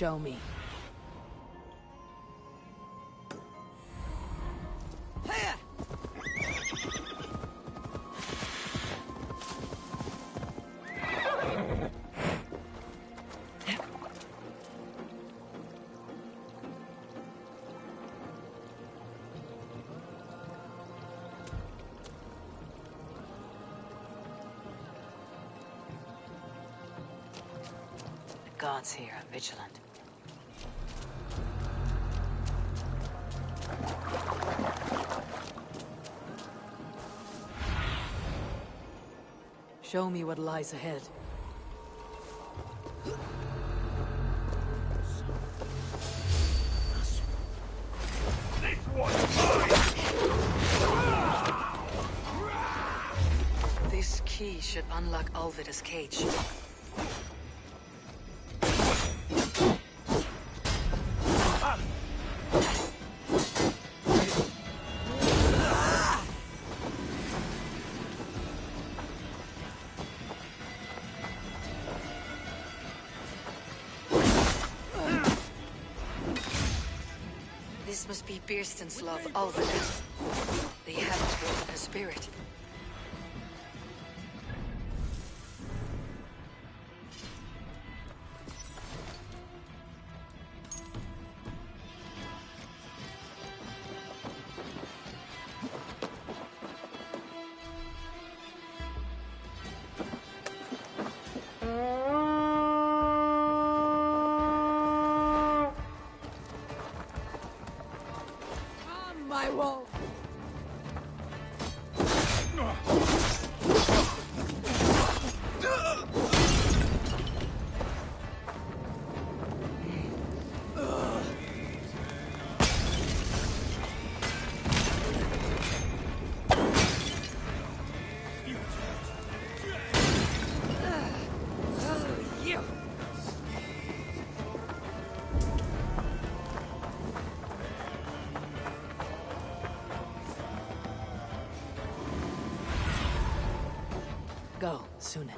Show me. Gods here are vigilant. Show me what lies ahead. This key should unlock Alvida's cage. This must be Beerston's love, Alvida. They haven't broken her spirit. My wolf! Go, Sunan.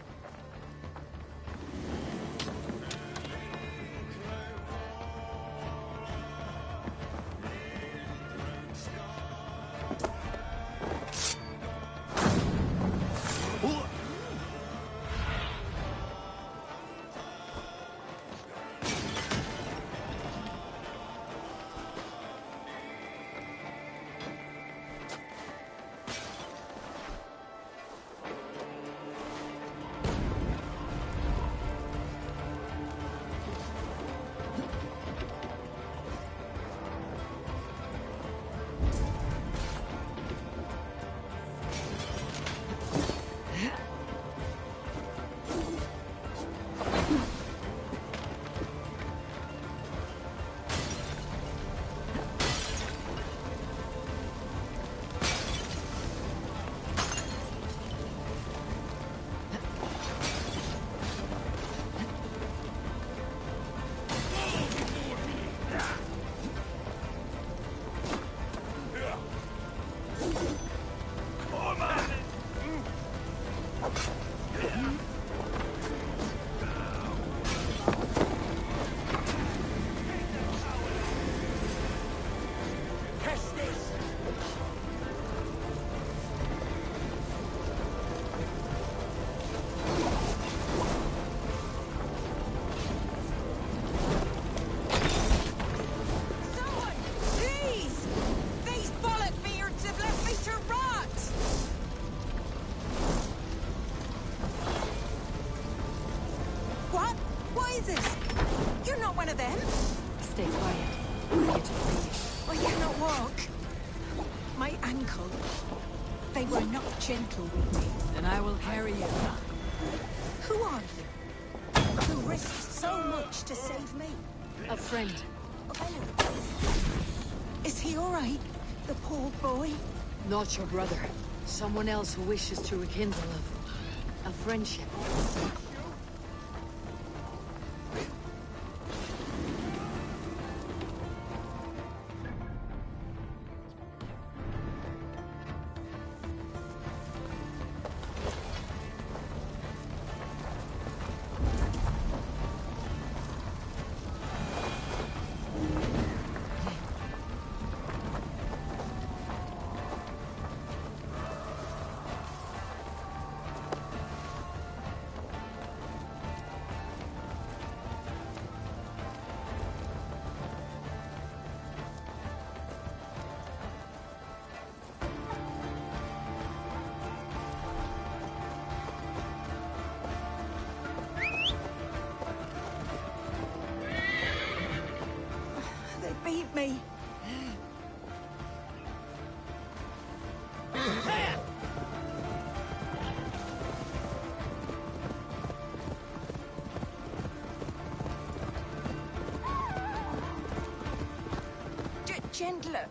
Stay quiet. I'm here to free you. I cannot walk. My ankle. They were not gentle with me. Then I will carry you. Who are you? Who risked so much to save me? A friend. Is he all right? The poor boy? Not your brother. Someone else who wishes to rekindle a friendship. gentler.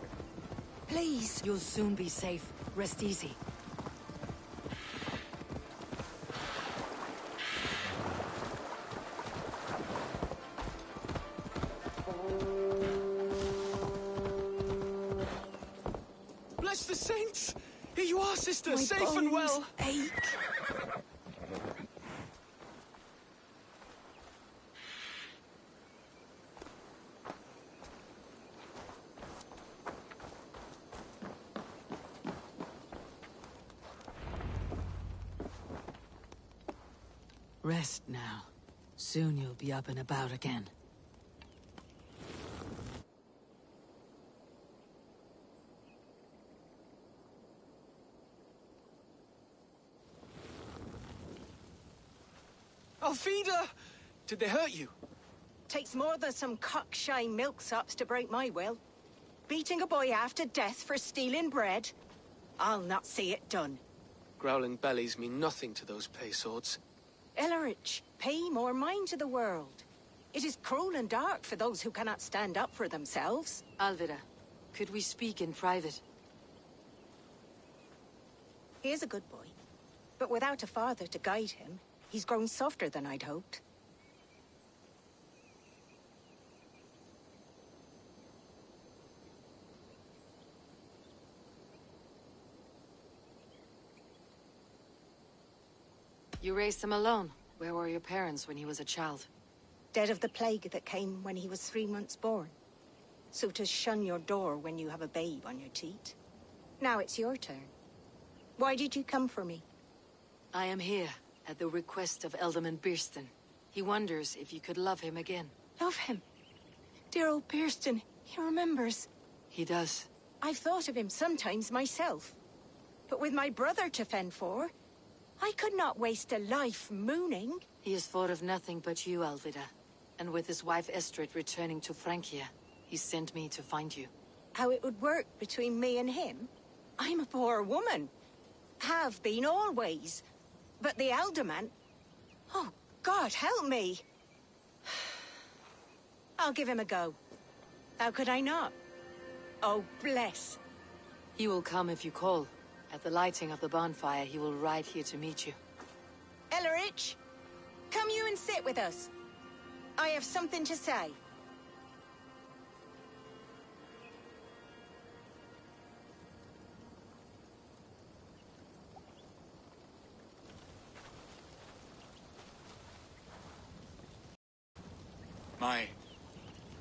Please. You'll soon be safe. Rest easy. Bless the saints! Here you are, sister, My safe and well. bones ache. Rest now. Soon you'll be up and about again. Alfida! Did they hurt you? Takes more than some cockshy milksops to break my will. Beating a boy half to death for stealing bread? I'll not see it done. Growling bellies mean nothing to those pay swords. Ellerich, pay more mind to the world. It is cruel and dark for those who cannot stand up for themselves. Alvida, could we speak in private? He is a good boy, but without a father to guide him, he's grown softer than I'd hoped. You raised him alone. Where were your parents when he was a child? Dead of the plague that came when he was 3 months born. So to shun your door when you have a babe on your teat. Now it's your turn. Why did you come for me? I am here at the request of Alderman Birston. He wonders if you could love him again. Love him. Dear old Birston, he remembers. He does. I've thought of him sometimes myself. But with my brother to fend for, I could not waste a life mooning. He has thought of nothing but you, Alvida. And with his wife Estrid returning to Francia, he sent me to find you. How it would work between me and him? I'm a poor woman. Have been always. But the alderman... Oh, God, help me! I'll give him a go. How could I not? Oh, bless. He will come if you call. At the lighting of the bonfire, he will ride here to meet you. Ellerich, come you and sit with us. I have something to say.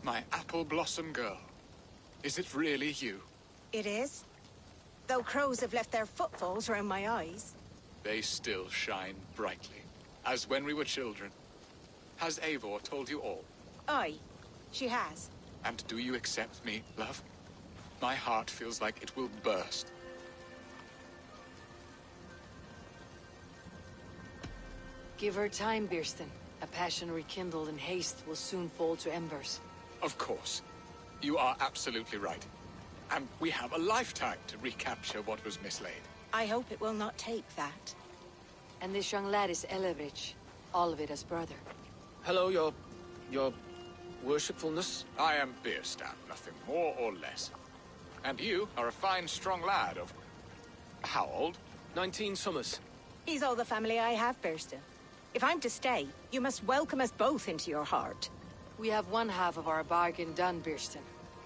My apple blossom girl. Is it really you? It is. Though crows have left their footfalls round my eyes. They still shine brightly, as when we were children. Has Eivor told you all? Aye, she has. And do you accept me, love? My heart feels like it will burst. Give her time, Birston. A passion rekindled in haste will soon fall to embers. Of course. You are absolutely right. And we have a lifetime to recapture what was mislaid. I hope it will not take that. And this young lad is Elevich, Alvida's brother. Hello, your worshipfulness. I am Birstan, nothing more or less. And you are a fine, strong lad of... how old? 19 summers. He's all the family I have, Birston. If I'm to stay, you must welcome us both into your heart. We have one half of our bargain done, Birston.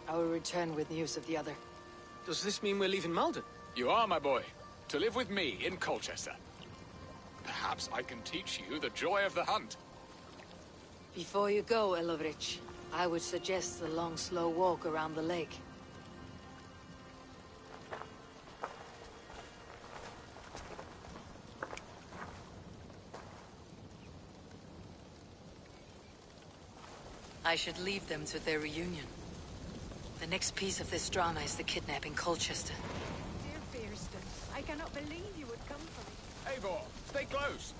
I will return with news of the other. Does this mean we're leaving Malden? You are, my boy, to live with me in Colchester. Perhaps I can teach you the joy of the hunt. Before you go, Elovrich, I would suggest a long, slow walk around the lake. I should leave them to their reunion. The next piece of this drama is the kidnap in Colchester. Dear Birston, I cannot believe you would come for me. Eivor, stay close.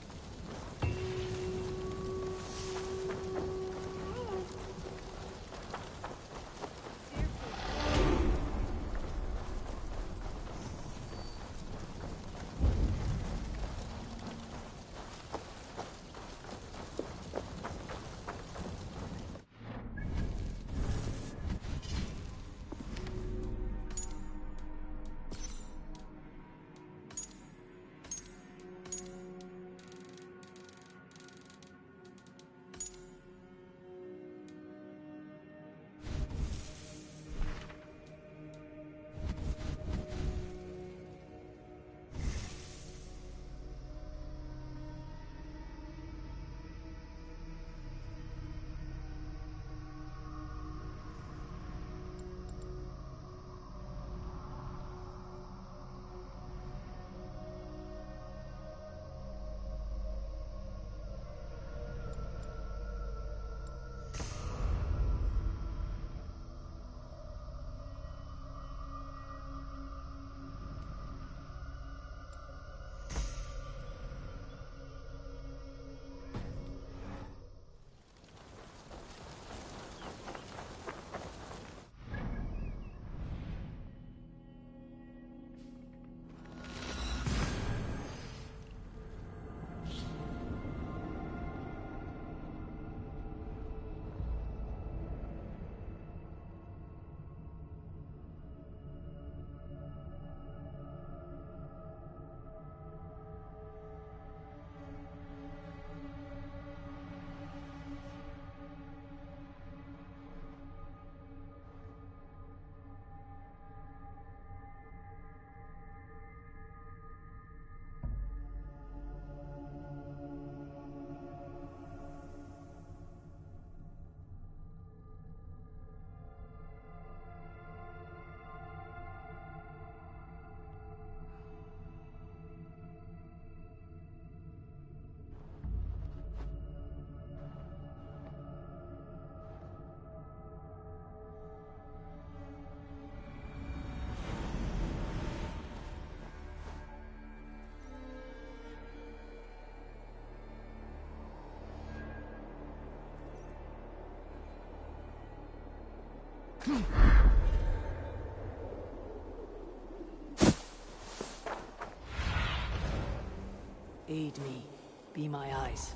Aid me. Be my eyes.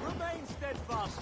Remain steadfast.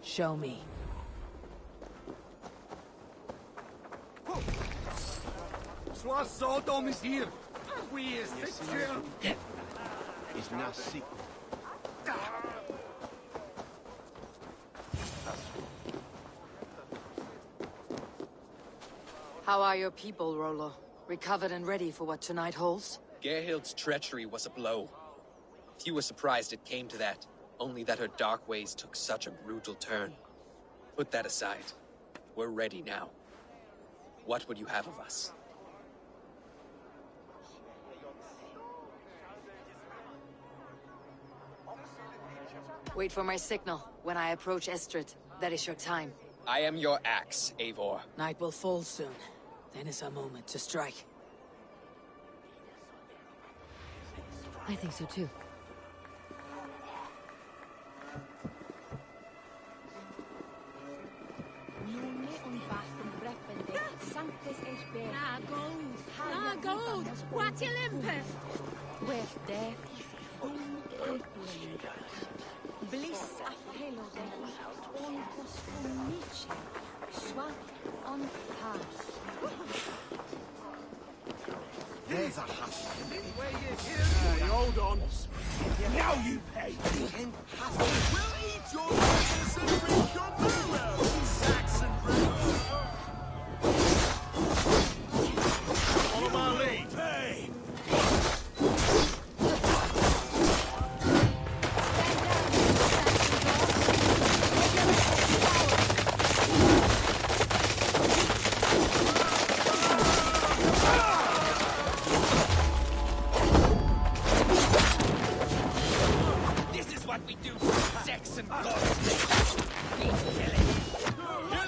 Show me. Sois Sodom is here. We is the Is nasty. How are your people, Rollo? Recovered and ready for what tonight holds? Gerhild's treachery was a blow. Few were surprised it came to that, only that her dark ways took such a brutal turn. Put that aside. We're ready now. What would you have of us? Wait for my signal. When I approach Estrid, that is your time. I am your axe, Eivor. Night will fall soon. Then is our moment to strike. I think so too. Na gold! What you limping? With death, bliss a fellow on Cosmomice, swat on pass. There's a hustle. hold on. Now you pay. We'll eat your business and drink your brew, you Saxon brew. Follow my lead. Hey! This is what we do, Suthsexe and gods. We kill it.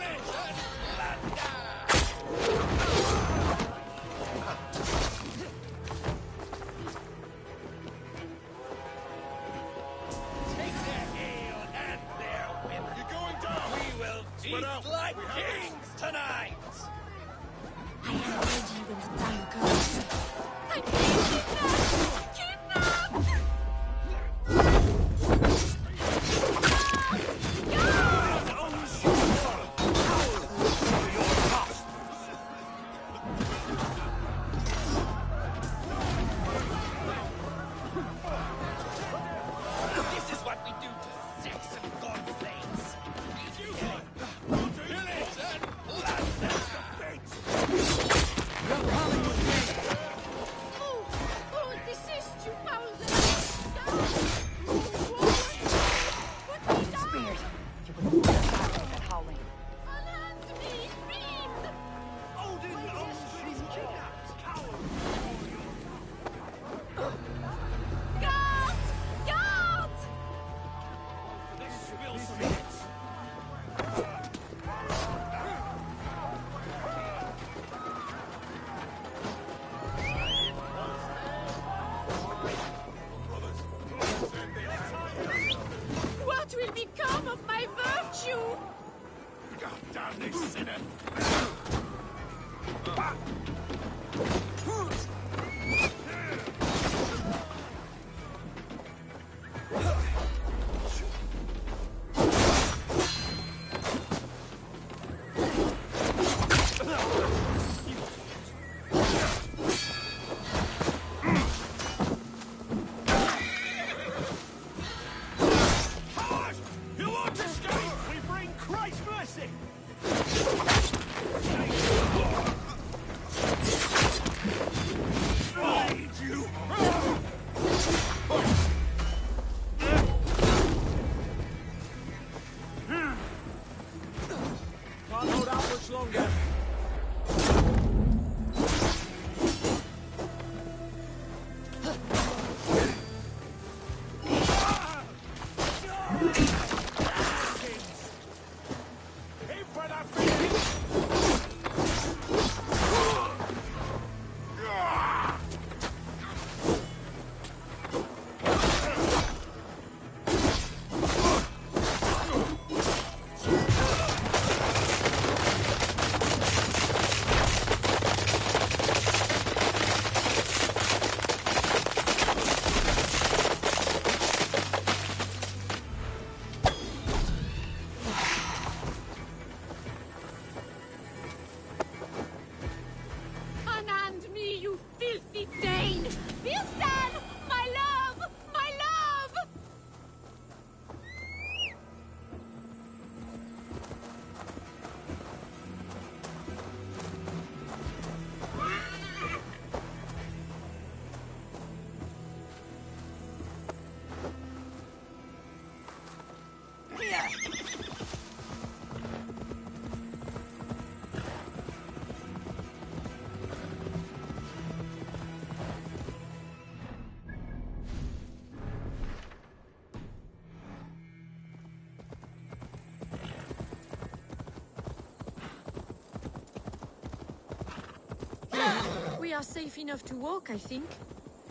We are safe enough to walk, I think.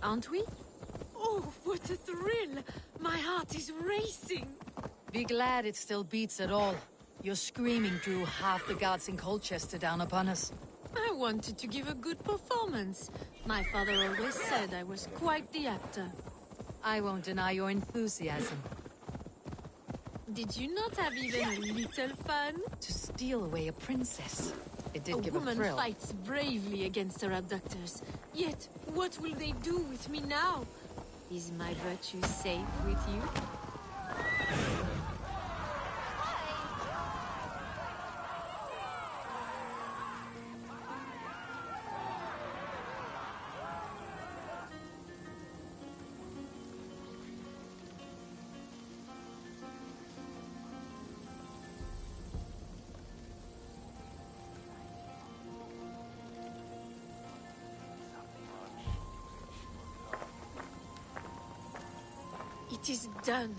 Aren't we? Oh, what a thrill! My heart is racing! Be glad it still beats at all. Your screaming drew half the guards in Colchester down upon us. I wanted to give a good performance. My father always said I was quite the actor. I won't deny your enthusiasm. Did you not have even a little fun? To steal away a princess. It did give a woman thrill. fights bravely against her abductors. Yet, what will they do with me now? Is my virtue safe with you? It is done,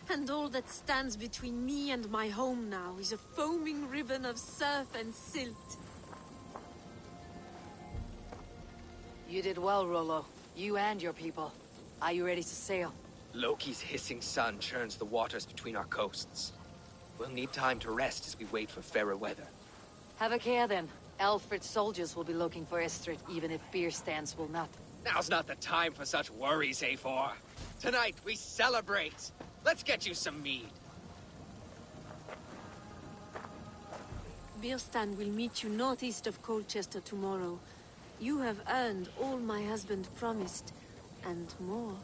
and all that stands between me and my home now is a foaming ribbon of surf and silt. You did well, Rollo. You and your people. Are you ready to sail? Loki's hissing sun churns the waters between our coasts. We'll need time to rest as we wait for fairer weather. Have a care then. Alfred's soldiers will be looking for Estrid, even if beer stands will not. Now's not the time for such worries, A4. Tonight, we celebrate. Let's get you some mead. Birstan will meet you northeast of Colchester tomorrow. You have earned all my husband promised, and more.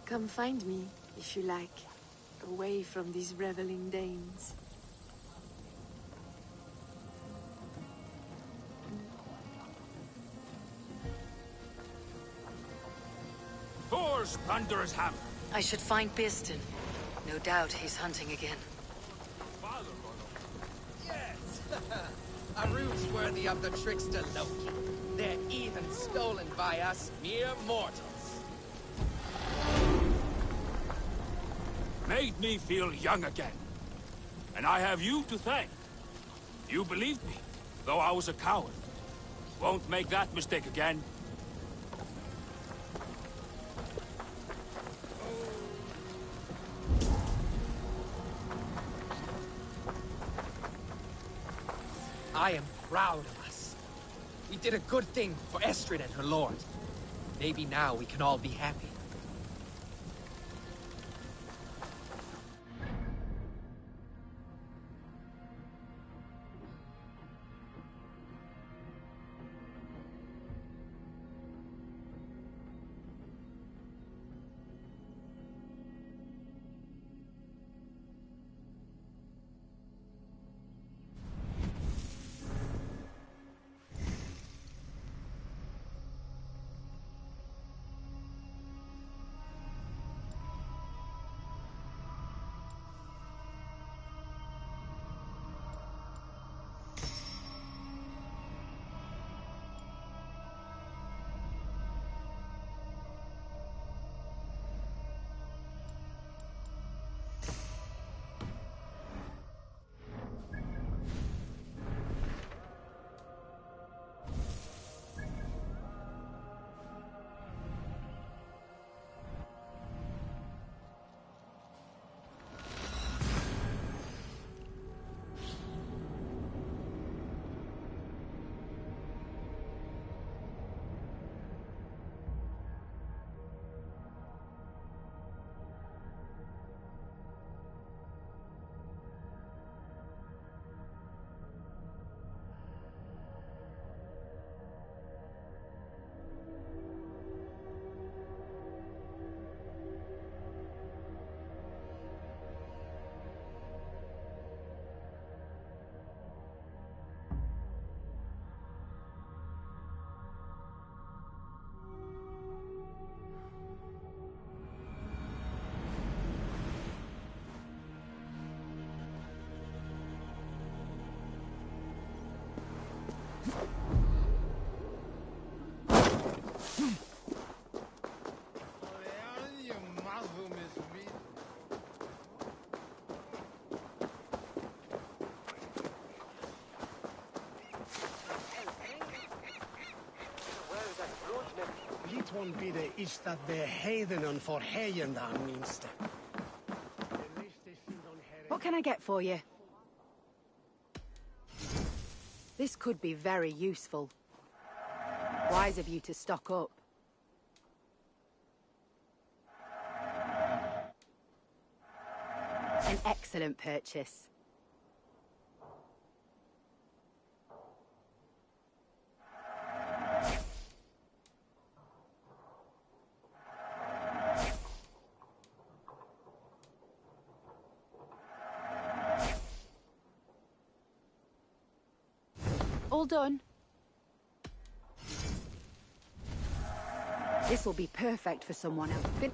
Come find me, if you like, away from these reveling Danes. Thor's thunderous hammer. I should find Birstan. No doubt he's hunting again. Yes! A rute's worthy of the trickster Loki. They're even stolen by us mere mortals. Made me feel young again. And I have you to thank. You believed me, though I was a coward. Won't make that mistake again. I am proud of us. We did a good thing for Estrid and her lord. Maybe now we can all be happy. One bidde is dat de hedenen voor heyendan minste. What can I get for you? This could be very useful. Wise of you to stock up. An excellent purchase. All done. This will be perfect for someone else.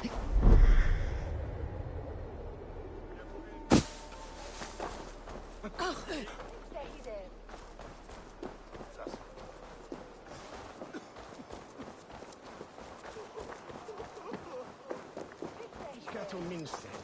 Ska till Minster, eh?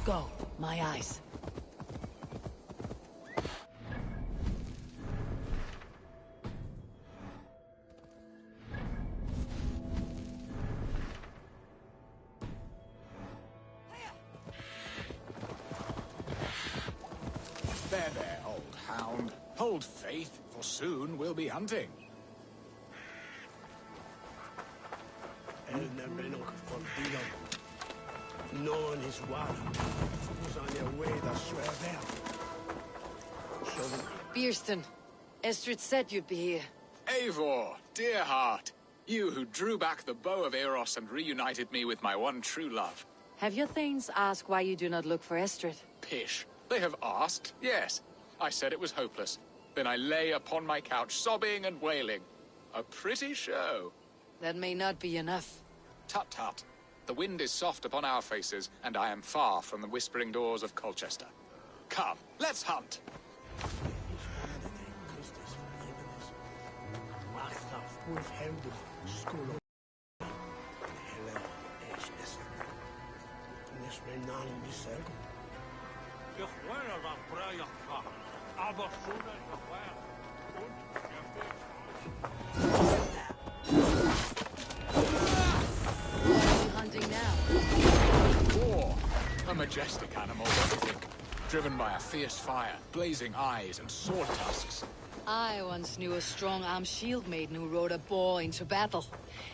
Go, my eyes. There, old hound. Hold faith, for soon we'll be hunting. No one is wild. Who's on their way to swear there? So Beerston, Estrid said you'd be here. Eivor, dear heart. You who drew back the bow of Eros and reunited me with my one true love. Have your thanes asked why you do not look for Estrid? Pish. They have asked, yes. I said it was hopeless. Then I lay upon my couch, sobbing and wailing. A pretty show. That may not be enough. Tut-tut. The wind is soft upon our faces, and I am far from the whispering doors of Colchester. Come, let's hunt. Hunting now. Boar, a majestic animal, don't you think? Driven by a fierce fire, blazing eyes and sword tusks. I once knew a strong-armed shield maiden who rode a boar into battle.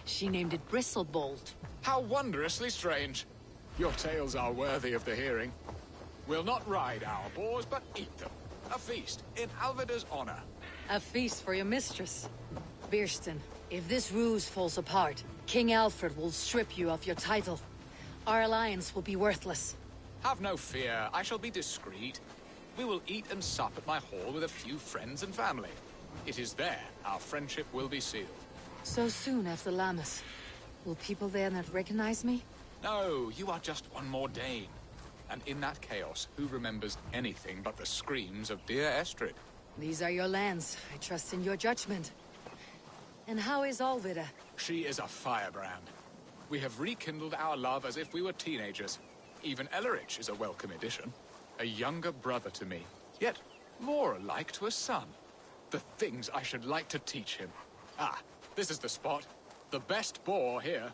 She named it Bristlebolt. How wondrously strange. Your tales are worthy of the hearing. We'll not ride our boars, but eat them. A feast in Alvida's honor. A feast for your mistress. Beerston, if this ruse falls apart, King Alfred will strip you of your title. Our alliance will be worthless. Have no fear, I shall be discreet. We will eat and sup at my hall with a few friends and family. It is there our friendship will be sealed. So soon after Lammas. Will people there not recognize me? No, you are just one more Dane. And in that chaos, who remembers anything but the screams of dear Estrid? These are your lands. I trust in your judgment. And how is Alvida? She is a firebrand. We have rekindled our love as if we were teenagers. Even Ellerich is a welcome addition. A younger brother to me, yet more alike to a son. The things I should like to teach him. Ah, this is the spot. The best boar here.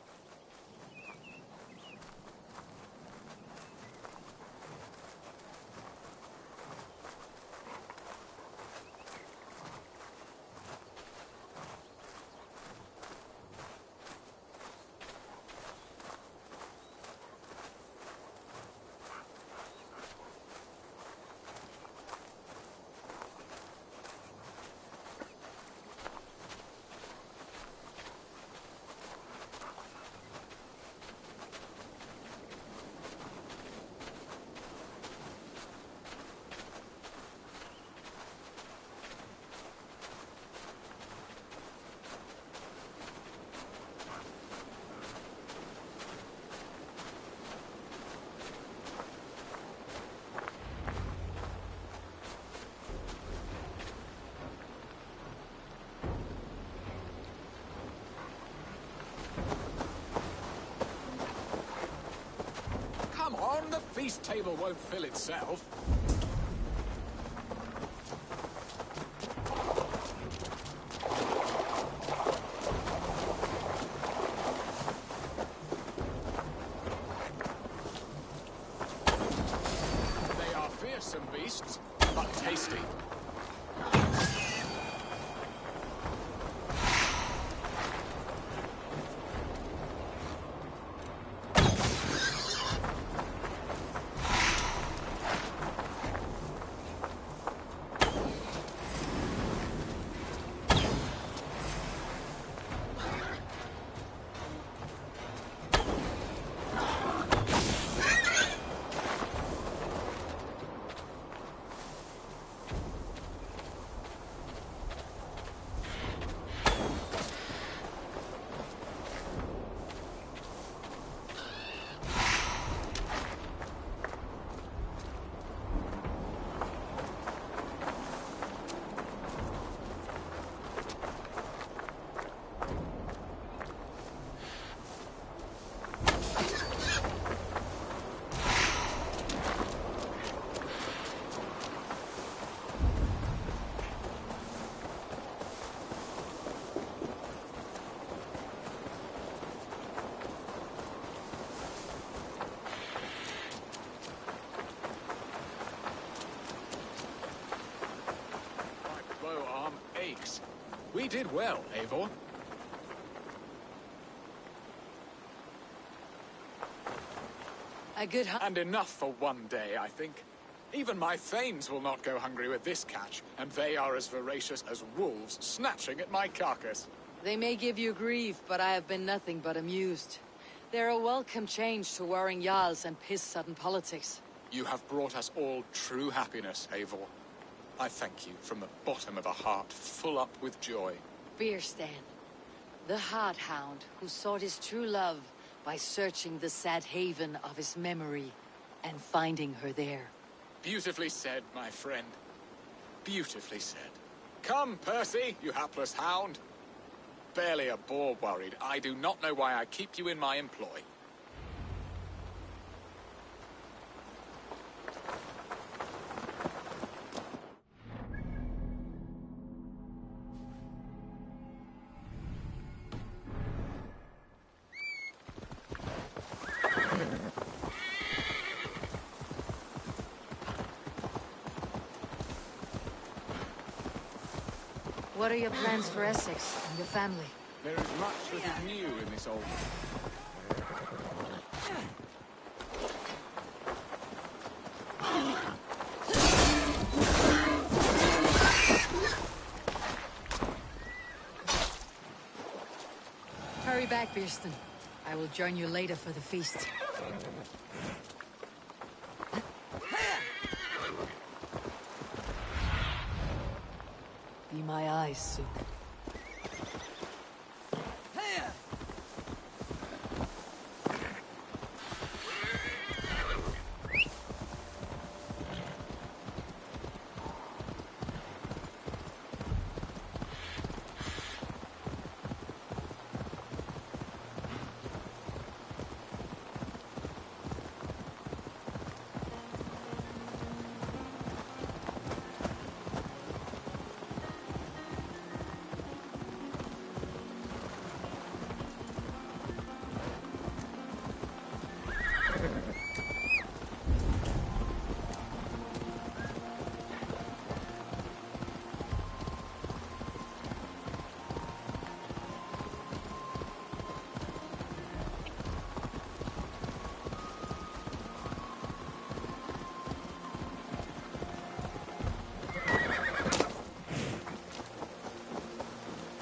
feast table won't fill itself. They are fearsome beasts, but tasty. We did well, Eivor. A good And enough for one day, I think. Even my thanes will not go hungry with this catch, and they are as voracious as wolves snatching at my carcass. They may give you grief, but I have been nothing but amused. They're a welcome change to warring jarls and piss-sudden politics. You have brought us all true happiness, Eivor. I thank you from the bottom of a heart full up with joy. Bierstan, the Hard Hound who sought his true love by searching the sad haven of his memory and finding her there. Beautifully said, my friend. Beautifully said. Come, Percy, you hapless hound. Barely a boar worried. I do not know why I keep you in my employ. What are your plans for Essex and your family? There is much that is new in this old... Hurry back, Bierstan. I will join you later for the feast. Be my eyes, Suk.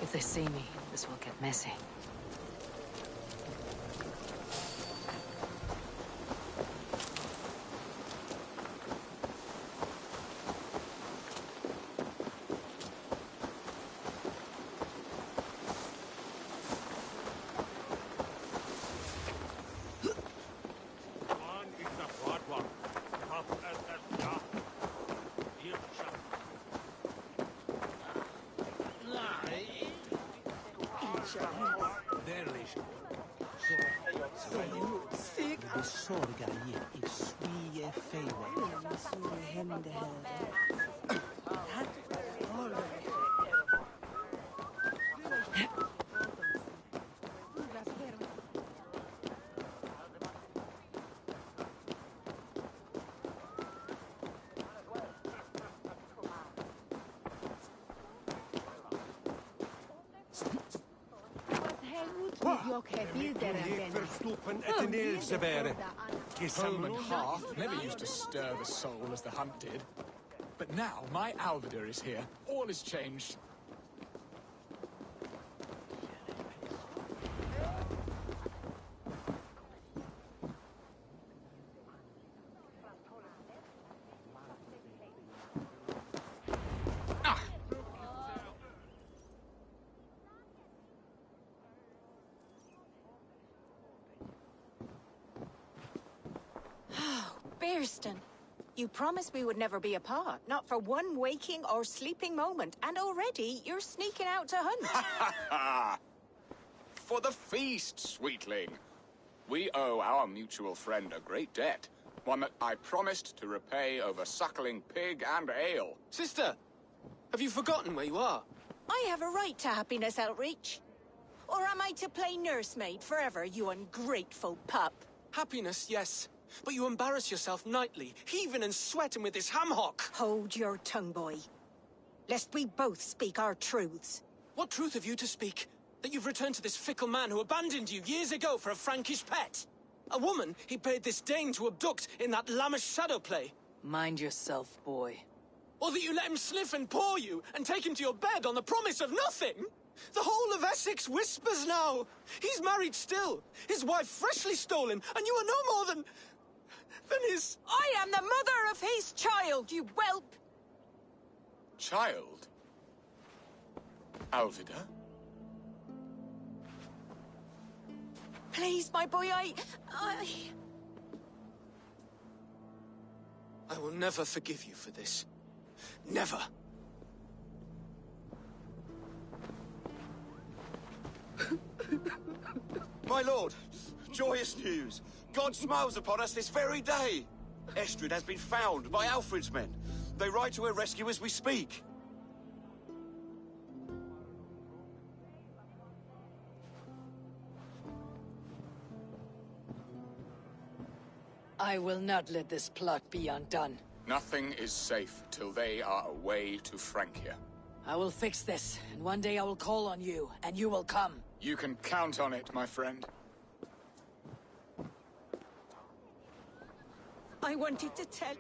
If they see me, this will get messy. Besorga je I swie fejwa. Verstoppen et en elzevere. Helm and Hearth never used to stir the soul as the hunt did. But now my Alvidar is here. All is changed. Bearston, you promised we would never be apart, not for one waking or sleeping moment, and already you're sneaking out to hunt. For the feast, sweetling. We owe our mutual friend a great debt, one that I promised to repay over suckling pig and ale. Sister, have you forgotten where you are? I have a right to happiness outreach. Or am I to play nursemaid forever, you ungrateful pup? Happiness, yes. But you embarrass yourself nightly, heaving and sweating with this ham hock. Hold your tongue, boy. Lest we both speak our truths. What truth have you to speak? That you've returned to this fickle man who abandoned you years ago for a Frankish pet? A woman he paid this Dane to abduct in that lammish shadow play? Mind yourself, boy. Or that you let him sniff and paw you and take him to your bed on the promise of nothing? The whole of Essex whispers now. He's married still, his wife freshly stolen, and you are no more than his... I am the mother of his child, you whelp! Child? Alvidar? Please, my boy, I will never forgive you for this. Never. My lord, joyous news. God smiles upon us this very day. Estrid has been found by Alfred's men. They ride to her rescue as we speak. I will not let this plot be undone. Nothing is safe till they are away to Francia. I will fix this, and one day I will call on you, and you will come. You can count on it, my friend. I wanted to tell...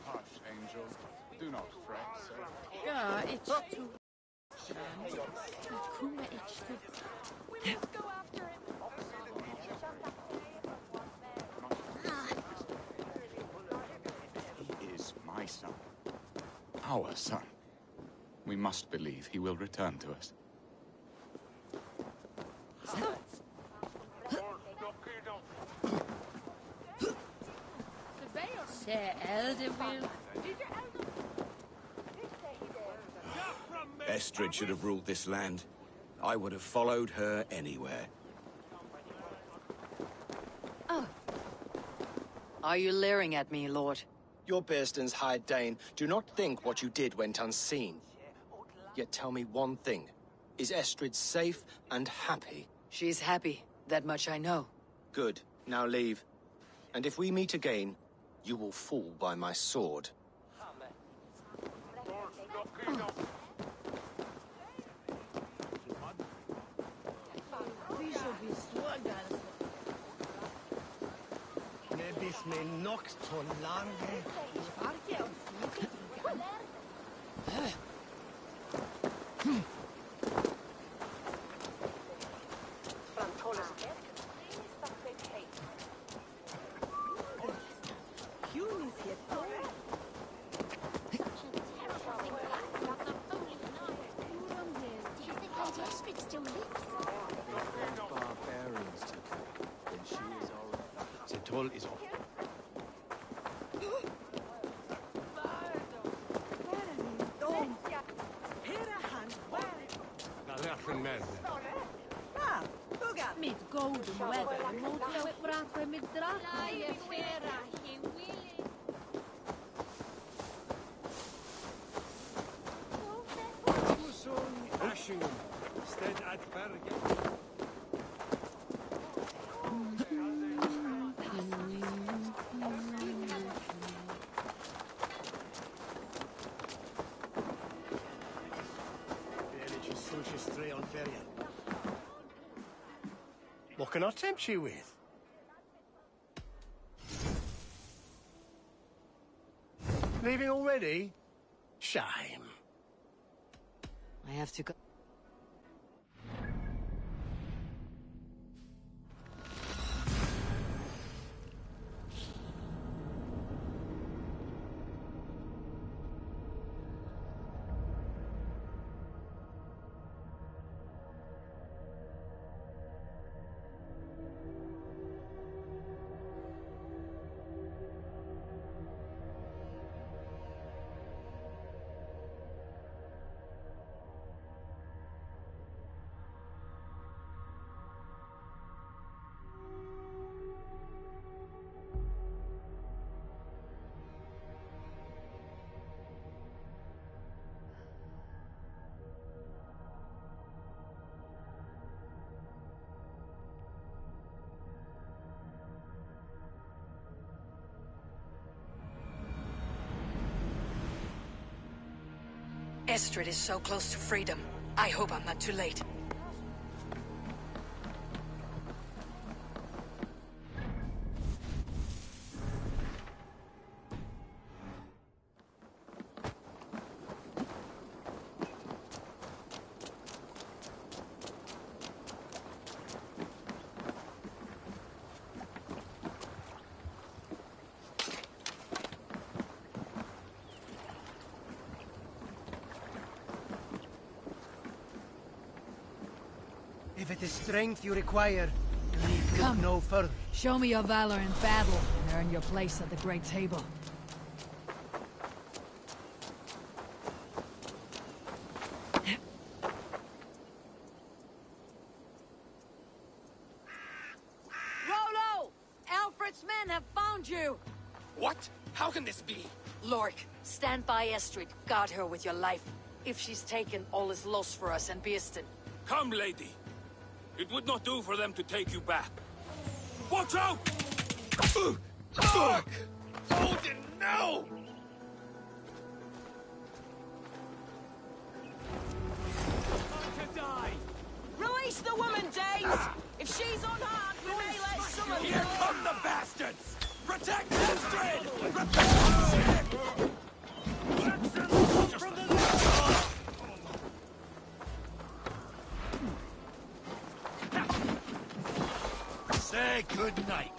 Hush, angel. Do not fret, sir. Ja, it's too... Kuma, it's too... We must go after him! He is my son. Our son. We must believe he will return to us. Estrid should have ruled this land. I would have followed her anywhere. Oh. Are you leering at me, Lord? Your Bearston's hired Dane. Do not think what you did went unseen. Yet tell me one thing. Is Estrid safe and happy? She's happy. That much I know. Good. Now leave. And if we meet again, you will fall by my sword. Nebis me nox to lange. Barbarians took her. Then she is our... The toll is off. Mid golden weather, motel it brapper mid drach. Ashingham, stead at Bergen. What can I tempt you with? Leaving already? Shame. I have to go. Estrid is so close to freedom. I hope I'm not too late. If it is strength you require, you need look no further. Show me your valor in battle, and earn your place at the great table. Rollo! Alfred's men have found you! What? How can this be? Lork, stand by Estrid. Guard her with your life. If she's taken, all is lost for us and Beerston. Come, lady. It would not do for them to take you back. Watch out! Fuck! Odin, no! To die! Release the woman, Danes! If she's unharmed, we may let some of you... Here come the bastards! Protect Estrid! Protect Say good night.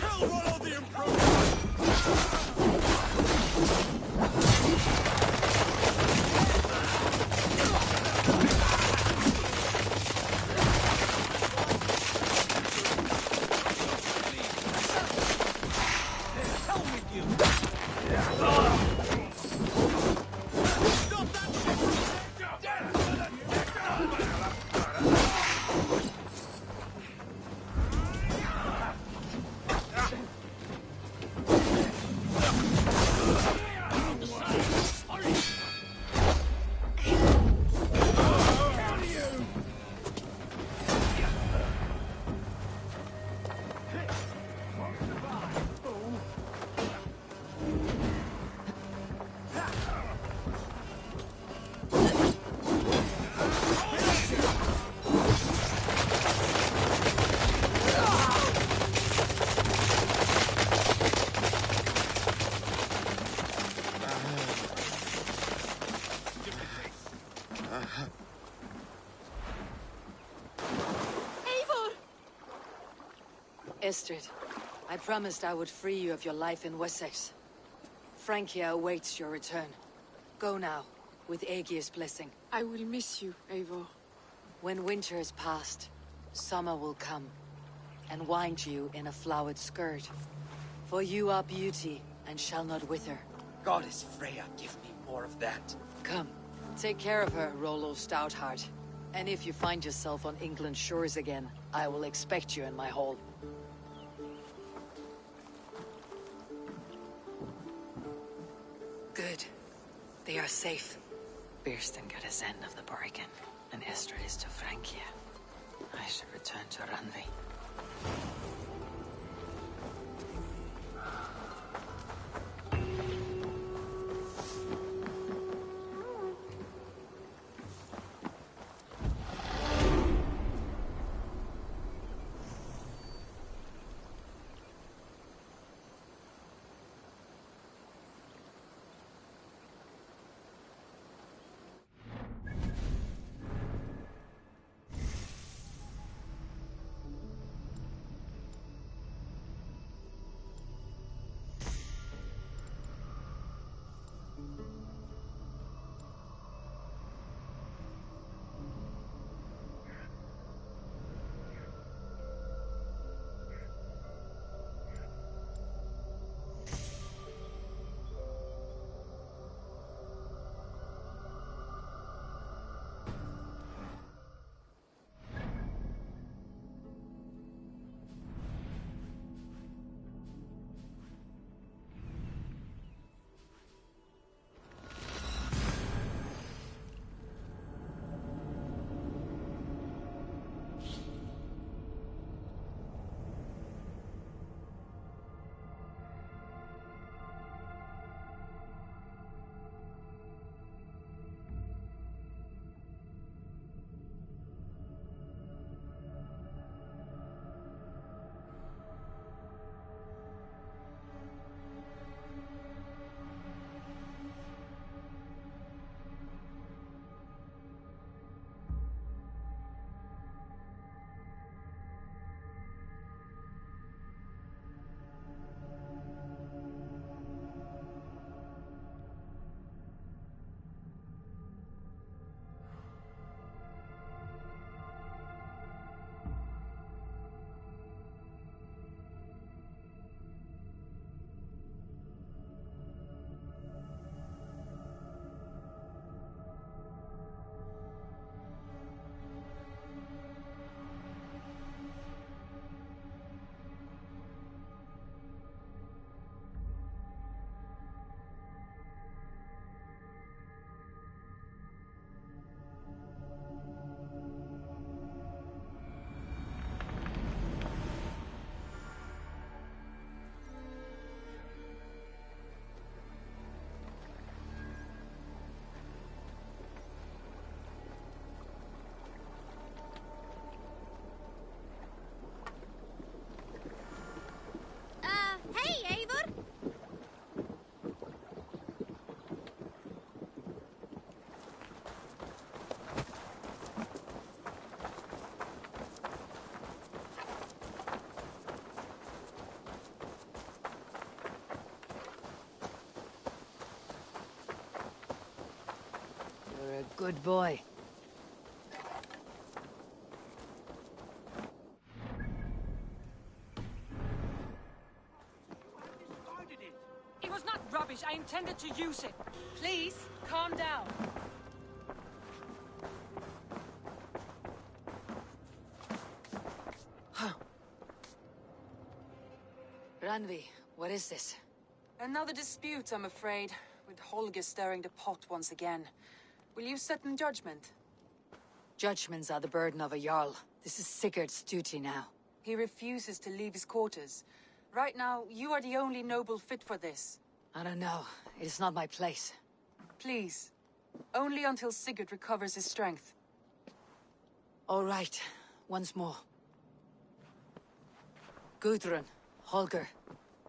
Kill Rollo the Imprudent! Estrid, I promised I would free you of your life in Wessex. Francia awaits your return. Go now, with Aegir's blessing. I will miss you, Eivor. When winter is past, summer will come, and wind you in a flowered skirt. For you are beauty, and shall not wither. Goddess Freya, give me more of that. Come, take care of her, Rollo Stoutheart. And if you find yourself on England's shores again, I will expect you in my hall. Good. They are safe. Birsten got his end of the bargain, and Estrid is to Francia. I should return to Randvi. Hey, Eivor! You're a good boy. It was not rubbish. I intended to use it. Please, calm down. Randvi, what is this? Another dispute, I'm afraid, with Holger stirring the pot once again. Will you sit in judgment? Judgments are the burden of a Jarl. This is Sigurd's duty now. He refuses to leave his quarters. Right now, you are the only noble fit for this. I don't know. It is not my place. Please. Only until Sigurd recovers his strength. All right. Once more. Gudrun, Holger,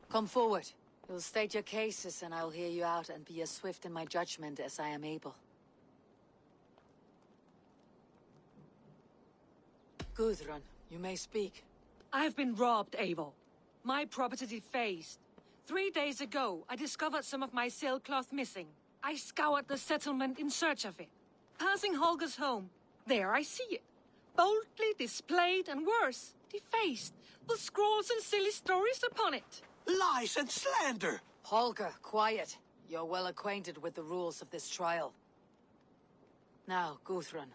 come forward. You'll state your cases and I'll hear you out and be as swift in my judgment as I am able. Gudrun, you may speak. I've been robbed, Eivor. My property defaced. 3 days ago, I discovered some of my sailcloth missing. I scoured the settlement in search of it. Passing Holger's home, there I see it. Boldly displayed and worse, defaced, with scrawls and silly stories upon it. Lies and slander! Holger, quiet. You're well acquainted with the rules of this trial. Now, Guthrun,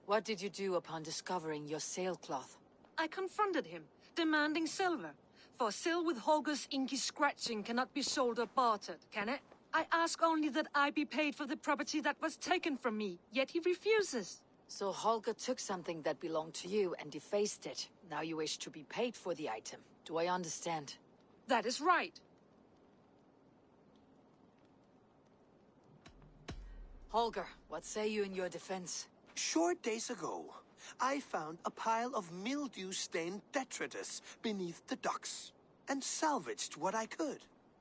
what did you do upon discovering your sailcloth? I confronted him, demanding silver. For sil with Holger's inky scratching cannot be sold or bartered, can it? I ask only that I be paid for the property that was taken from me, yet he refuses. So Holger took something that belonged to you and defaced it. Now you wish to be paid for the item. Do I understand? That is right. Holger, what say you in your defense? Short days ago, I found a pile of mildew-stained detritus beneath the docks, and salvaged what I could.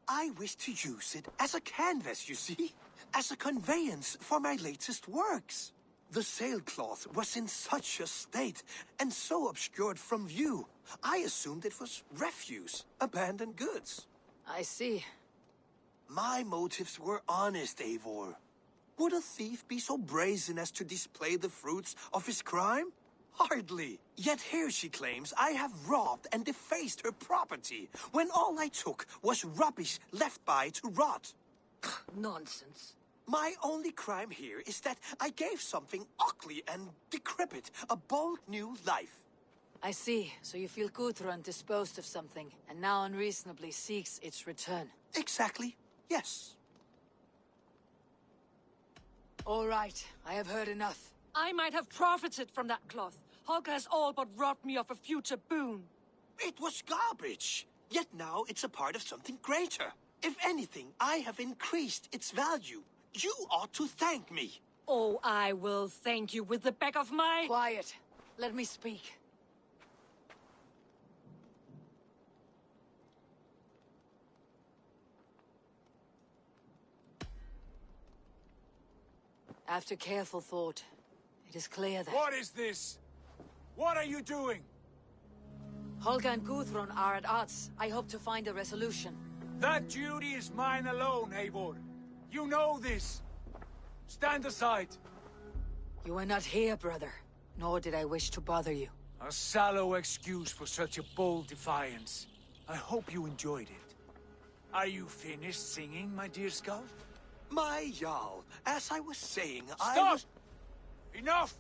I wished to use it as a canvas, you see? As a conveyance for my latest works. The sailcloth was in such a state, and so obscured from view, I assumed it was refuse, abandoned goods. I see. My motives were honest, Eivor. Would a thief be so brazen as to display the fruits of his crime? Hardly. Yet here she claims I have robbed and defaced her property, when all I took was rubbish left by to rot. Nonsense. My only crime here is that I gave something ugly and decrepit a bold new life. I see. So you feel Guthrun disposed of something, and now unreasonably seeks its return. Exactly. Yes. All right. I have heard enough. I might have profited from that cloth. Holger has all but robbed me of a future boon. It was garbage. Yet now it's a part of something greater. If anything, I have increased its value. You ought to thank me. Oh, I will thank you with the back of my... Quiet. Let me speak. After careful thought, it is clear that... What is this? What are you doing? Holger and Guthrun are at odds. I hope to find a resolution. That duty is mine alone, Eivor. You know this. Stand aside. You were not here, brother. Nor did I wish to bother you. A sallow excuse for such a bold defiance. I hope you enjoyed it. Are you finished singing, my dear Skull? My Jarl, as I was saying, Stop! Enough!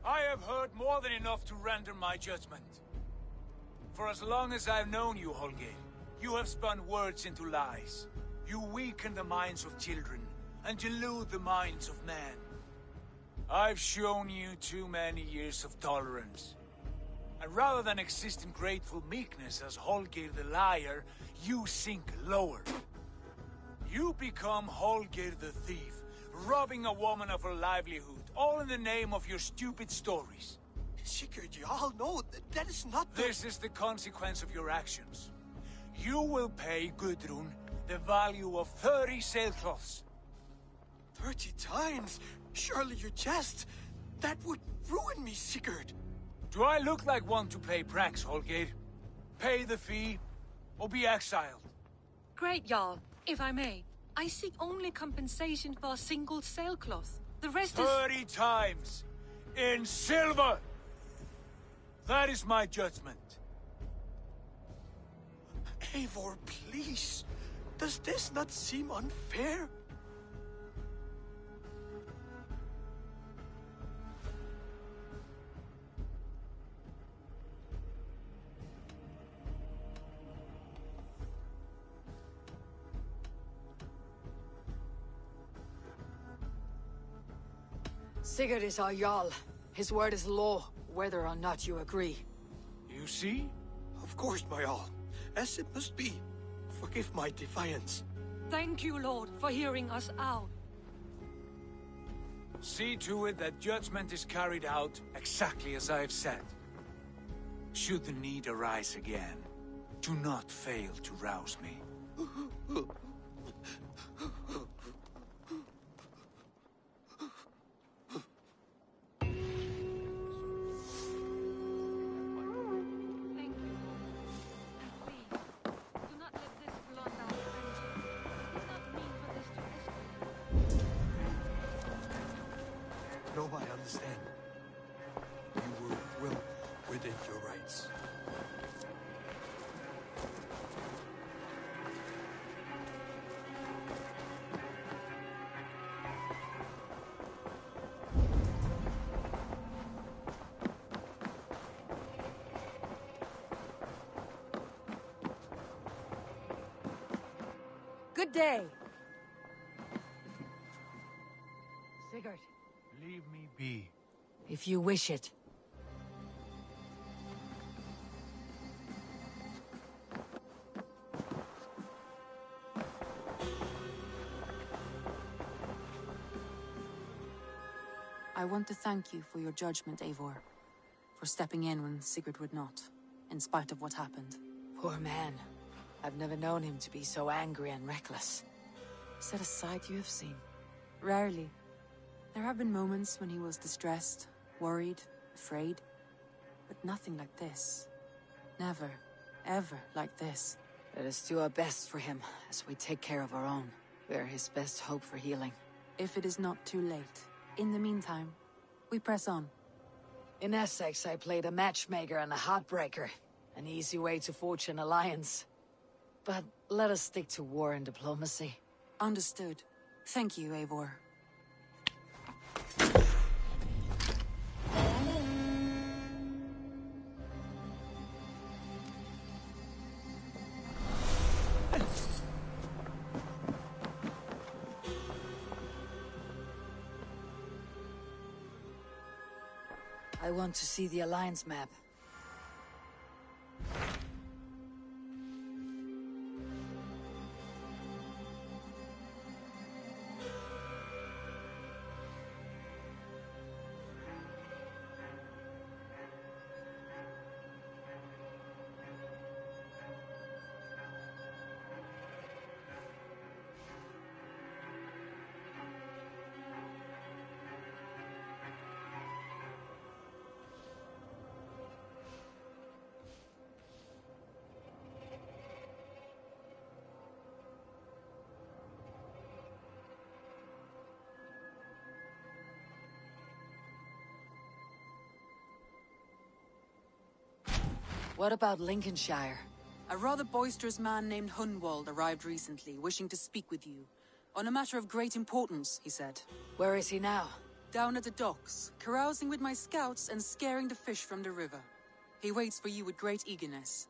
I have heard more than enough to render my judgment. For as long as I've known you, Holger, you have spun words into lies. You weaken the minds of children, and delude the minds of men. I've shown you too many years of tolerance. And rather than exist in grateful meekness as Holger the liar, you sink lower. You become Holger the thief, robbing a woman of her livelihood, all in the name of your stupid stories. Sigurd, you all know that is not the... This is the consequence of your actions. You will pay Gudrun the value of 30 sailcloths. 30 times? Surely you jest. That would ruin me, Sigurd. Do I look like one to pay pranks, Holger? Pay the fee, or be exiled? Great, Jarl. If I may, I seek only compensation for a single sailcloth. The rest is... 30 times! In silver! That is my judgment. Eivor, please. Does this not seem unfair? Sigurd is our Jarl. His word is law, whether or not you agree. You see? Of course, my Jarl. As it must be. Forgive my defiance. Thank you, Lord, for hearing us out. See to it that judgment is carried out exactly as I have said. Should the need arise again, do not fail to rouse me. understand. You were well within your rights. Good day. Sigurd, Leave me be. if you wish it. I want to thank you for your judgment, Eivor. For stepping in when Sigurd would not, in spite of what happened. Poor man. I've never known him to be so angry and reckless. Is that a side you have seen? Rarely. There have been moments when he was distressed, worried, afraid. But nothing like this. Never, ever like this. Let us do our best for him as we take care of our own. We are his best hope for healing. If it is not too late. In the meantime, we press on. In Essexe, I played a matchmaker and a heartbreaker. An easy way to forge an alliance. But let us stick to war and diplomacy. Understood. Thank you, Eivor. I want to see the alliance map. What about Lincolnshire? A rather boisterous man named Hunwald arrived recently, wishing to speak with you. On a matter of great importance, he said. Where is he now? Down at the docks, carousing with my scouts and scaring the fish from the river. He waits for you with great eagerness.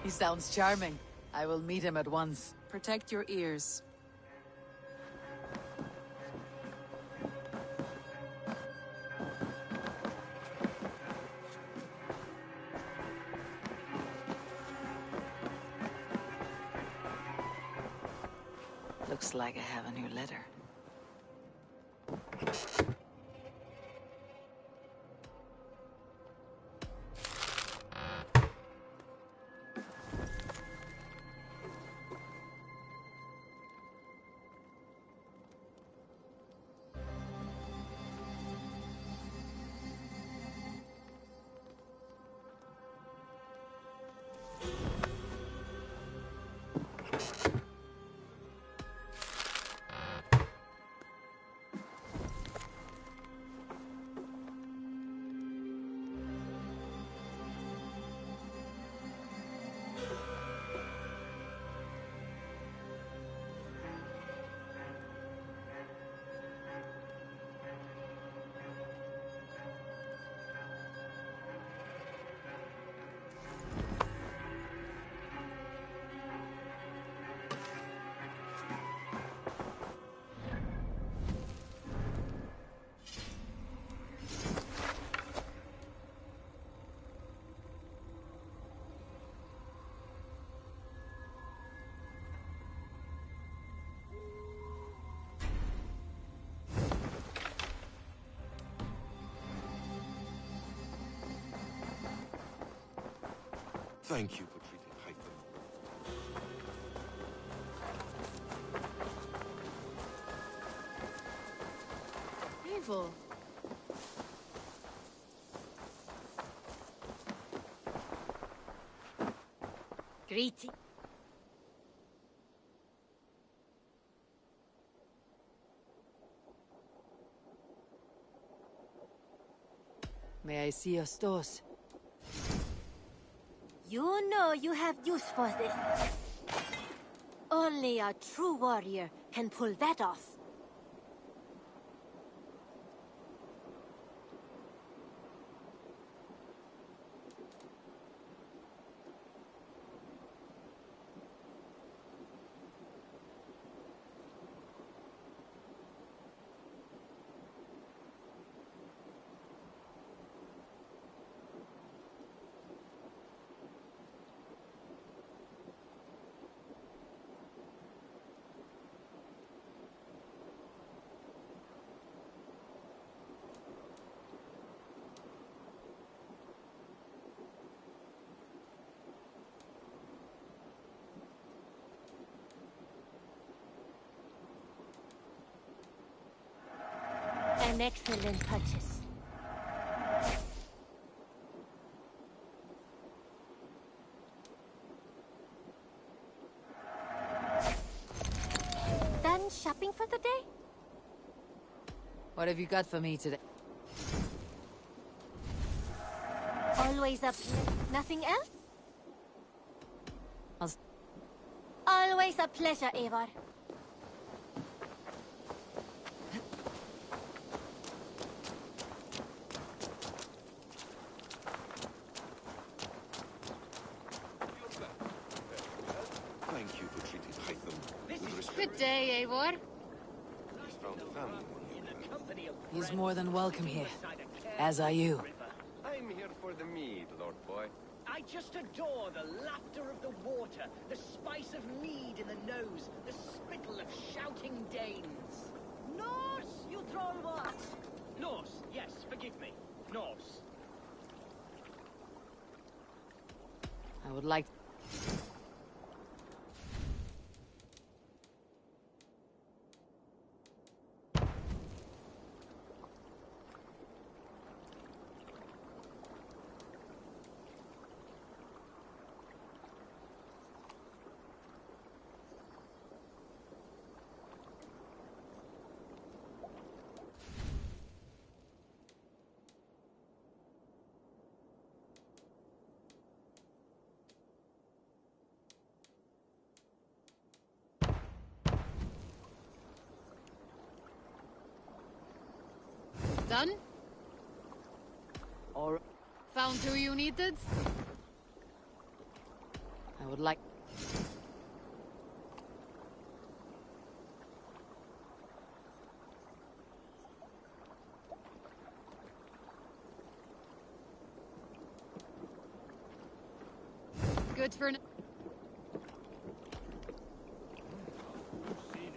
He sounds charming. I will meet him at once. Protect your ears. Looks like I have a new letter. Thank you for treating Hyphen. Evil. Greeting. May I see your stores? You know you have use for this. Only a true warrior can pull that off. An excellent purchase. Done shopping for the day? What have you got for me today? Always up. Nothing else? I'll... Always a pleasure, Eivor. Thank you for treating Hytham with respect. Good day, Eivor. He's found a family. He's more than welcome here, as are you. I'm here for the mead, Lord Boy. I just adore the laughter of the water, the spice of mead in the nose, the spittle of shouting Danes. Norse, you troll what? Norse, yes, forgive me. Norse. I would like... Done? Or found who you needed? I would like... Good for...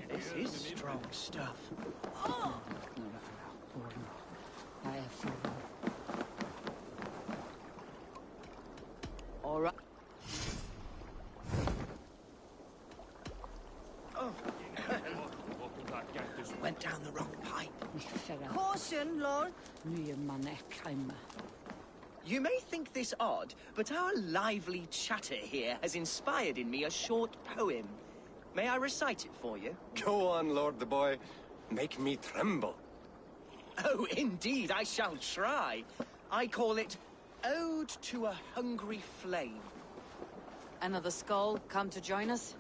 This is strong stuff. All right. Oh. Went down the wrong pipe. Caution, Lord. You may think this odd, but our lively chatter here has inspired in me a short poem. May I recite it for you? Go on, Lord the Boy. Make me tremble. Oh, indeed, I shall try. I call it Ode to a Hungry Flame. Another skull come to join us?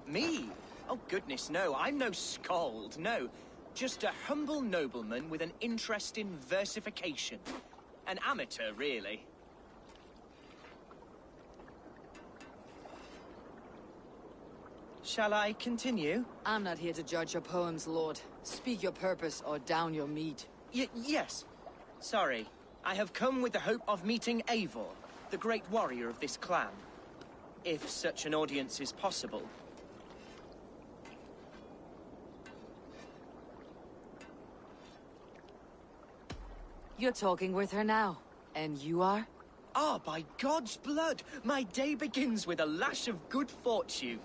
Me? Oh, goodness, no. I'm no skald, no. Just a humble nobleman with an interest in versification. An amateur, really. Shall I continue? I'm not here to judge your poems, Lord. Speak your purpose or down your meat. Yes. Sorry. I have come with the hope of meeting Eivor, the great warrior of this clan. If such an audience is possible. You're talking with her now. And you are? Ah, by God's blood! My day begins with a lash of good fortune.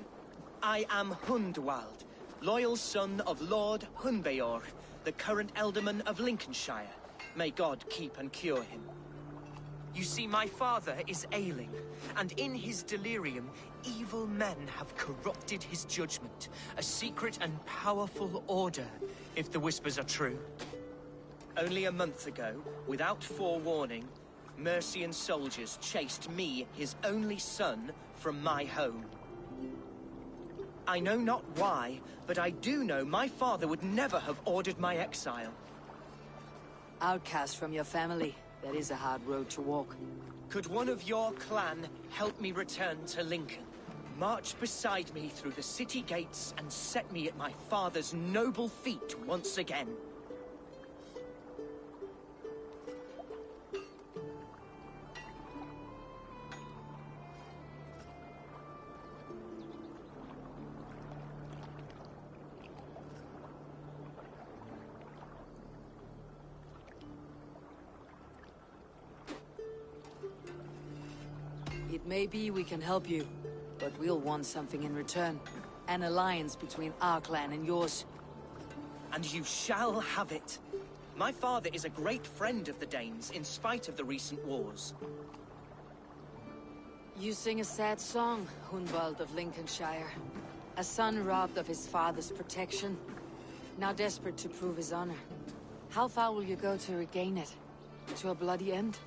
I am Hundwald, loyal son of Lord Hunbeor, the current alderman of Lincolnshire. May God keep and cure him. You see, my father is ailing, and in his delirium, evil men have corrupted his judgment. A secret and powerful order, if the whispers are true. Only a month ago, without forewarning, Mercian soldiers chased me, his only son, from my home. I know not why, but I do know my father would never have ordered my exile. Outcast from your family. That is a hard road to walk. Could one of your clan help me return to Lincoln? March beside me through the city gates and set me at my father's noble feet once again. It may be we can help you, but we'll want something in return. An alliance between our clan and yours. And you shall have it. My father is a great friend of the Danes, in spite of the recent wars. You sing a sad song, Hunwald of Lincolnshire. A son robbed of his father's protection, now desperate to prove his honor. How far will you go to regain it? To a bloody end?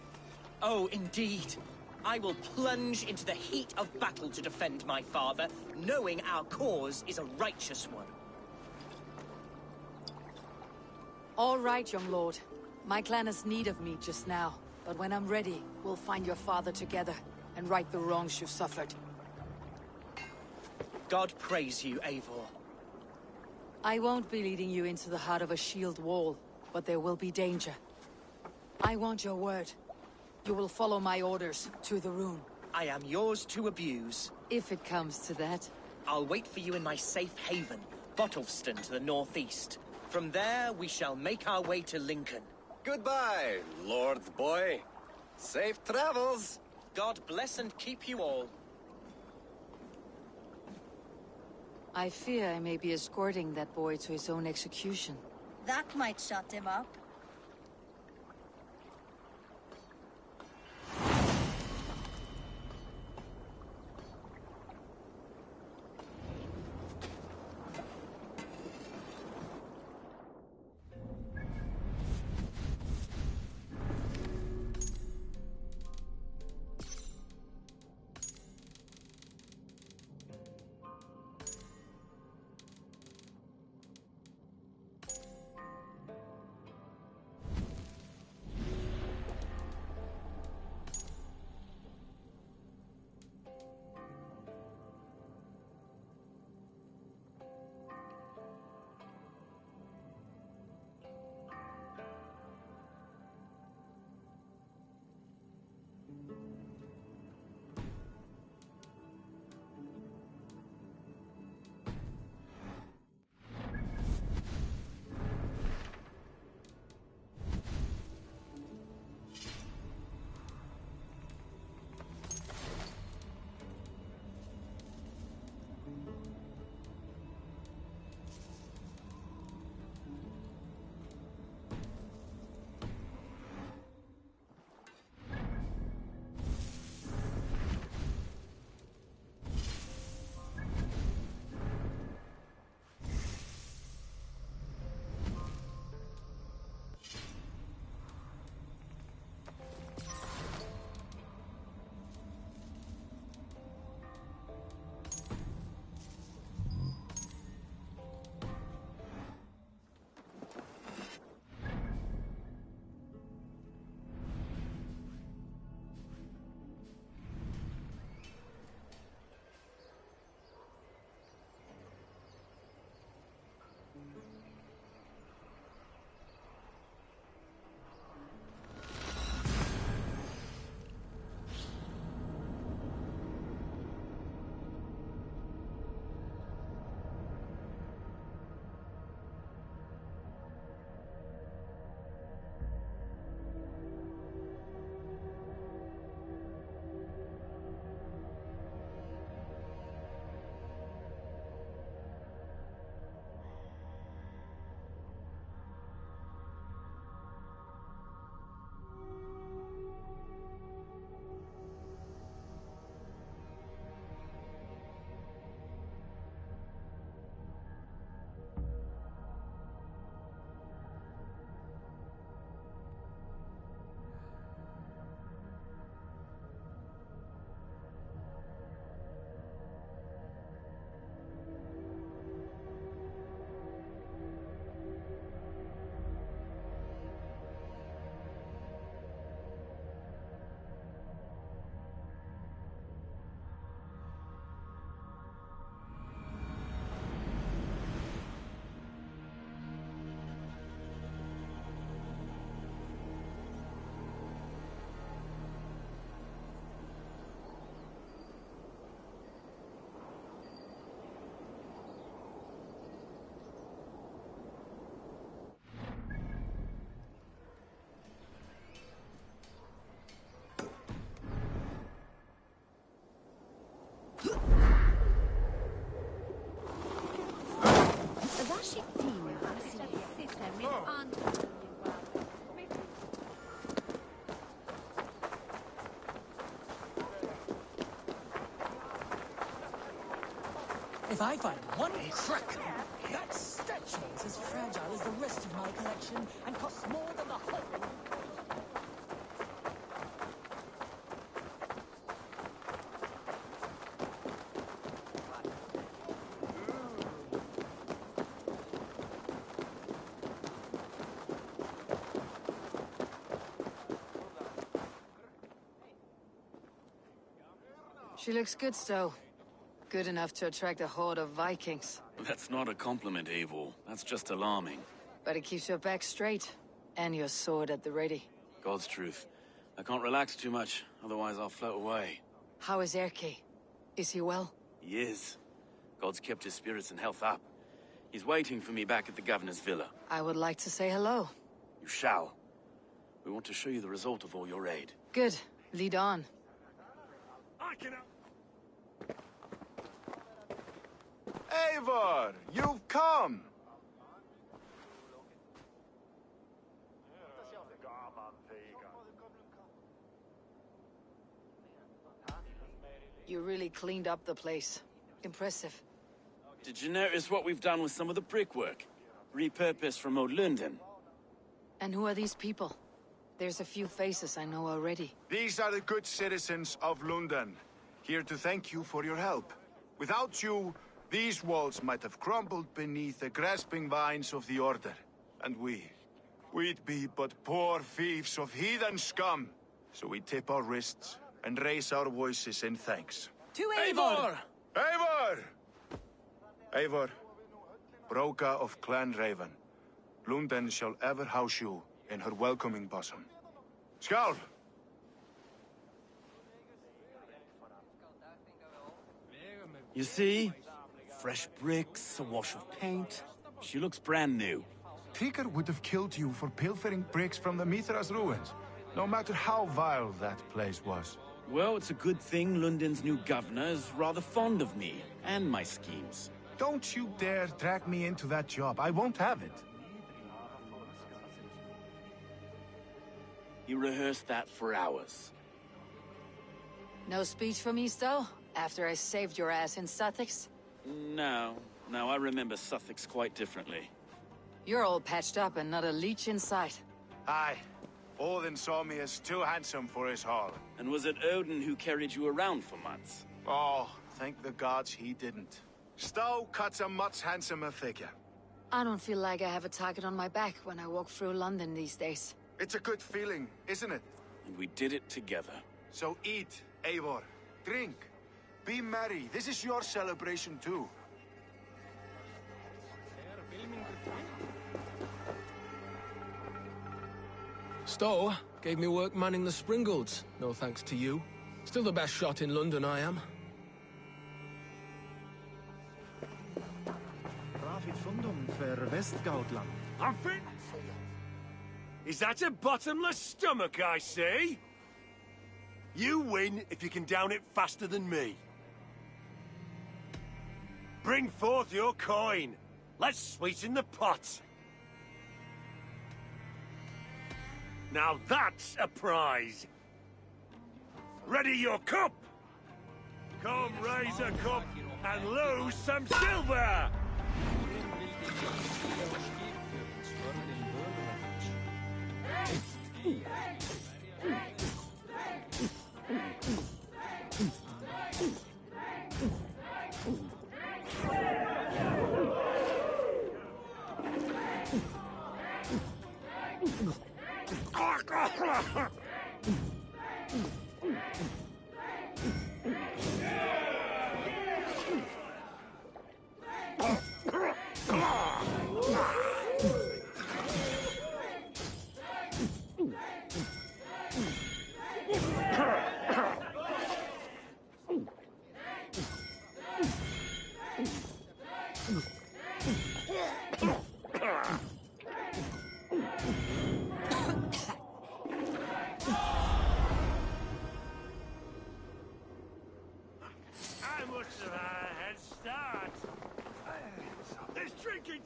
Oh, indeed. I will plunge into the heat of battle to defend my father, knowing our cause is a righteous one. All right, young lord. My clan has need of me just now, but when I'm ready, we'll find your father together and right the wrongs you've suffered. God praise you, Eivor. I won't be leading you into the heart of a shield wall, but there will be danger. I want your word. You will follow my orders to the rune. I am yours to abuse. If it comes to that. I'll wait for you in my safe haven, Bottleston to the northeast. From there, we shall make our way to Lincoln. Goodbye, Lord Boy. Safe travels. God bless and keep you all. I fear I may be escorting that boy to his own execution. That might shut him up. If I find one crack, that statue is as fragile as the rest of my collection and costs more than the whole. She looks good, Stowe. Good enough to attract a horde of Vikings. That's not a compliment, Eivor. That's just alarming. But it keeps your back straight, and your sword at the ready. God's truth. I can't relax too much, otherwise I'll float away. How is Erke? Is he well? He is. God's kept his spirits and health up. He's waiting for me back at the governor's villa. I would like to say hello. You shall. We want to show you the result of all your aid. Good. Lead on. I can... Eivor, you've come! You really cleaned up the place. Impressive. Did you notice what we've done with some of the brickwork? Repurposed from old London. And who are these people? There's a few faces I know already. These are the good citizens of London, here to thank you for your help. Without you, these walls might have crumbled beneath the grasping vines of the Order. And we'd be but poor thieves of heathen scum. So we tip our wrists and raise our voices in thanks. To Eivor! Eivor! Eivor, Broga of Clan Raven, London shall ever house you in her welcoming bosom. Skål! You see? Fresh bricks, a wash of paint. She looks brand new. Tigger would have killed you for pilfering bricks from the Mithras ruins, no matter how vile that place was. Well, it's a good thing London's new governor is rather fond of me and my schemes. Don't you dare drag me into that job. I won't have it. He rehearsed that for hours. No speech from me, Stowe? After I saved your ass in Suthsexe? No, I remember Suthsexe quite differently. You're all patched up and not a leech in sight. Aye. Odin saw me as too handsome for his hall. And was it Odin who carried you around for months? Oh, thank the gods he didn't. Stowe cuts a much handsomer figure. I don't feel like I have a target on my back when I walk through London these days. It's a good feeling, isn't it? And we did it together. So eat, Eivor. Drink. Be merry. This is your celebration too. Stowe gave me work manning the Springolds, no thanks to you. Still the best shot in London, I am. I'm fit. Is that a bottomless stomach I see? You win if you can down it faster than me. Bring forth your coin. Let's sweeten the pot. Now that's a prize. Ready your cup. Come raise a cup and lose some silver.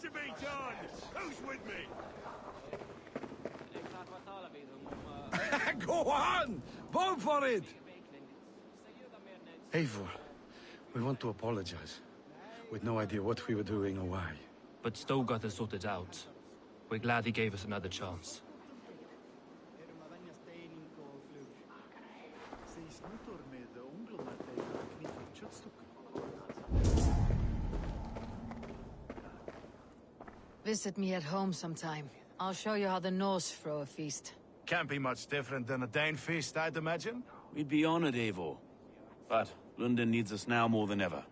To be done! Who's with me? Go on! Vote for it! Eivor, we want to apologize. with no idea what we were doing or why. But Stowe got us sorted out. We're glad he gave us another chance. Visit me at home sometime. I'll show you how the Norse throw a feast. Can't be much different than a Dane feast, I'd imagine. We'd be honored, Eivor. But London needs us now more than ever.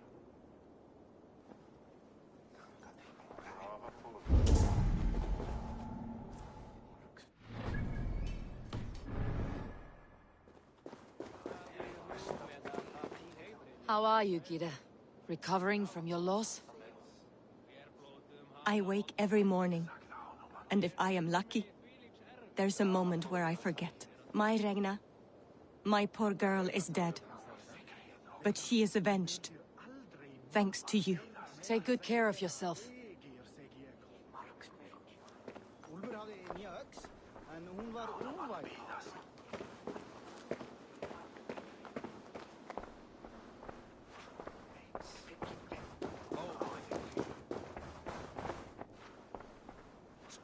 How are you, Gita? Recovering from your loss? I wake every morning, and if I am lucky, there's a moment where I forget. My Regna, my poor girl is dead. But she is avenged. Thanks to you. Take good care of yourself.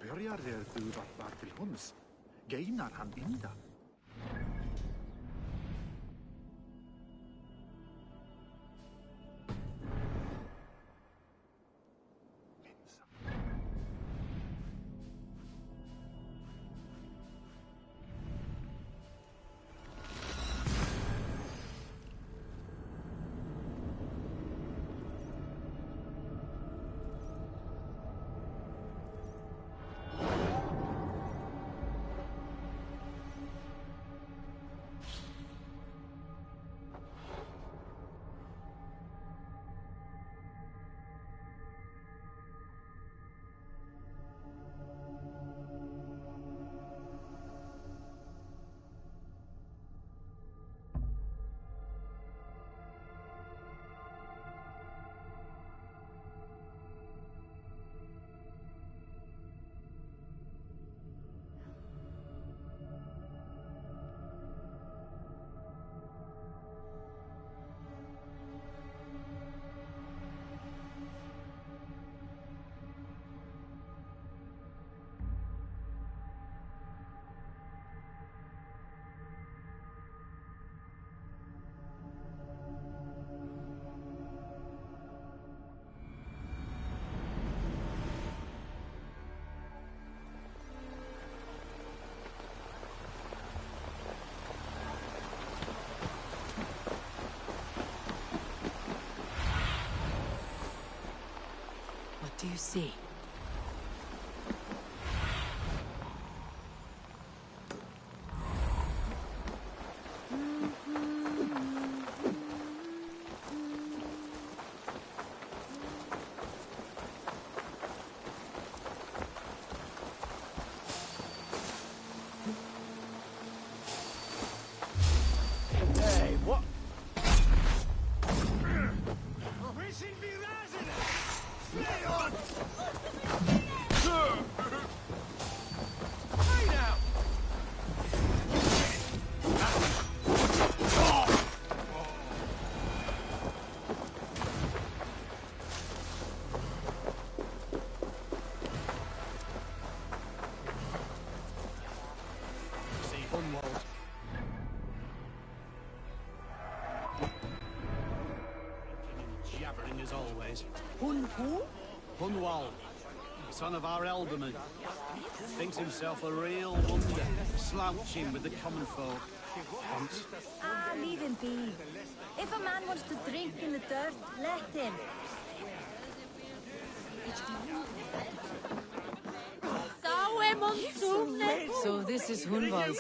Börjar du vara till hunds? Geinar han inda? What do you see? Hey, what? Jabbering as always. Hun who? Hunwald, son of our elderman. Thinks himself a real wonder, slouching with the common folk. Hence, Ah, leave him be. If a man wants to drink in the dirt, let him. So this is Hunwald's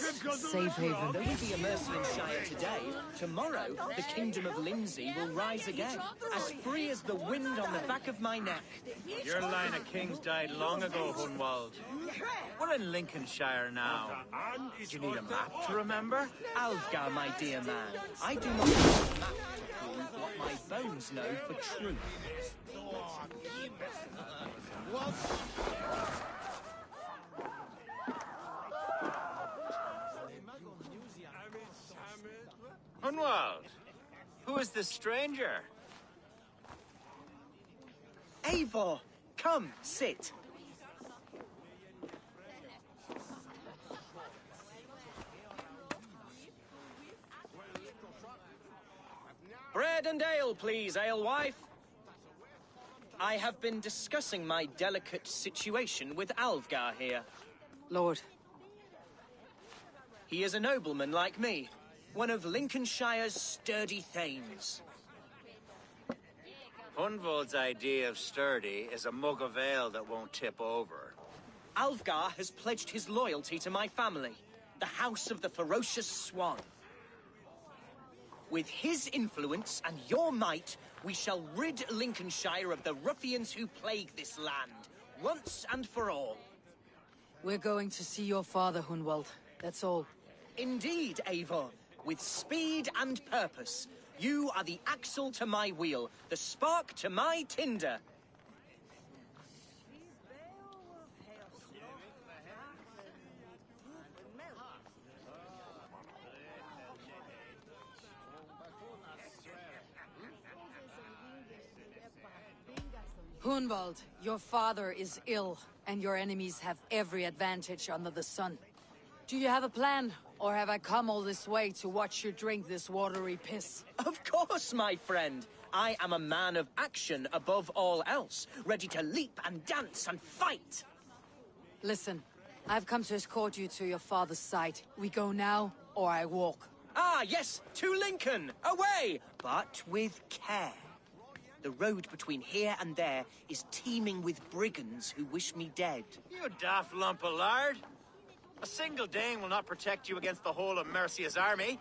safe haven. Though we be a Mercian Shire today, tomorrow the Kingdom of Lindsey will rise again, as free as the wind on the back of my neck. Your line of kings died long ago, Hunwald. We're in Lincolnshire now. Do you need a map to remember? Alfgar, my dear man, I do not need a map to prove what my bones know for truth. Hunwald, who is this stranger? Eivor, come, sit. Bread and ale, please, alewife. I have been discussing my delicate situation with Alfgar here. Lord. He is a nobleman like me, one of Lincolnshire's sturdy thanes. Hunwald's idea of sturdy is a mug of ale that won't tip over. Alfgar has pledged his loyalty to my family, the House of the Ferocious Swan. With his influence and your might, we shall rid Lincolnshire of the ruffians who plague this land, once and for all. We're going to see your father, Hunwald. That's all. Indeed, Eivor. With speed and purpose. You are the axle to my wheel, the spark to my tinder. Hunwald, your father is ill, and your enemies have every advantage under the sun. Do you have a plan, or have I come all this way to watch you drink this watery piss? Of course, my friend. I am a man of action above all else, ready to leap and dance and fight. Listen, I've come to escort you to your father's side. We go now, or I walk. Ah, yes, to Lincoln! Away! But with care. The road between here and there is teeming with brigands who wish me dead. You daft lump of lard! A single Dane will not protect you against the whole of Mercia's army.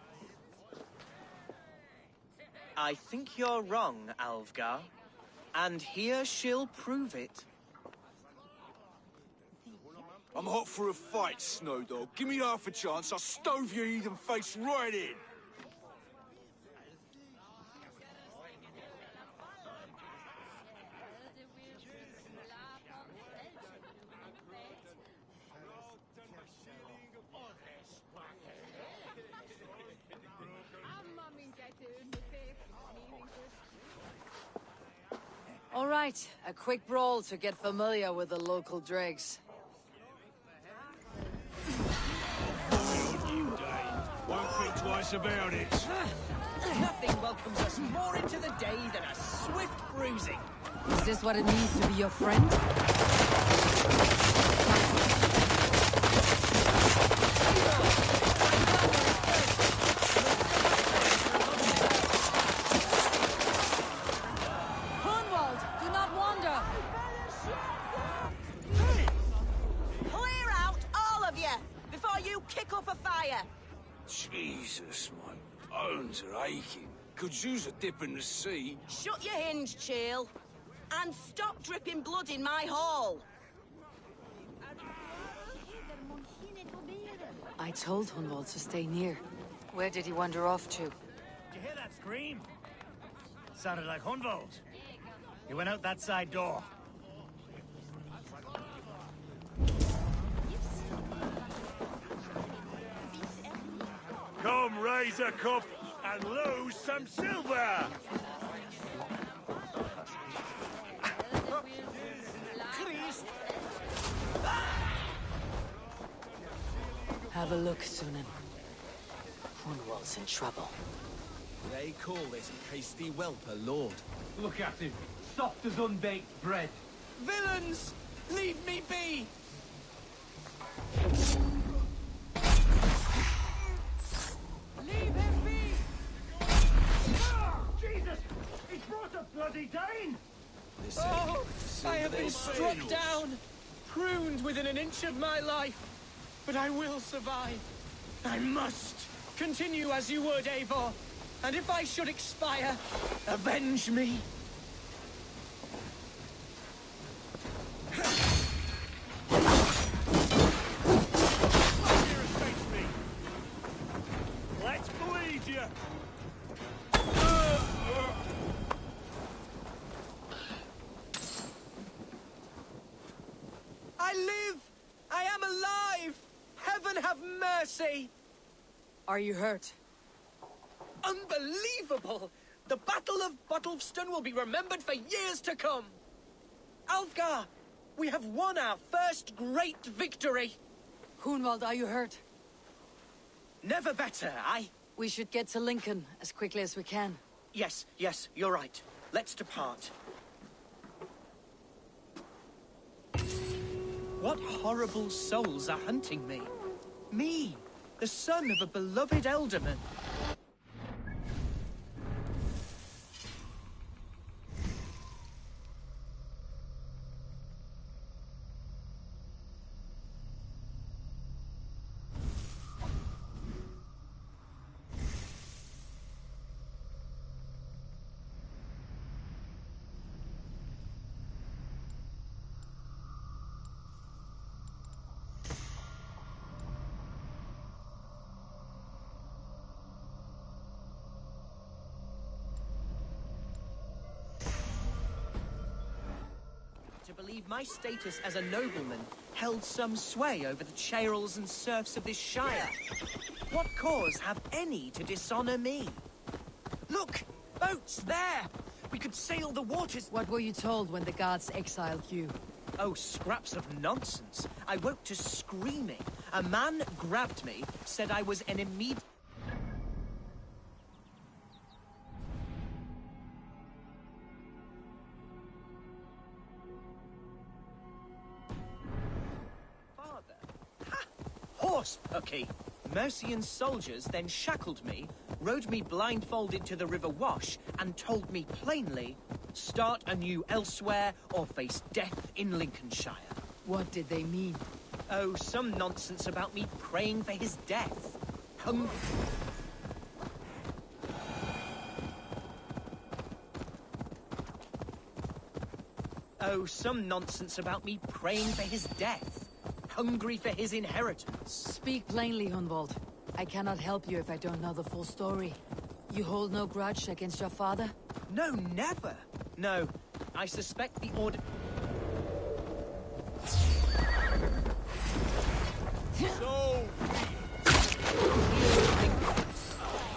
I think you're wrong, Alfgar. And here she'll prove it. I'm hot for a fight, Snowdog. Give me half a chance, I'll stove your heathen face right in. All right, a quick brawl to get familiar with the local dregs. Won't think twice about it. Nothing welcomes us more into the day than a swift bruising. Is this what it means to be your friend? Hunwald, do not wander! Clear out, all of you, before you kick up a fire! Jesus, my bones are aching. Could use a dip in the sea. Shut your hinge, Chill. And stop dripping blood in my hall. I told Hunwald to stay near. Where did he wander off to? Did you hear that scream? Sounded like Hunwald. He went out that side door. Come, raise a cup and lose some silver! Have a look, Sunan. Hunwald's in trouble. They call this pasty whelp a lord. Look at him, soft as unbaked bread. Villains! Leave me be! Leave him be! Jesus! He's brought a bloody Dane! Oh, I have been struck down, pruned within an inch of my life. But I will survive. I must continue as you would, Eivor. And if I should expire, avenge me. Let's bleed you! I live! I am alive! Heaven have mercy! Are you hurt? Unbelievable! The Battle of Bottleston will be remembered for years to come! Alfgar! We have won our first great victory! Hunwald, are you hurt? Never better, aye? We should get to Lincoln as quickly as we can. Yes, you're right. Let's depart. What horrible souls are hunting me? Me, the son of a beloved elderman. To believe my status as a nobleman held some sway over the churls and serfs of this shire. What cause have any to dishonor me? Look! Boats there! We could sail the waters. What were you told when the gods exiled you? Oh, scraps of nonsense. I woke to screaming. A man grabbed me, said I was an immediate... Horse pucky! Mercian soldiers then shackled me, rode me blindfolded to the River Wash, and told me plainly, start anew elsewhere or face death in Lincolnshire. What did they mean? Oh, some nonsense about me praying for his death. Oh, some nonsense about me praying for his death. Hungry for his inheritance. Speak plainly, Hunwald. I cannot help you if I don't know the full story. You hold no grudge against your father? No, never. No, I suspect the order... So...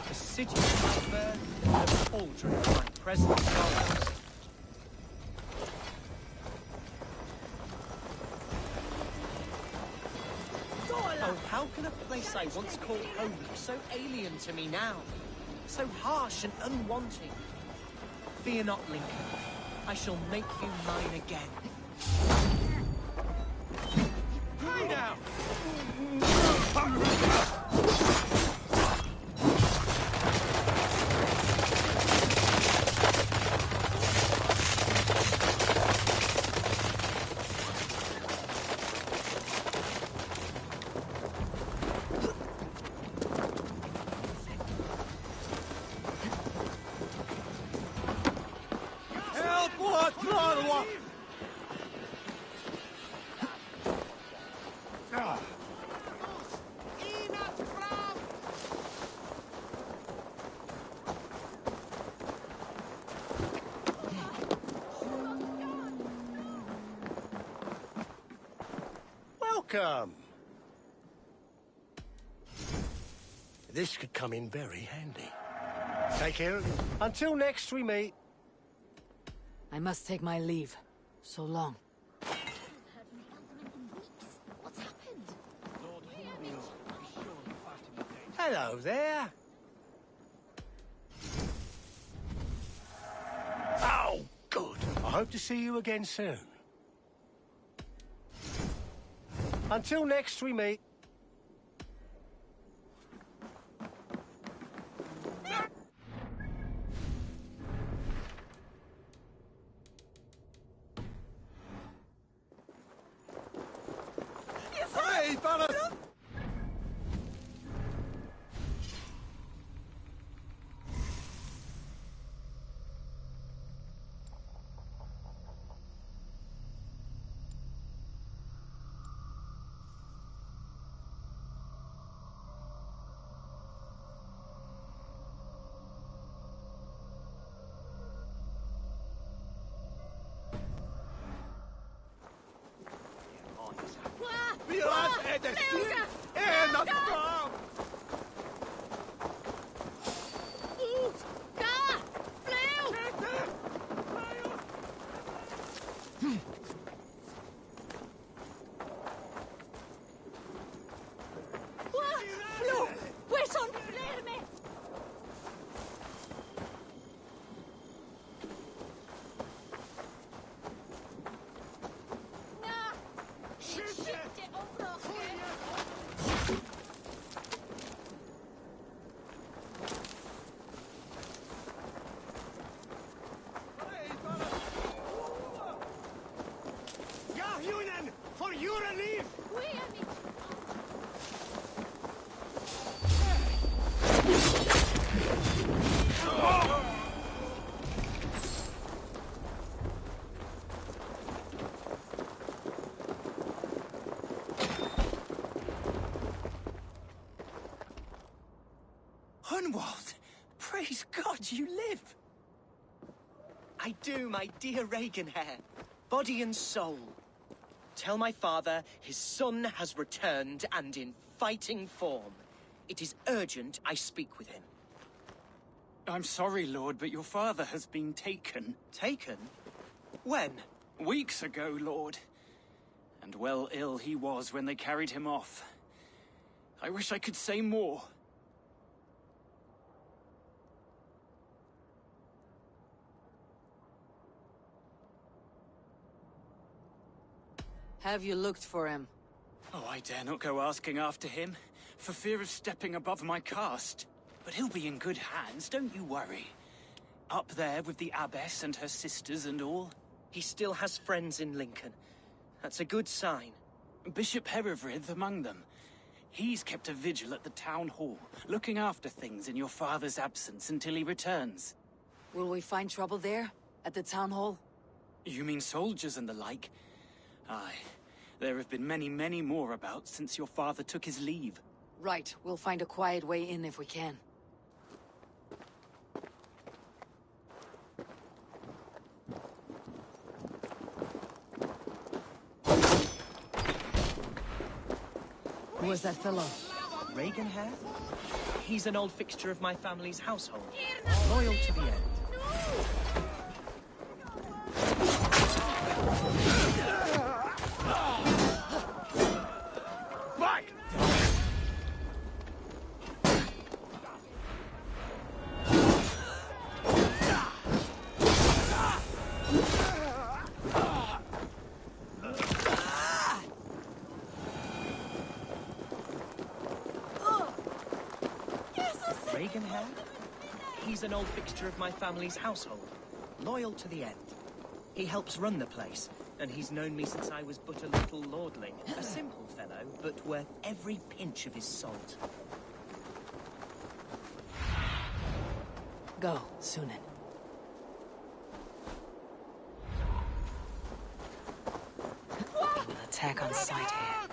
The city of my birth, the cauldron of my present sorrows. Oh, how can a place I once called home be so alien to me now? So harsh and unwanting. Fear not, Lincoln. I shall make you mine again. Hurry now! Welcome. This could come in very handy. Take care of it. Until next we meet. I must take my leave. So long. What's happened? Hello there. Oh, good. I hope to see you again soon. Until next we meet. Hey, fellas! do you live? I do, my dear Reaganhair. Body and soul. Tell my father his son has returned and in fighting form. It is urgent I speak with him. I'm sorry, Lord, but your father has been taken. Taken? When? Weeks ago, Lord. And well ill he was when they carried him off. I wish I could say more. Have you looked for him? Oh, I dare not go asking after him, for fear of stepping above my caste. But he'll be in good hands, don't you worry. Up there with the abbess and her sisters and all. He still has friends in Lincoln. That's a good sign. Bishop Herewrydd among them. He's kept a vigil at the town hall, looking after things in your father's absence until he returns. Will we find trouble there? At the town hall? You mean soldiers and the like? Aye. There have been many, many more about since your father took his leave. Right. We'll find a quiet way in if we can. Who was that fellow? Reaganhair? He's an old fixture of my family's household. Loyal to the end. Back! Reaganhair? He's an old fixture of my family's household. Loyal to the end. He helps run the place, and he's known me since I was but a little lordling. A simple fellow, but worth every pinch of his salt. Go, Sunan. We'll attack on sight here.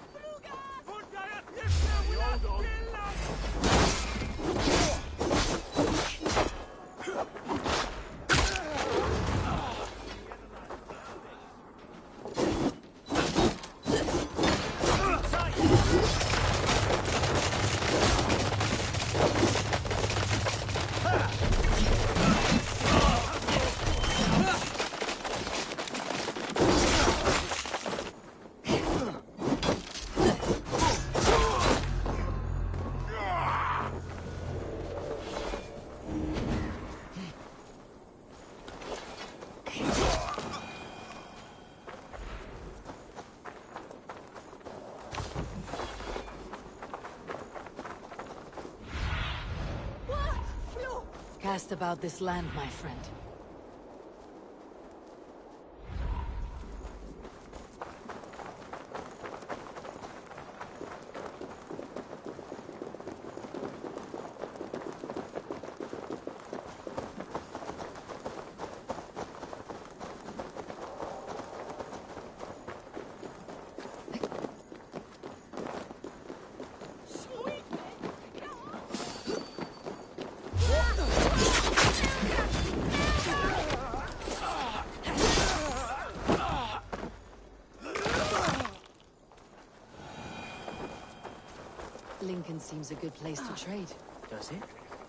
Cast about this land, my friend. Lincoln seems a good place to trade. Does it?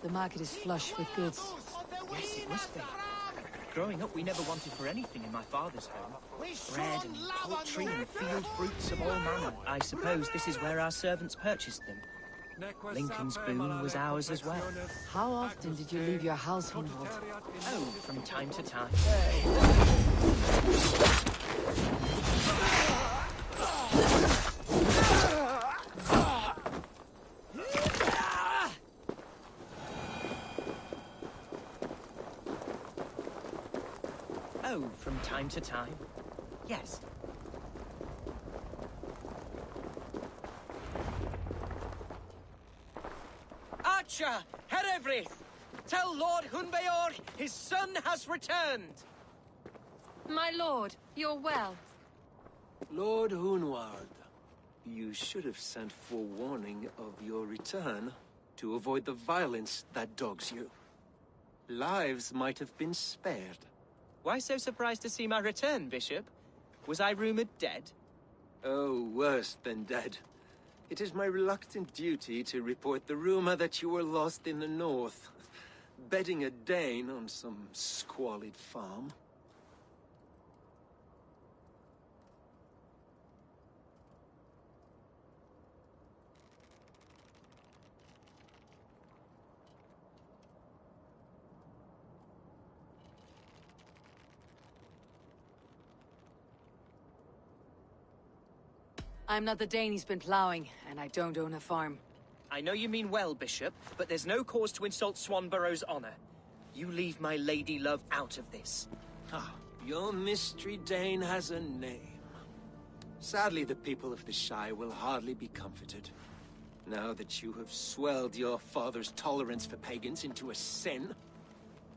The market is flush with goods. Yes, it must be. Growing up, we never wanted for anything in my father's home. Bread and poultry and field fruits of all manner. I suppose this is where our servants purchased them. Lincoln's boon was ours as well. How often did you leave your house, Hunwald? Oh, from time to time. Oh, from time to time. Yes. Archer! Herewrydd! Tell Lord Hunbeor his son has returned! My lord, you're well. Lord Hunwald, you should have sent forewarning of your return to avoid the violence that dogs you. lives might have been spared. Why so surprised to see my return, Bishop? Was I rumored dead? Oh, worse than dead. It is my reluctant duty to report the rumor that you were lost in the north, bedding a Dane on some squalid farm. I'm not the Dane he's been plowing, and I don't own a farm. I know you mean well, Bishop, but there's no cause to insult Swanborough's honor. You leave my lady love out of this. Ah, your mystery Dane has a name. Sadly, the people of the Shire will hardly be comforted. Now that you have swelled your father's tolerance for pagans into a sin.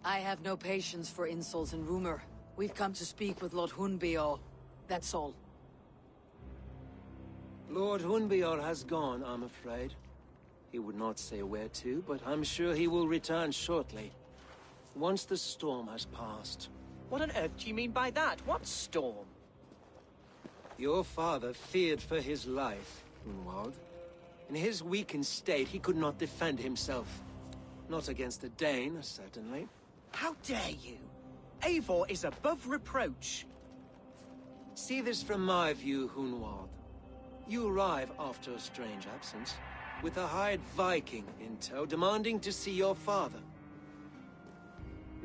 I have no patience for insults and rumor. We've come to speak with Lord Hunbeor. That's all. Lord Hunbeor has gone, I'm afraid. He would not say where to, but I'm sure he will return shortly. Once the storm has passed. What on earth do you mean by that? What storm? Your father feared for his life, Hunwald. In his weakened state, he could not defend himself. Not against a Dane, certainly. How dare you? Eivor is above reproach. See this from my view, Hunwald. You arrive after a strange absence, with a hired Viking in tow, demanding to see your father.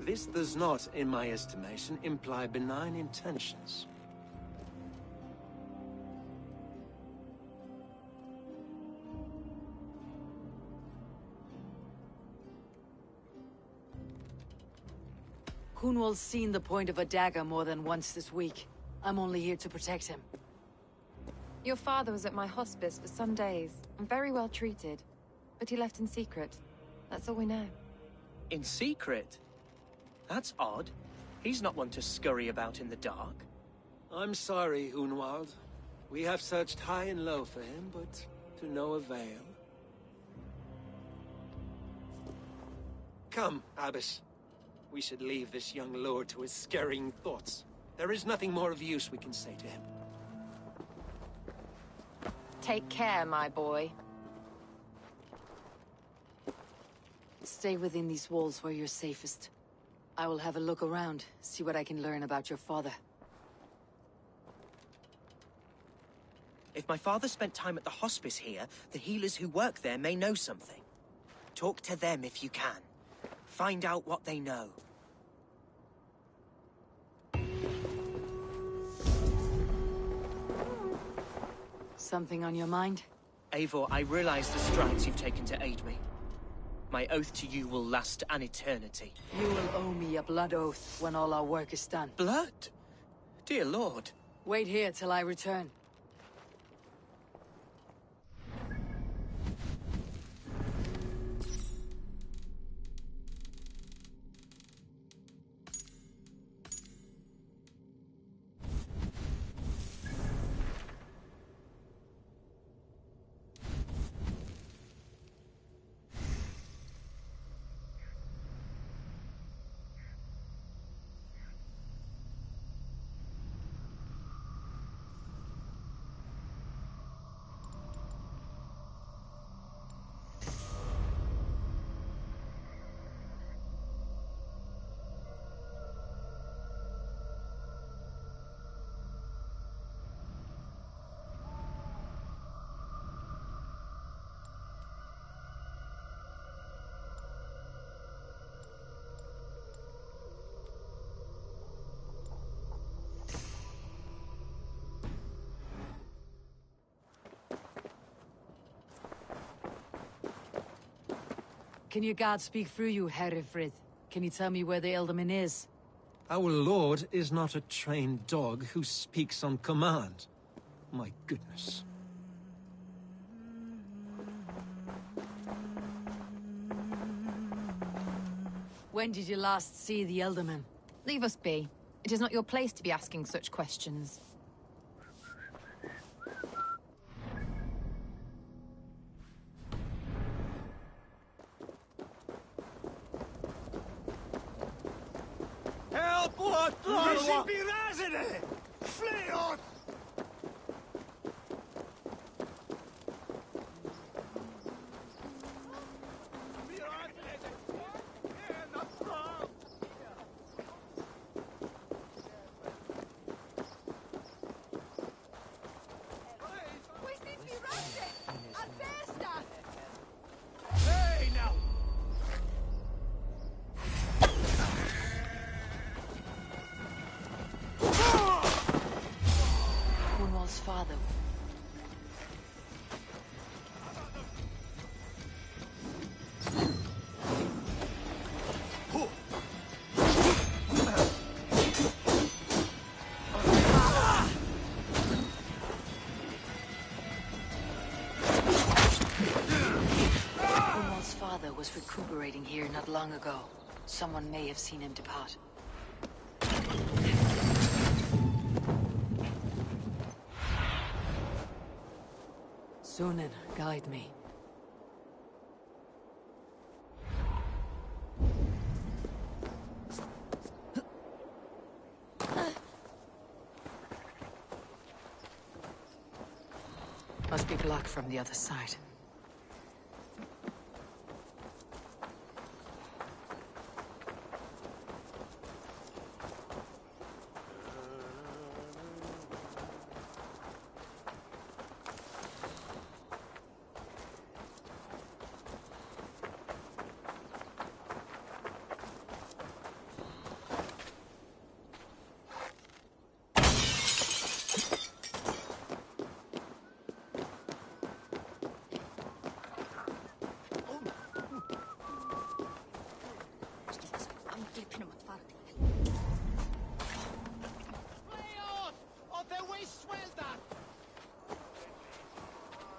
This does not, in my estimation, imply benign intentions. Hunwald's seen the point of a dagger more than once this week. I'm only here to protect him. Your father was at my hospice for some days, and very well treated. But he left in secret. That's all we know. In secret? That's odd. He's not one to scurry about in the dark. I'm sorry, Hunwald. We have searched high and low for him, but to no avail. Come, Abbess. We should leave this young lord to his scurrying thoughts. There is nothing more of use we can say to him. Take care, my boy. Stay within these walls where you're safest. I will have a look around, see what I can learn about your father. If my father spent time at the hospice here, the healers who work there may know something. Talk to them if you can. Find out what they know. Something on your mind? Eivor, I realize the strides you've taken to aid me. My oath to you will last an eternity. You will owe me a blood oath when all our work is done. Blood? Dear Lord. Wait here till I return. Can your God speak through you, Herefrith? Can you tell me where the Elderman is? Our lord is not a trained dog who speaks on command. My goodness. When did you last see the Elderman? Leave us be. It is not your place to be asking such questions. Misje pirazene! Fleot! Hey, now! Cornwall's father. Cornwall's father was recuperating here not long ago. Someone may have seen him depart. Sunan, guide me. Must be blocked from the other side.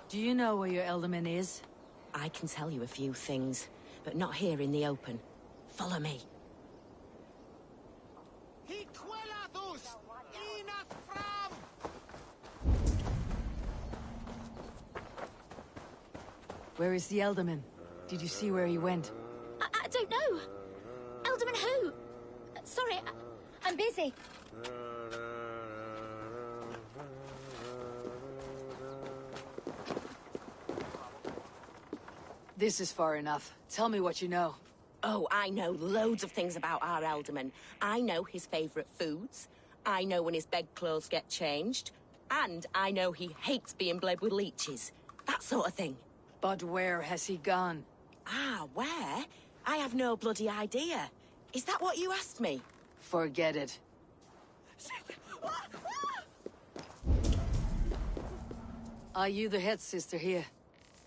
Do you know where your Elderman is? I can tell you a few things, but not here in the open. Follow me. Where is the Elderman? Did you see where he went? I don't know. Alderman who? Sorry, I'm busy. This is far enough. Tell me what you know. Oh, I know loads of things about our Alderman. I know his favourite foods. I know when his bedclothes get changed. And I know he hates being bled with leeches. That sort of thing. But where has he gone? Ah, where? I have no bloody idea. Is that what you asked me? Forget it. Are you the head sister here?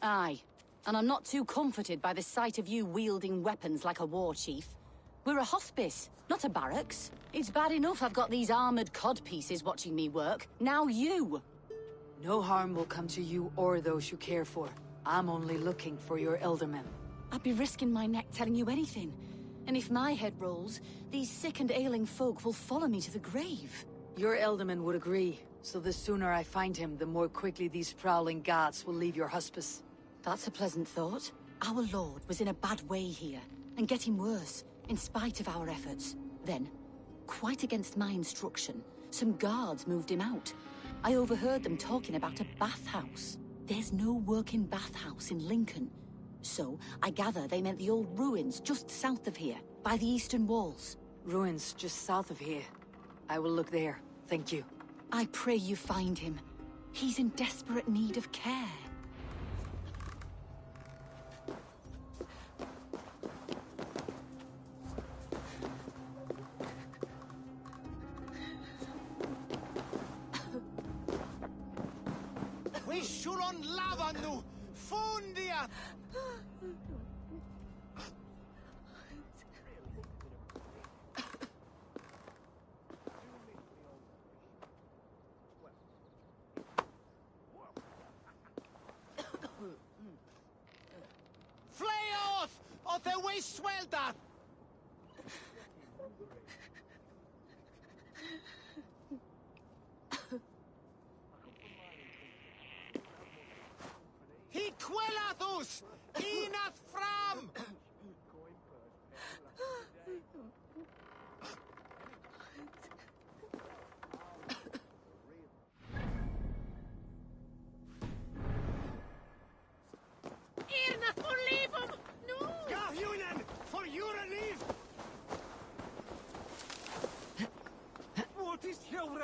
Aye. And I'm not too comforted by the sight of you wielding weapons like a war chief. We're a hospice, not a barracks. It's bad enough I've got these armored codpieces watching me work. Now you! No harm will come to you or those you care for. I'm only looking for your Elderman. I'd be risking my neck telling you anything. And if my head rolls, these sick and ailing folk will follow me to the grave. Your Elderman would agree. So the sooner I find him, the more quickly these prowling guards will leave your hospice. That's a pleasant thought. Our lord was in a bad way here, and getting worse, in spite of our efforts. Then, quite against my instruction, some guards moved him out. I overheard them talking about a bathhouse. There's no working bathhouse in Lincoln. So, I gather they meant the old ruins just south of here, by the eastern walls. Ruins just south of here. I will look there. Thank you. I pray you find him. He's in desperate need of care. Shulon lavanu! Fundia! Fleoth! O the way swelda! Hiquelathus! Inath fram!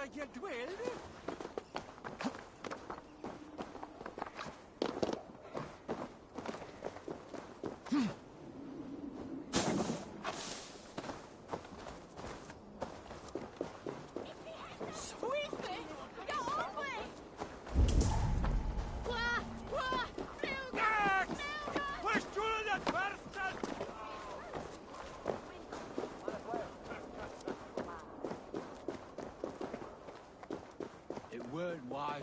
you dwell?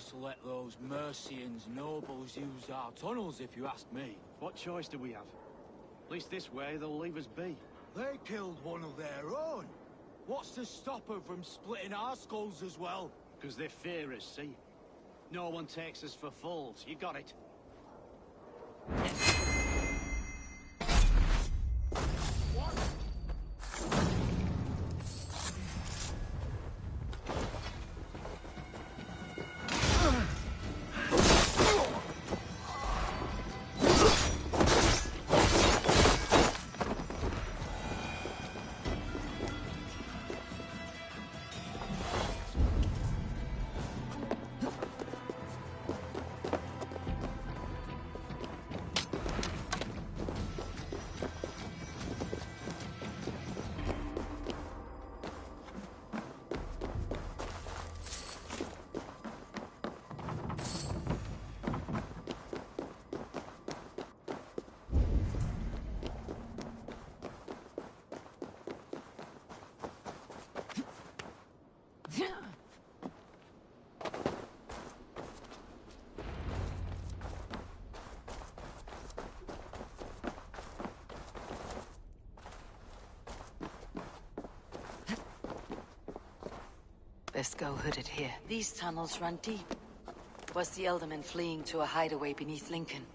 To let those Mercians nobles use our tunnels, if you ask me. What choice do we have? At least this way they'll leave us be. They killed one of their own. What's to stop them from splitting our skulls as well? Because they fear us, see? No one takes us for fools. You got it. Best go hooded here. These tunnels run deep. Was the Elderman fleeing to a hideaway beneath Lincoln?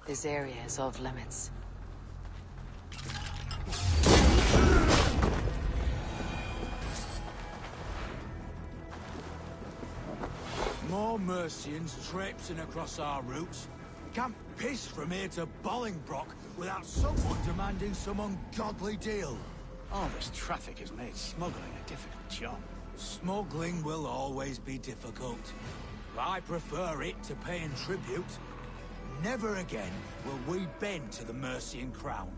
This area is off limits. More Mercians traipsing across our routes. Can't piss from here to Bolingbroke without someone demanding some ungodly deal. All this traffic has made smuggling a difficult job. Smuggling will always be difficult. I prefer it to paying tribute. Never again will we bend to the Mercian crown.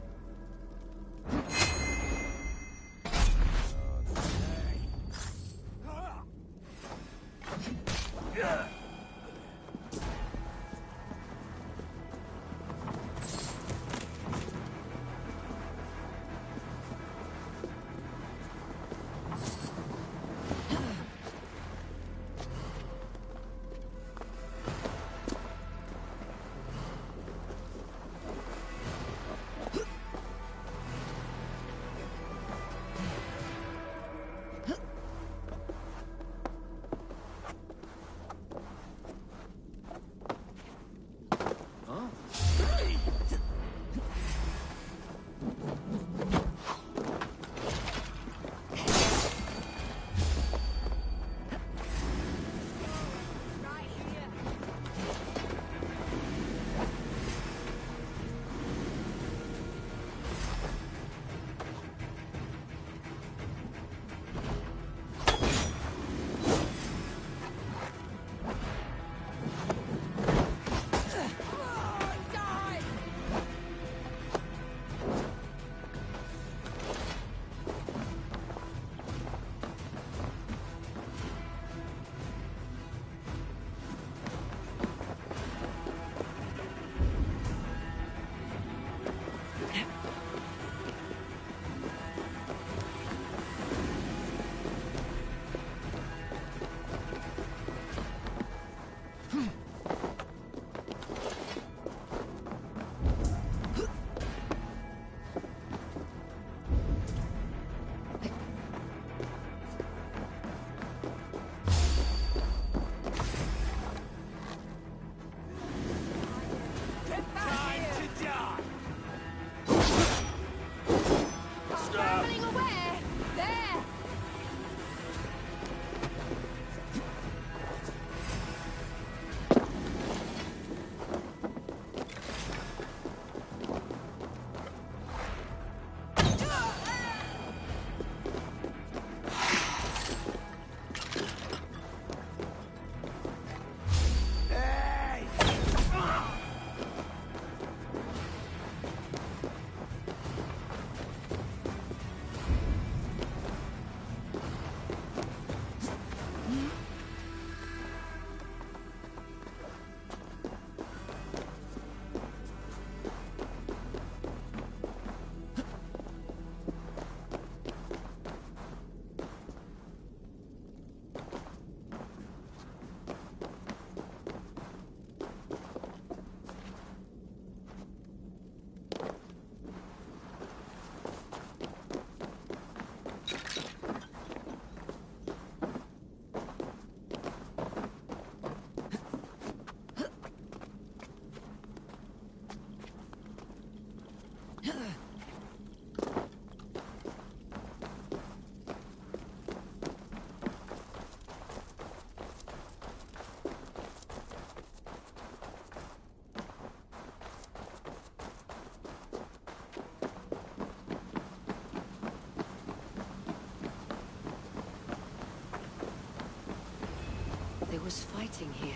fighting here.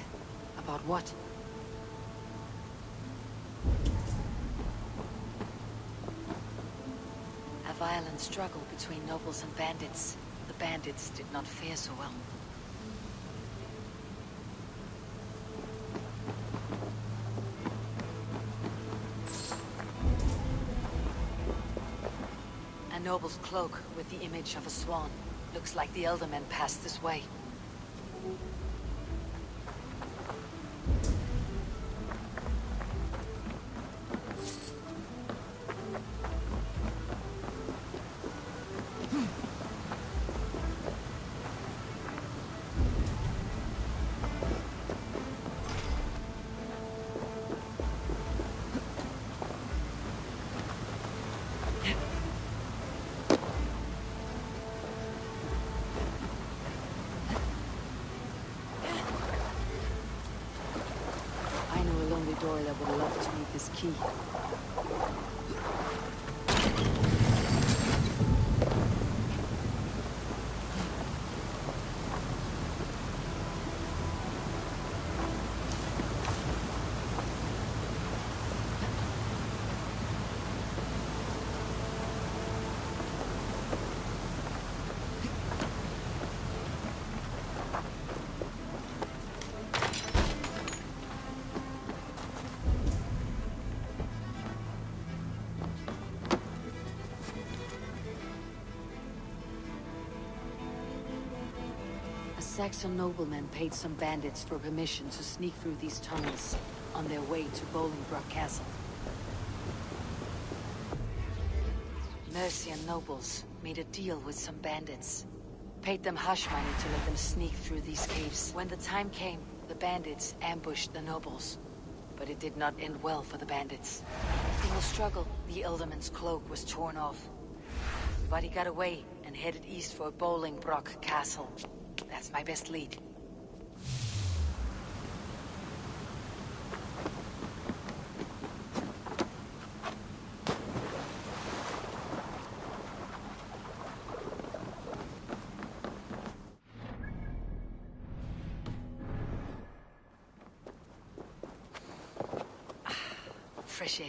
About what? A violent struggle between nobles and bandits. The bandits did not fare so well. A noble's cloak with the image of a swan. Looks like the elder men passed this way. Door that would love to meet this key. Saxon noblemen paid some bandits for permission to sneak through these tunnels on their way to Bolingbroke Castle. Mercian nobles made a deal with some bandits. Paid them hush money to let them sneak through these caves. When the time came, the bandits ambushed the nobles. But it did not end well for the bandits. In the struggle, the Elderman's cloak was torn off. But he got away and headed east for Bolingbroke Castle. That's my best lead. Fresh air.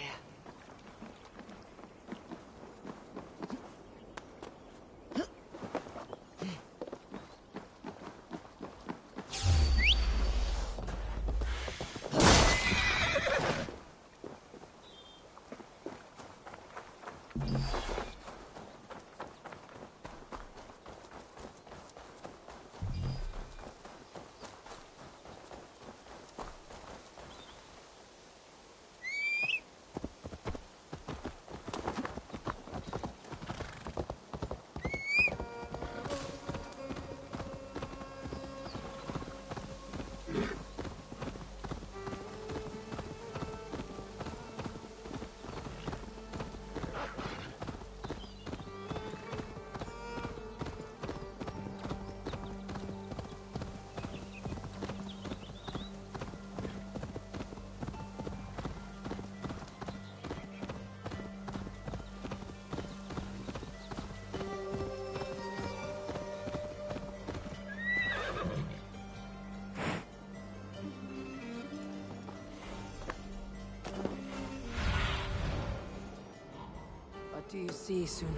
What do you see, Sunan?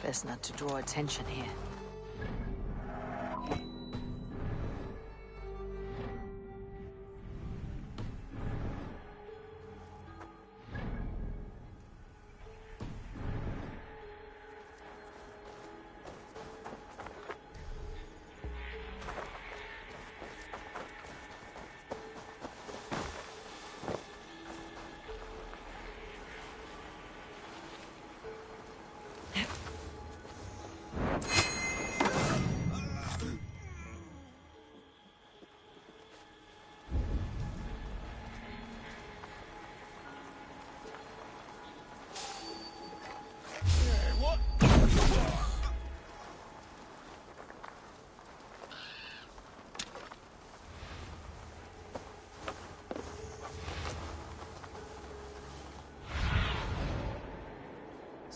Best not to draw attention here.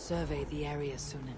survey the area soon.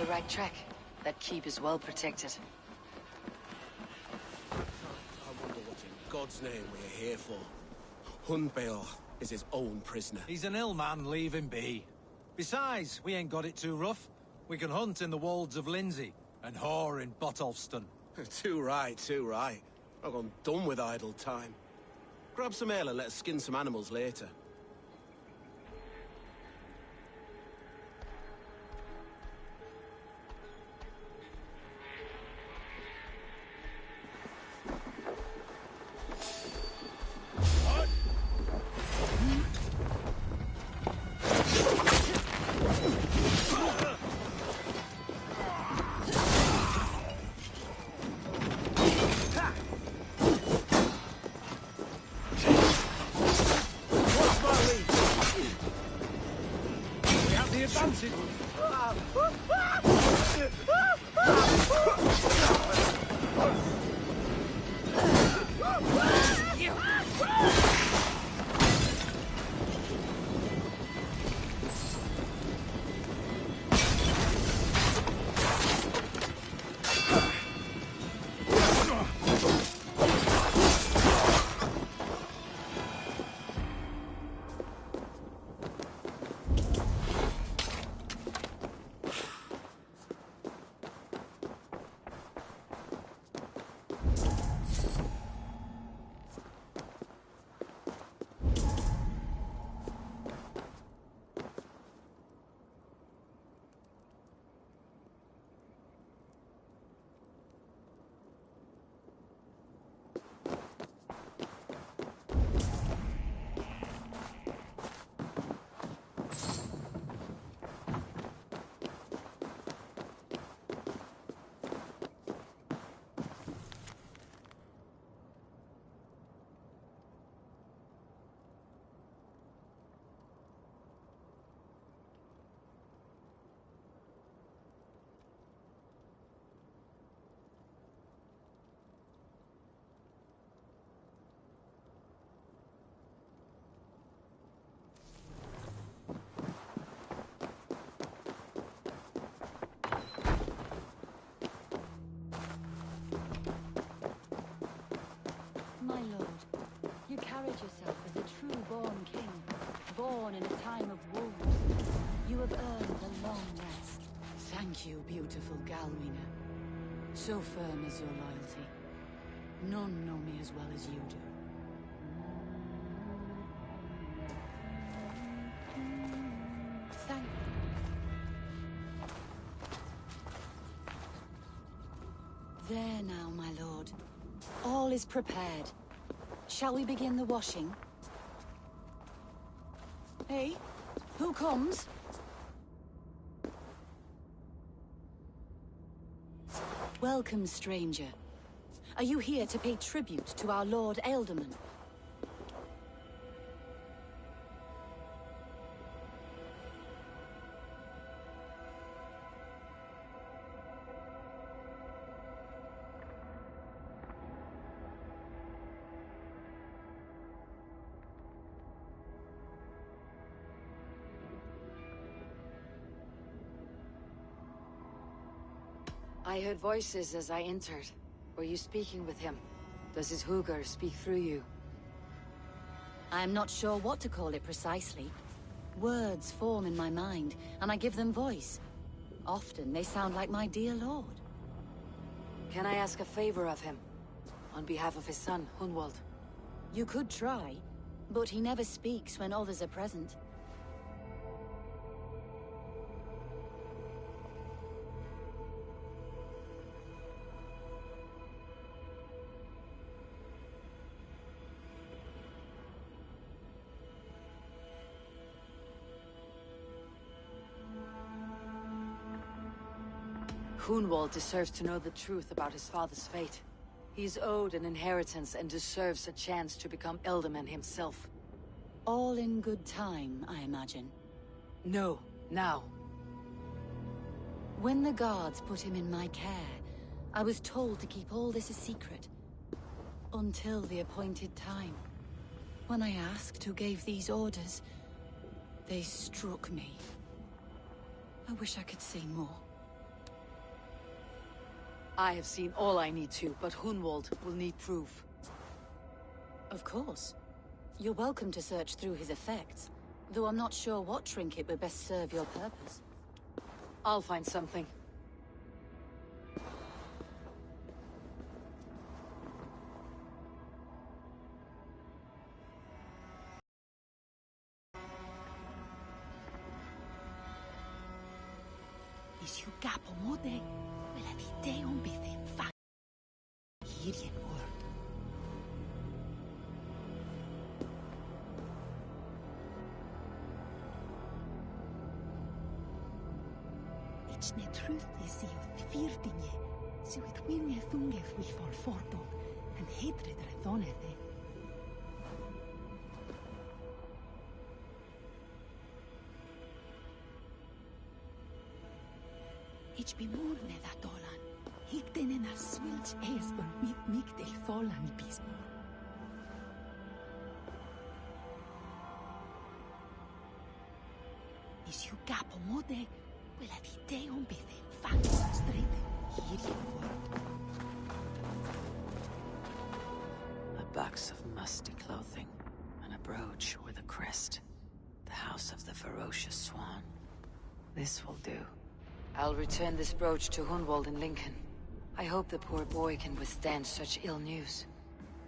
Right track. That keep is well protected. I wonder what in God's name we're here for. Hunbeor is his own prisoner. He's an ill man, leave him be. Besides, we ain't got it too rough. We can hunt in the wolds of Lindsey, and whore in Botolfston. Too right, too right. I've gone done with idle time. Grab some ale and let's skin some animals later. My lord, you carried yourself as a true-born king. born in a time of woe. You have earned a long rest. Thank you, beautiful Galwina. So firm is your loyalty. None know me as well as you do. Thank There now, my lord. All is prepared. Shall we begin the washing? Hey, who comes? Welcome, stranger. Are you here to pay tribute to our Lord Ealdorman? I heard voices as I entered. Were you speaking with him? Does his hugger speak through you? I am not sure what to call it precisely. Words form in my mind, and I give them voice. Often they sound like my dear lord. Can I ask a favor of him? On behalf of his son, Hunwald? You could try, but he never speaks when others are present. Hunwald deserves to know the truth about his father's fate. He's owed an inheritance and deserves a chance to become Ealdorman himself. All in good time, I imagine. No, now. When the guards put him in my care, I was told to keep all this a secret. Until the appointed time. When I asked who gave these orders, they struck me. I wish I could say more. I have seen all I need to, but Hunwald will need proof. Of course. You're welcome to search through his effects, though I'm not sure what trinket would best serve your purpose. I'll find something. Is you gapomode? Will I be deon bithin fa? Hirien or. It's ne truth is you firdinje, so it winne thungef we for forbod, and hatred redonethe. Ich bemurne that dolan. Higden in a swilch esbon mit migdel tholan bismor. Is you gapomode, will I be deon bithin fang straight hirien word. A box of musty clothing, and a brooch with a crest. The house of the ferocious swan. This will do. I'll return this brooch to Hunwald in Lincoln. I hope the poor boy can withstand such ill news.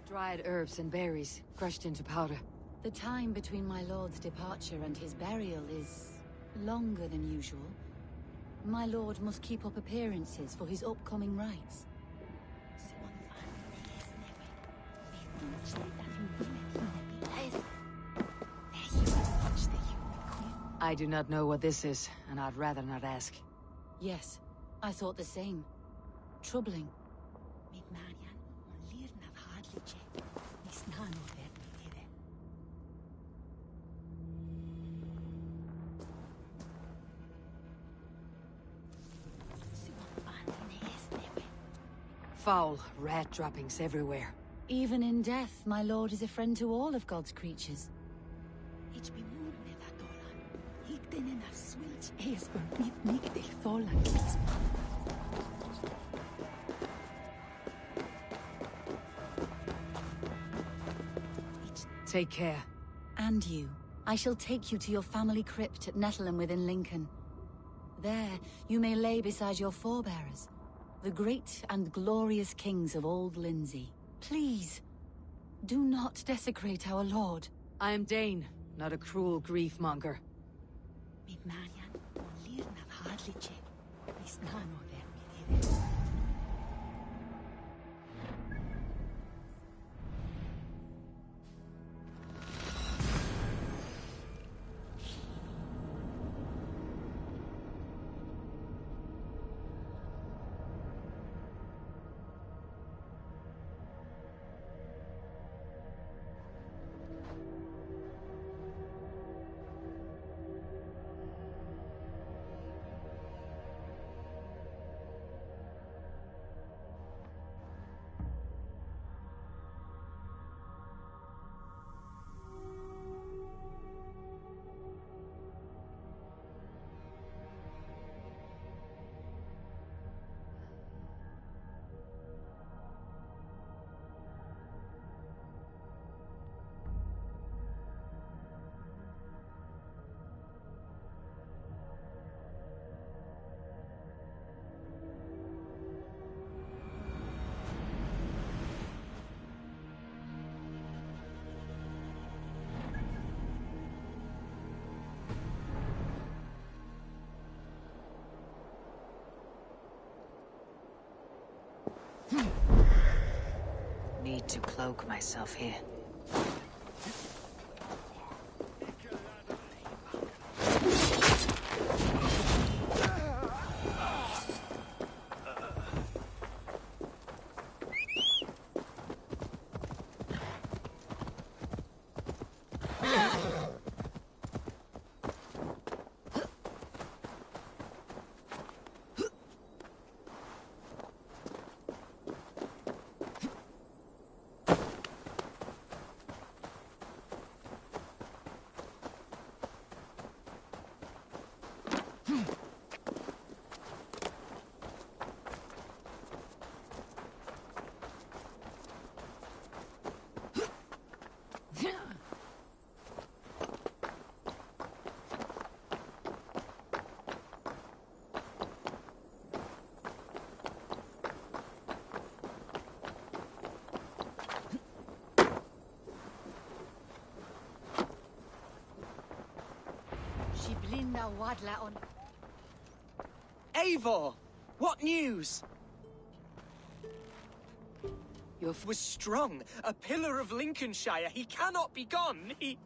Dried herbs and berries, crushed into powder. The time between my lord's departure and his burial is longer than usual. My lord must keep up appearances for his upcoming rites. I do not know what this is, and I'd rather not ask. Yes, I thought the same. Troubling. Foul rat droppings everywhere. Even in death, my lord is a friend to all of God's creatures. Take care. And you. I shall take you to your family crypt at Nettleton within Lincoln. There, you may lay beside your forebearers, the great and glorious kings of Old Lindsey. Please, do not desecrate our lord. I am Dane, not a cruel grief-monger. Need to cloak myself here. Eivor! What news? Your was strong, a pillar of Lincolnshire. He cannot be gone. He...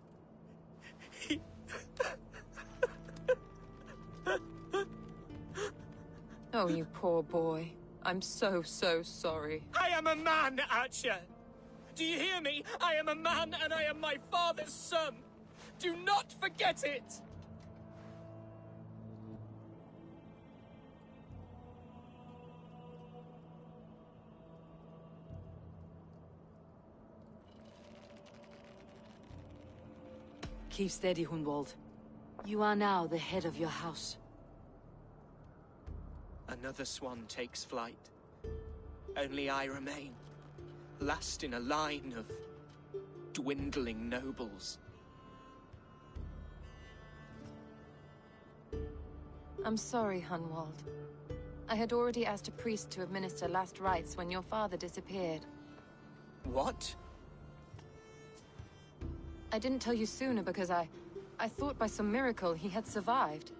Oh, you poor boy. I'm so sorry. I am a man, Archer! Do you hear me? I am a man and I am my father's son! Do not forget it! Keep steady, Hunwald. You are now the head of your house. Another swan takes flight. Only I remain, last in a line of dwindling nobles. I'm sorry, Hunwald. I had already asked a priest to administer last rites when your father disappeared. What? I didn't tell you sooner because I thought by some miracle he had survived.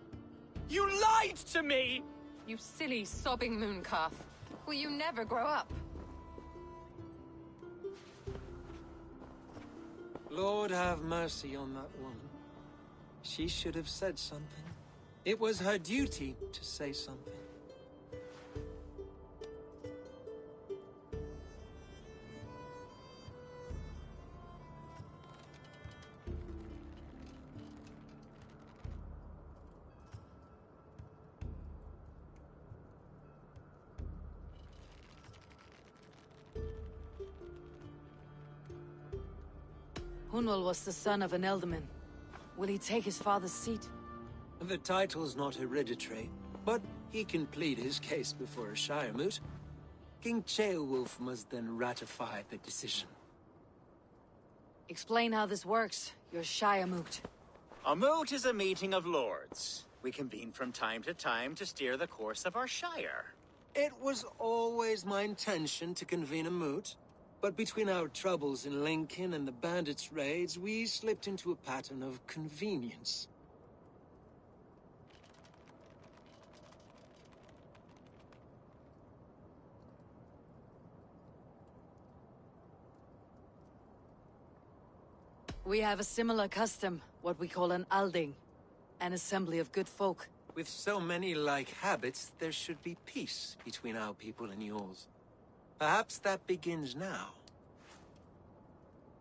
You lied to me! You silly, sobbing mooncalf. Will you never grow up? Lord have mercy on that woman. She should have said something. It was her duty to say something. Hunwald was the son of an ealdorman. Will he take his father's seat? The title's not hereditary, but he can plead his case before a shire moot. King Ceolwulf must then ratify the decision. Explain how this works, your shire moot. A moot is a meeting of lords. We convene from time to time to steer the course of our shire. It was always my intention to convene a moot. But between our troubles in Lincoln and the bandits' raids, we slipped into a pattern of convenience. We have a similar custom, what we call an alding. An assembly of good folk. With so many like habits, there should be peace between our people and yours. Perhaps that begins now.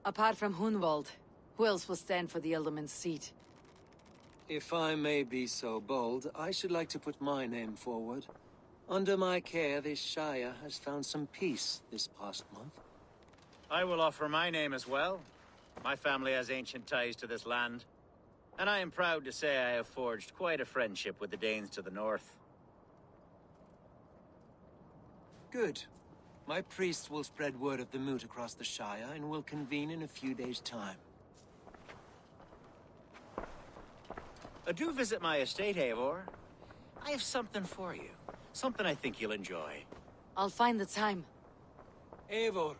Apart from Hunwald, who else will stand for the Ealdorman's seat? If I may be so bold, I should like to put my name forward. Under my care, this shire has found some peace this past month. I will offer my name as well. My family has ancient ties to this land. And I am proud to say I have forged quite a friendship with the Danes to the north. Good. My priests will spread word of the moot across the Shire and will convene in a few days' time. Do visit my estate, Eivor. I have something for you. Something I think you'll enjoy. I'll find the time. Eivor,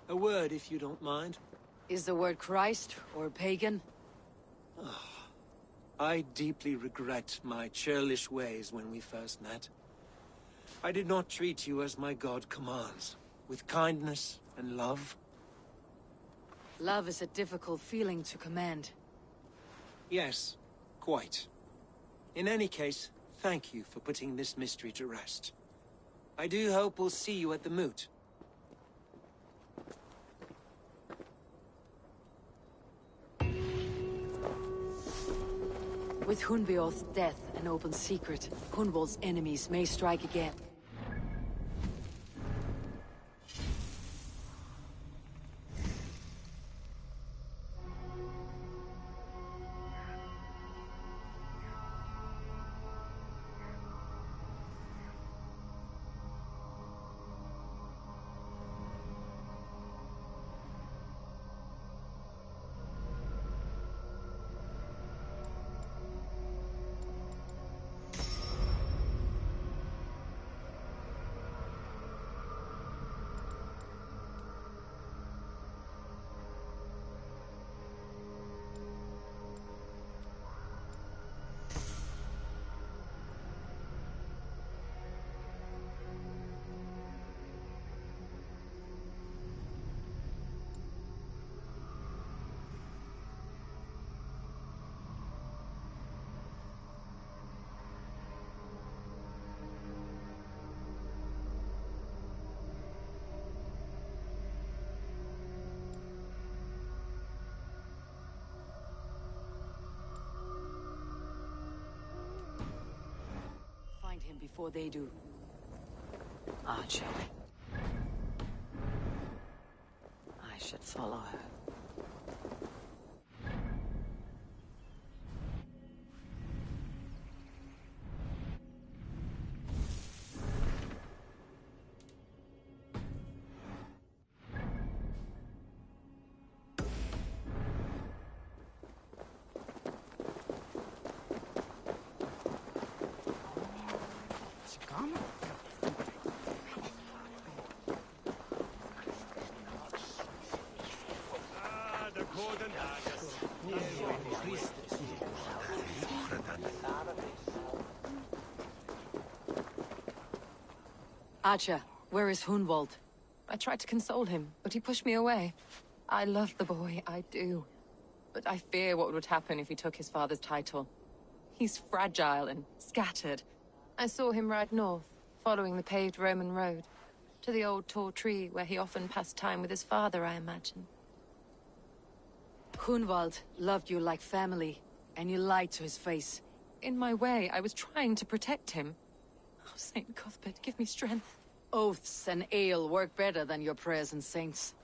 a word if you don't mind. Is the word Christ or pagan? I deeply regret my churlish ways when we first met. I did not treat you as my god commands, with kindness and love. Love is a difficult feeling to command. Yes, quite. In any case, thank you for putting this mystery to rest. I do hope we'll see you at the moot. With Hunbeorth's death an open secret, Hunwald's enemies may strike again. Find him before they do. Archer. I should follow her. Archer, where is Hunwald? I tried to console him, but he pushed me away. I love the boy, I do. But I fear what would happen if he took his father's title. He's fragile and scattered. I saw him ride north, following the paved Roman road. To the old tall tree where he often passed time with his father, I imagine. Hunwald loved you like family, and you lied to his face. In my way, I was trying to protect him. Oh, Saint Cuthbert, give me strength. Oaths and ale work better than your prayers and saints.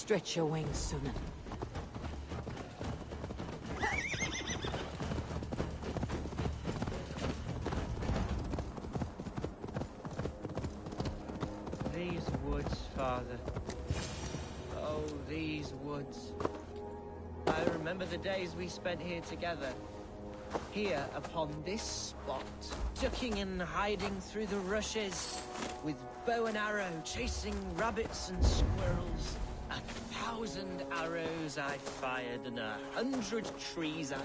Stretch your wings, Sunan. These woods, Father. Oh, these woods. I remember the days we spent here together. Here, upon this spot, ducking and hiding through the rushes, with bow and arrow, chasing rabbits and squirrels. 1,000 arrows I fired, and 100 trees I...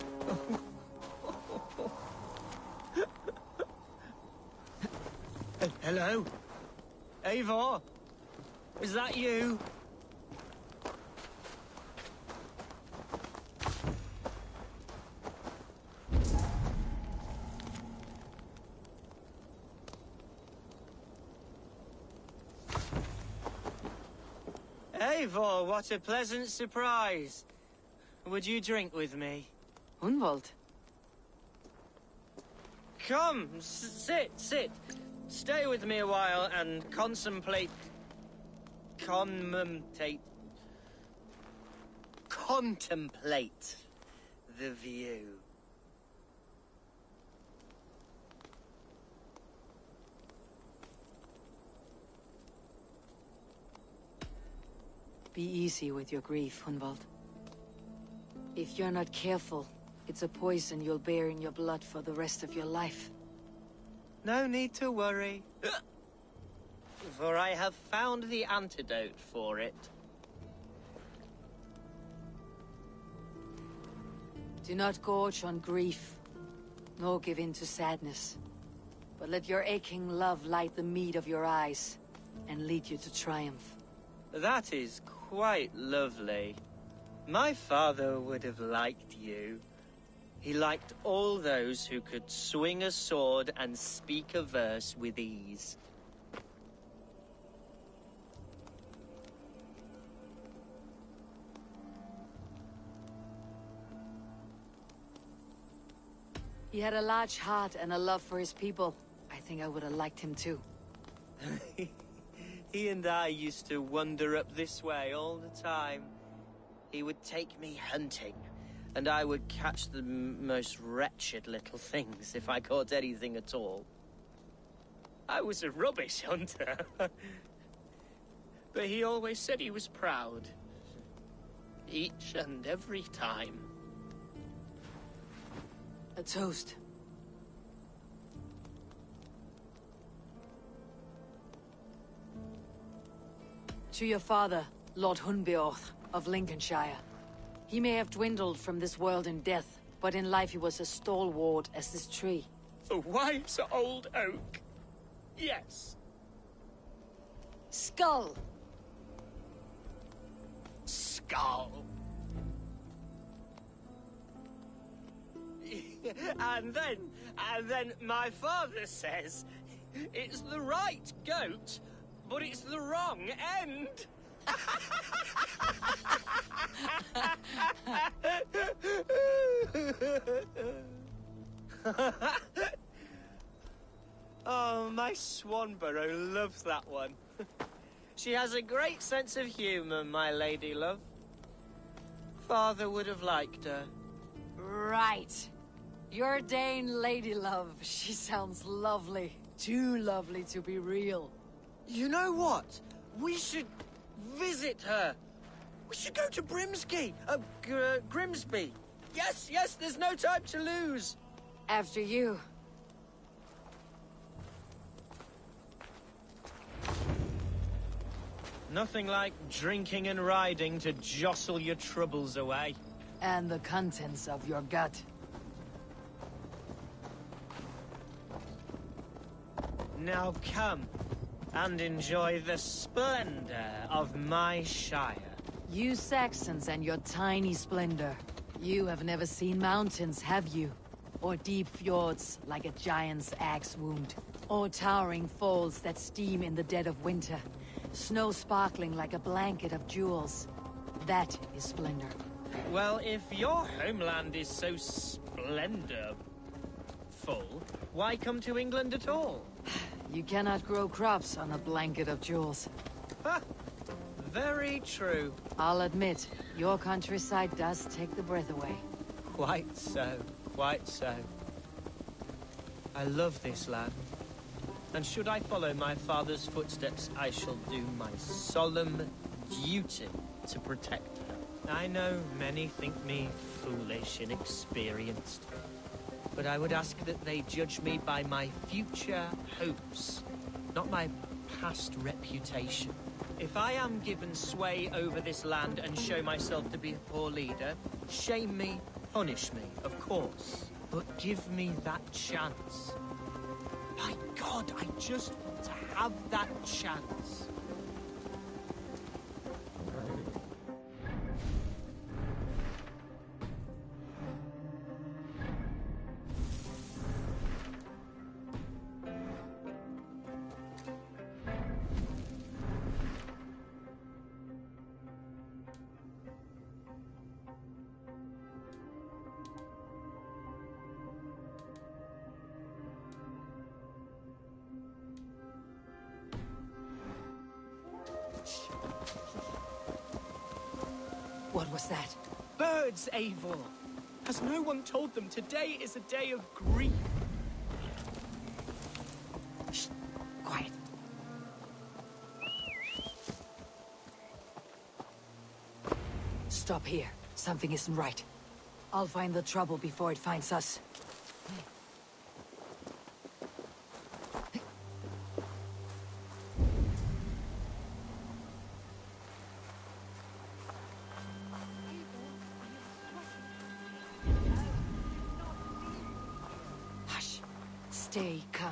Hello? Eivor? Is that you? Eivor, what a pleasant surprise. Would you drink with me? Hunwald. Come, sit. Stay with me a while and contemplate the view. Be easy with your grief, Hunwald. If you're not careful, it's a poison you'll bear in your blood for the rest of your life. No need to worry, for I have found the antidote for it. Do not gorge on grief, nor give in to sadness. But let your aching love light the mead of your eyes, and lead you to triumph. That is quite lovely. My father would have liked you. He liked all those who could swing a sword and speak a verse with ease. He had a large heart and a love for his people. I think I would have liked him too. He and I used to wander up this way all the time. He would take me hunting, and I would catch the most wretched little things if I caught anything at all. I was a rubbish hunter. But he always said he was proud. Each and every time. A toast. To your father, Lord Hunbeorth of Lincolnshire. He may have dwindled from this world in death, but in life he was as stalwart as this tree. A wise old oak. Yes. Skull! Skull. And then my father says, it's the right goat, but it's the wrong end. Oh, my Swanborough loves that one. She has a great sense of humor, my lady love. Father would have liked her. Right. Your Dane lady love. She sounds lovely. Too lovely to be real. You know what? We should visit her. We should go to Grimsby. Yes, there's no time to lose. After you. Nothing like drinking and riding to jostle your troubles away. And the contents of your gut. Now come and enjoy the splendor of my shire. You Saxons and your tiny splendor. You have never seen mountains, have you? Or deep fjords like a giant's axe wound. Or towering falls that steam in the dead of winter. Snow sparkling like a blanket of jewels. That is splendor. Well, if your homeland is so splendorful, why come to England at all? You cannot grow crops on a blanket of jewels. Ha! Very true. I'll admit, your countryside does take the breath away. Quite so, quite so. I love this land. And should I follow my father's footsteps, I shall do my solemn duty to protect her. I know many think me foolish, inexperienced. But I would ask that they judge me by my future hopes, not my past reputation. If I am given sway over this land and show myself to be a poor leader, shame me, punish me, of course. But give me that chance. My God, I just want to have that chance. What was that? Birds, Eivor! Has no one told them today is a day of grief? Shh. Quiet. Stop here. Something isn't right. I'll find the trouble before it finds us. Stay calm.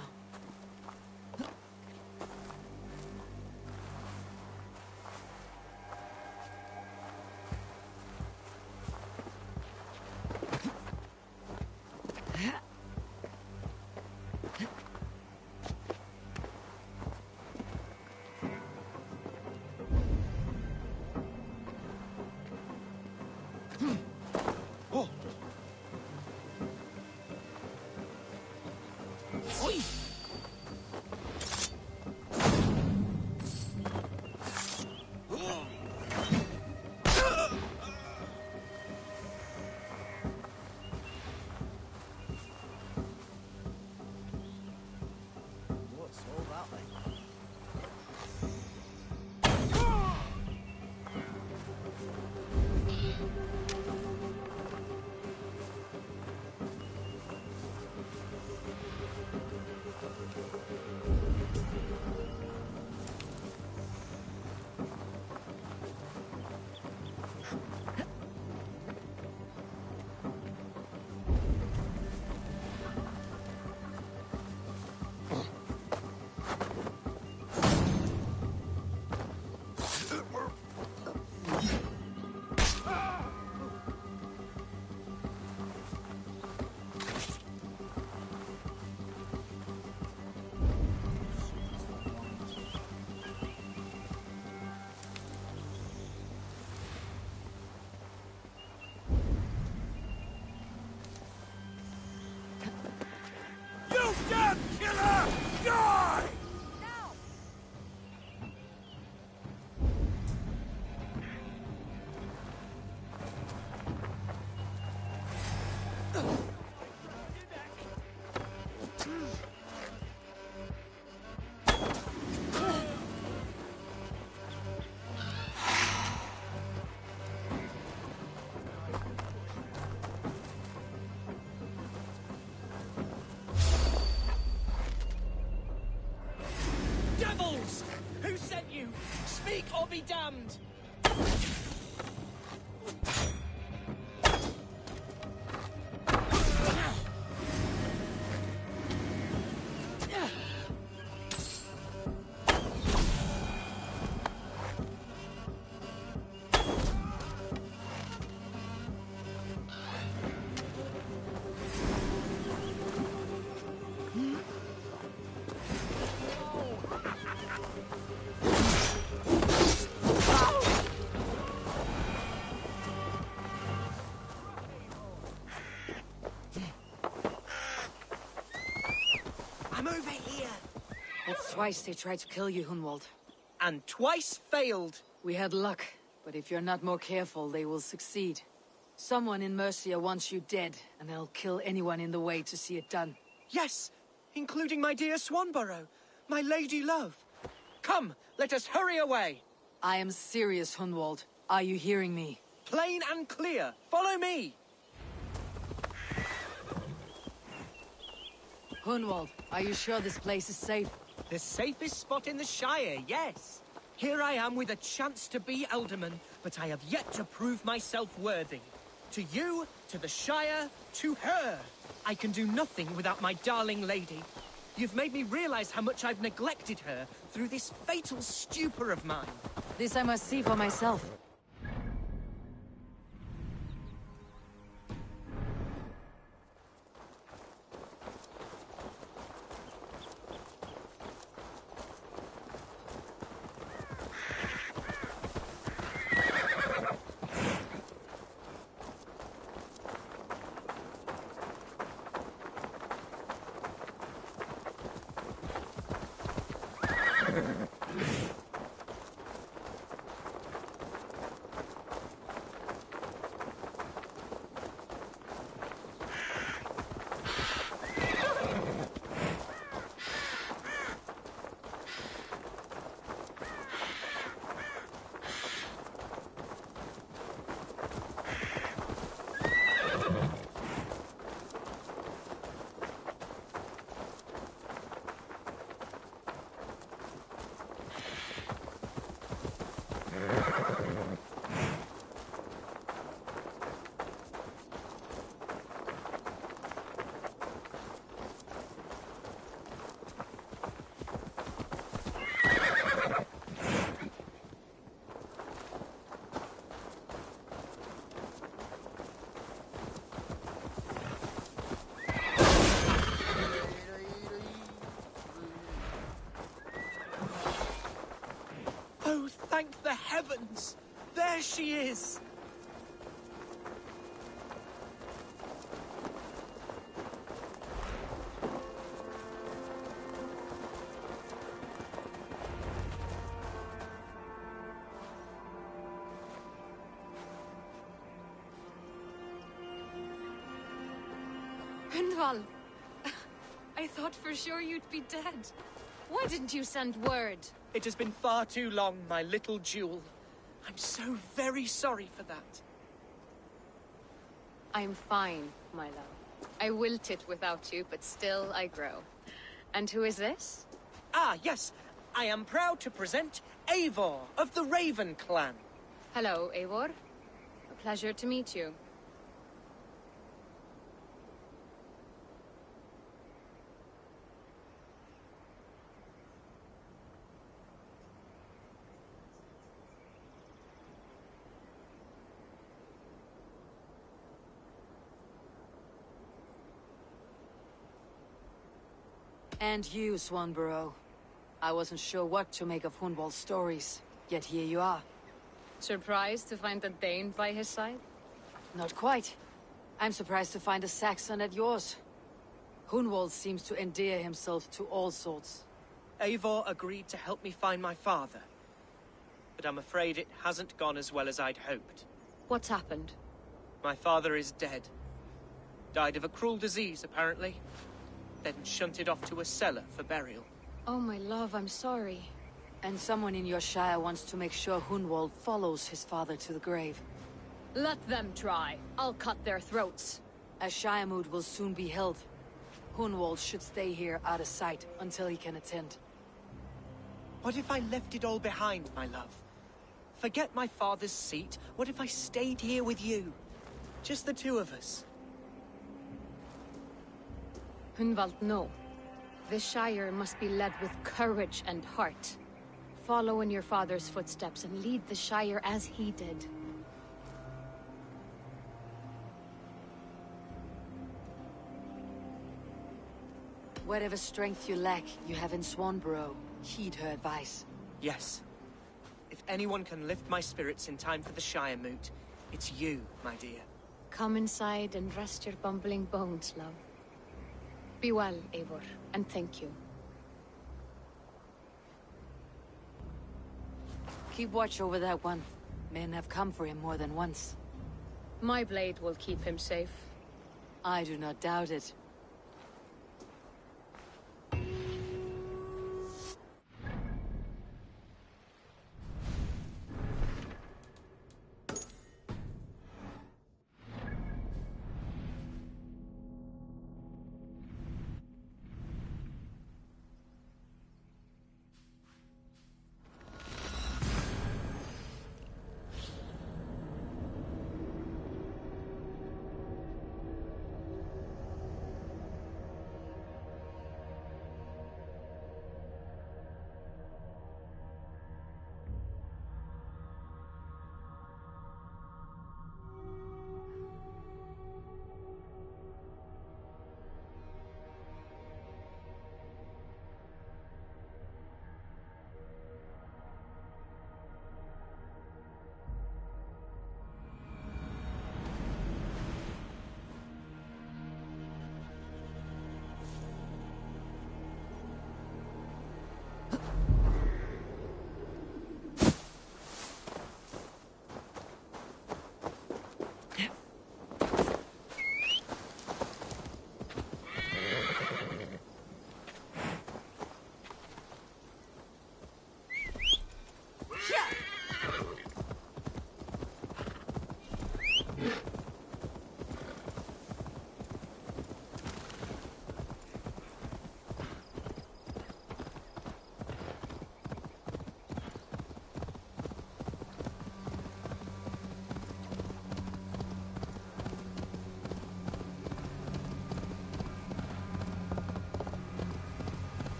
You damn killer! Die! Devils! Who sent you? Speak or be damned! I'm over here. It's twice they tried to kill you, Hunwald. And twice failed. We had luck, but if you're not more careful, they will succeed. Someone in Mercia wants you dead, and they'll kill anyone in the way to see it done. Yes, including my dear Swanborough, my lady love. Come, let us hurry away. I am serious, Hunwald. Are you hearing me? Plain and clear. Follow me. Hunwald, are you sure this place is safe? The safest spot in the Shire, yes. Here I am with a chance to be Alderman, but I have yet to prove myself worthy. To you, to the Shire, to her. I can do nothing without my darling lady. You've made me realize how much I've neglected her through this fatal stupor of mine. This I must see for myself. Oh, thank the heavens! There she is! Hundval! I thought for sure you'd be dead. Why didn't you send word? It has been far too long, my little jewel. I'm so very sorry for that. I'm fine, my love. I wilted without you, but still I grow. And who is this? Ah, yes. I am proud to present Eivor of the Raven clan. Hello, Eivor. A pleasure to meet you. And you, Swanborough. I wasn't sure what to make of Hunwald's stories, yet here you are. Surprised to find a Dane by his side? Not quite. I'm surprised to find a Saxon at yours. Hunwald seems to endear himself to all sorts. Eivor agreed to help me find my father. But I'm afraid it hasn't gone as well as I'd hoped. What's happened? My father is dead. Died of a cruel disease, apparently. Then shunted off to a cellar for burial. Oh, my love, I'm sorry. And someone in your shire wants to make sure Hunwald follows his father to the grave. Let them try. I'll cut their throats. A shire moot will soon be held. Hunwald should stay here out of sight until he can attend. What if I left it all behind, my love? Forget my father's seat. What if I stayed here with you? Just the two of us. Hunwald, no. The Shire must be led with courage and heart. Follow in your father's footsteps and lead the Shire as he did. Whatever strength you lack, you have in Swanborough. Heed her advice. Yes. If anyone can lift my spirits in time for the Shire moot, it's you, my dear. Come inside and rest your bumbling bones, love. Be well, Eivor, and thank you. Keep watch over that one. Men have come for him more than once. My blade will keep him safe. I do not doubt it.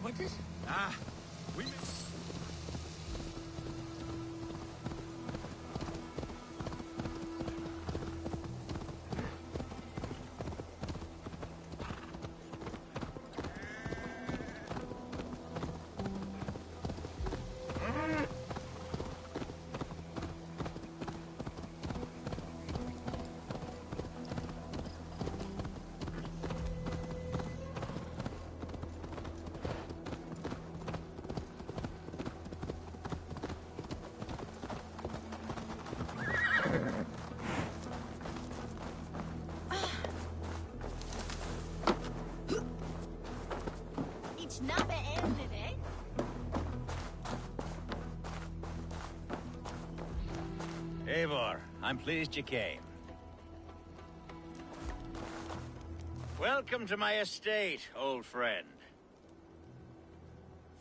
What is? Ah, we. Eivor, I'm pleased you came. Welcome to my estate, old friend.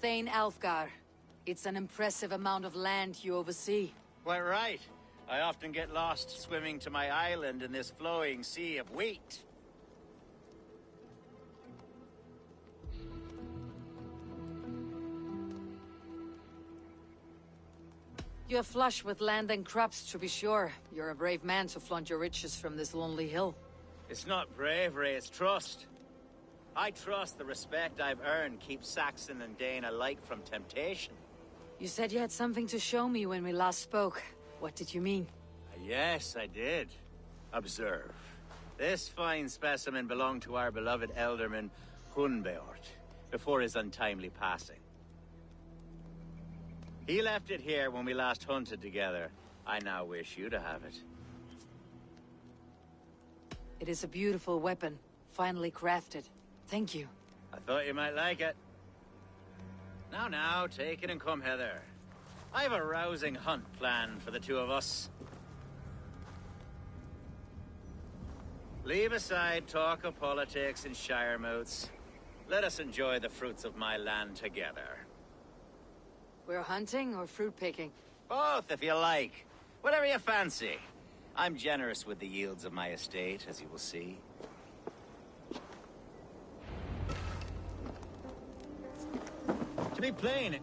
Thane Alfgar. It's an impressive amount of land you oversee. Quite right. I often get lost swimming to my island in this flowing sea of wheat. You're flush with land and crops, to be sure. You're a brave man to flaunt your riches from this lonely hill. It's not bravery, it's trust. I trust the respect I've earned keeps Saxon and Dane alike from temptation. You said you had something to show me when we last spoke. What did you mean? Yes, I did. Observe. This fine specimen belonged to our beloved elderman, Hunbeort, before his untimely passing. He left it here when we last hunted together. I now wish you to have it. It is a beautiful weapon, finely crafted. Thank you. I thought you might like it. Now, take it and come hither. I have a rousing hunt planned for the two of us. Leave aside talk of politics and shire moats. Let us enjoy the fruits of my land together. We're hunting or fruit picking? Both, if you like. Whatever you fancy. I'm generous with the yields of my estate, as you will see. To be plain...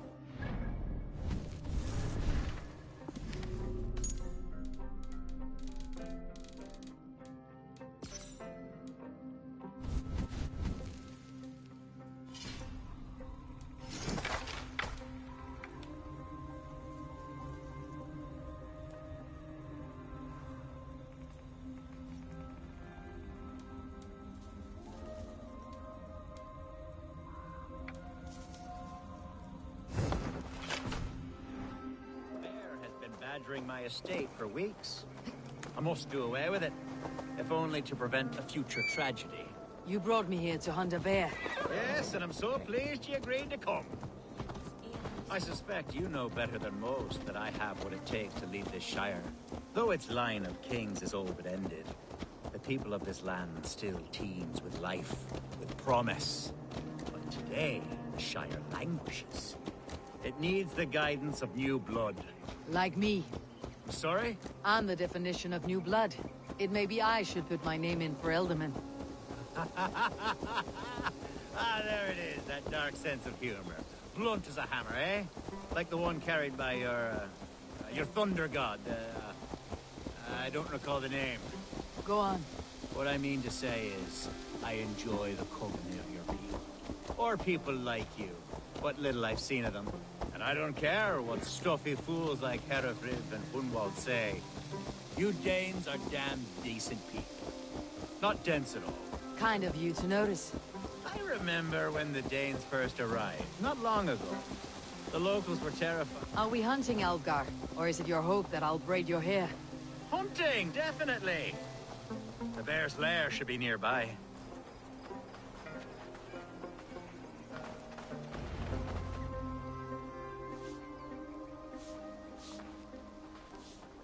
badgering my estate for weeks. I must do away with it, if only to prevent a future tragedy. You brought me here to hunt a bear. Yes, and I'm so pleased you agreed to come. I suspect you know better than most that I have what it takes to lead this Shire. Though its line of kings is all but ended, the people of this land still teems with life, with promise. But today, the Shire languishes. It needs the guidance of new blood. Like me. Sorry? I'm the definition of new blood. It may be I should put my name in for Elderman. There it is, that dark sense of humor. Blunt as a hammer, eh? Like the one carried by your thunder god. I don't recall the name. Go on. What I mean to say is, I enjoy the company of your people. Or people like you. What little I've seen of them. And I don't care what stuffy fools like Hereford and Hunwald say. You Danes are damn decent people. Not dense at all. Kind of you to notice. I remember when the Danes first arrived, not long ago. The locals were terrified. Are we hunting Algar? Or is it your hope that I'll braid your hair? Hunting, definitely! The bear's lair should be nearby.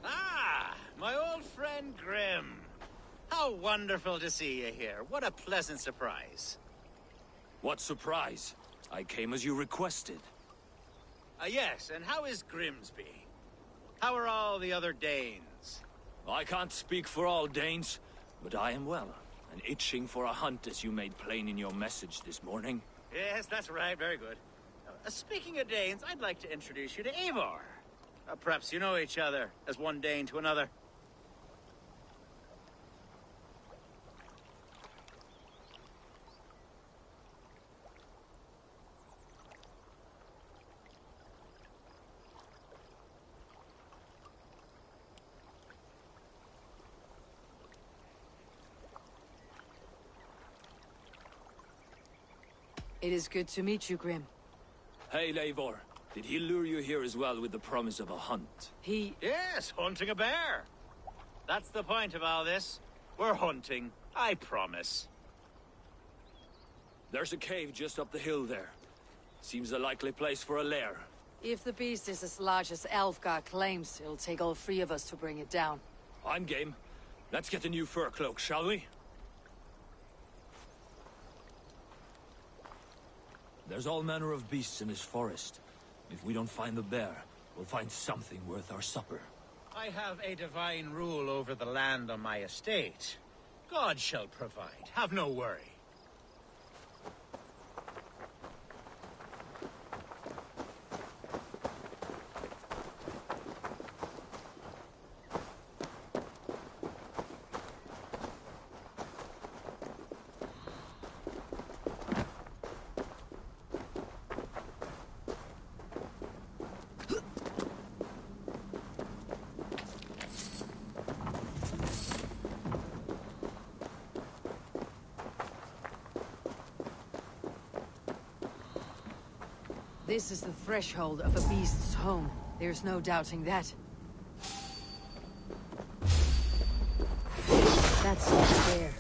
Ah! My old friend Grim. How wonderful to see you here. What a pleasant surprise. What surprise? I came as you requested. Yes, and how is Grimsby? How are all the other Danes? I can't speak for all Danes, but I am well, and itching for a hunt as you made plain in your message this morning. Yes, that's right, very good. Speaking of Danes, I'd like to introduce you to Eivor. Perhaps you know each other, as one Dane to another. It is good to meet you, Grim. Hey, Eivor. Did he lure you here as well with the promise of a hunt? He... Yes, hunting a bear. That's the point of all this. We're hunting, I promise. There's a cave just up the hill there. Seems a likely place for a lair. If the beast is as large as Elfgar claims, it'll take all three of us to bring it down. I'm game. Let's get a new fur cloak, shall we? There's all manner of beasts in this forest. If we don't find the bear, we'll find something worth our supper. I have a divine rule over the land on my estate. God shall provide. Have no worry. This is the threshold of a beast's home. There's no doubting that. That's not fair.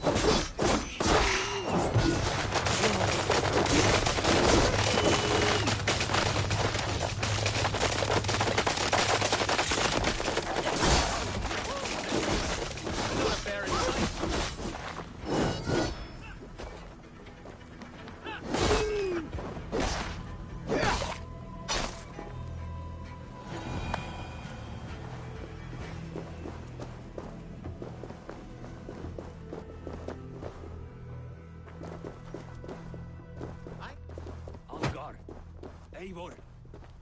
Eivor,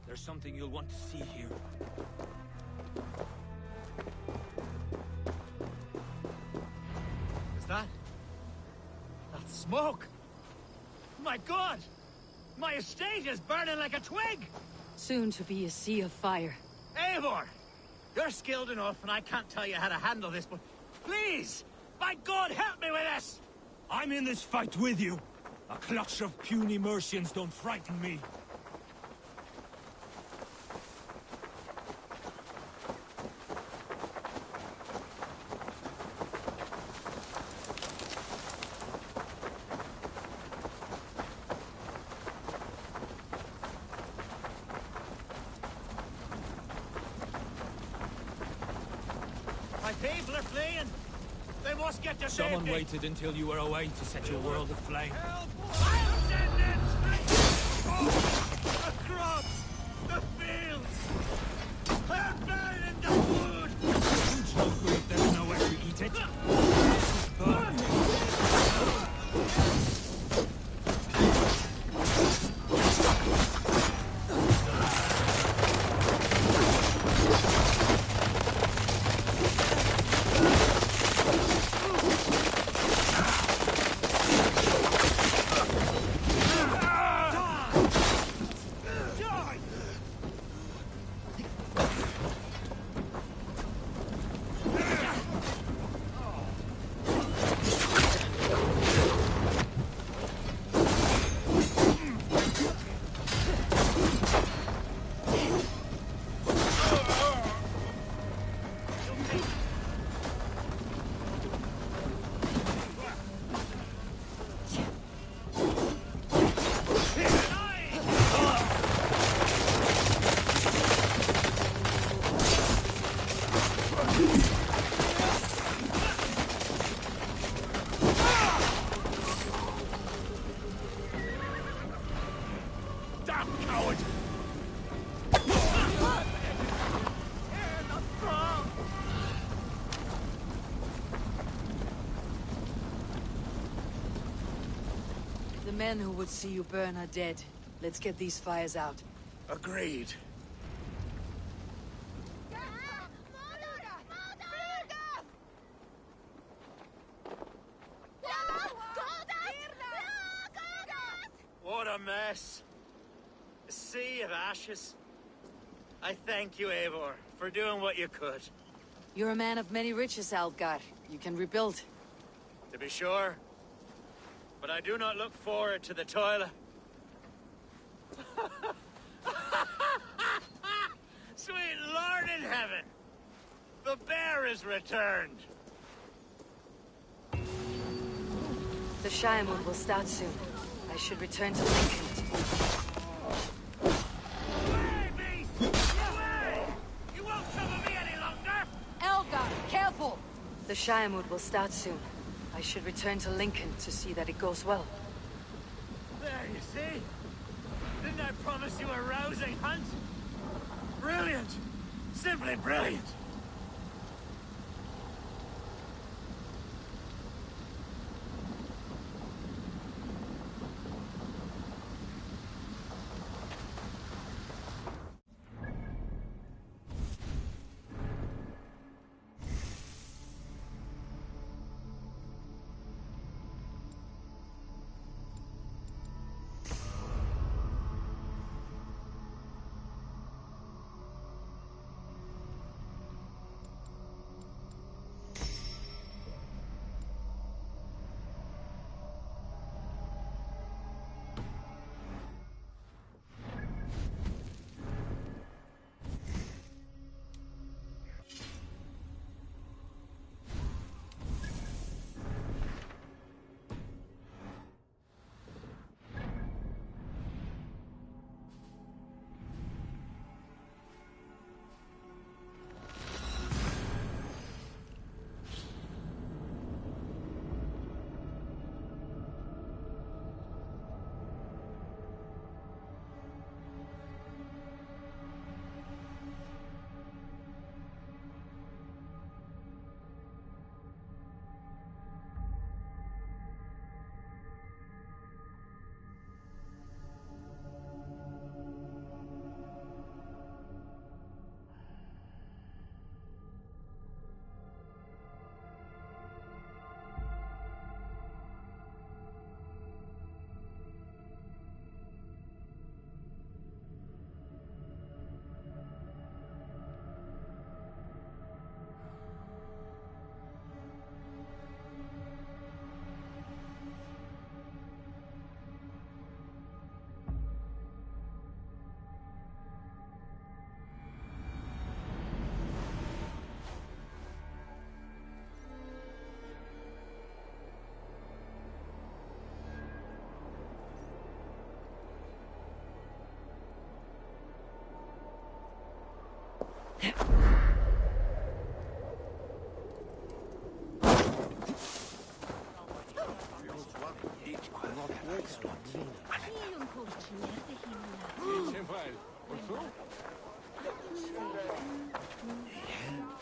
there's something you'll want to see here. Is that? That's smoke! My God! My estate is burning like a twig! Soon to be a sea of fire. Eivor! You're skilled enough, and I can't tell you how to handle this, but please! By God, help me with this! I'm in this fight with you! A clutch of puny Mercians don't frighten me. people are fleeing. They must get to Someone safety. waited until you were away to set your world aflame. I'll send them straight. Oh, the crops, the fields. They're burning the food. Food's no good if there's nowhere to eat it. Burn. The men who would see you burn are dead. Let's get these fires out. Agreed. What a mess. A sea of ashes. I thank you, Eivor, for doing what you could. You're a man of many riches, Algar. You can rebuild. To be sure. But I do not look forward to the toilet. Sweet Lord in heaven! The bear is returned! The Shiremoon will start soon. I should return to Lincoln. Away, beast! Away! You won't trouble me any longer! Elgar, careful! The Shiremoon will start soon. I should return to Lincoln to see that it goes well. There, you see? Didn't I promise you a rousing hunt? Brilliant! Simply brilliant!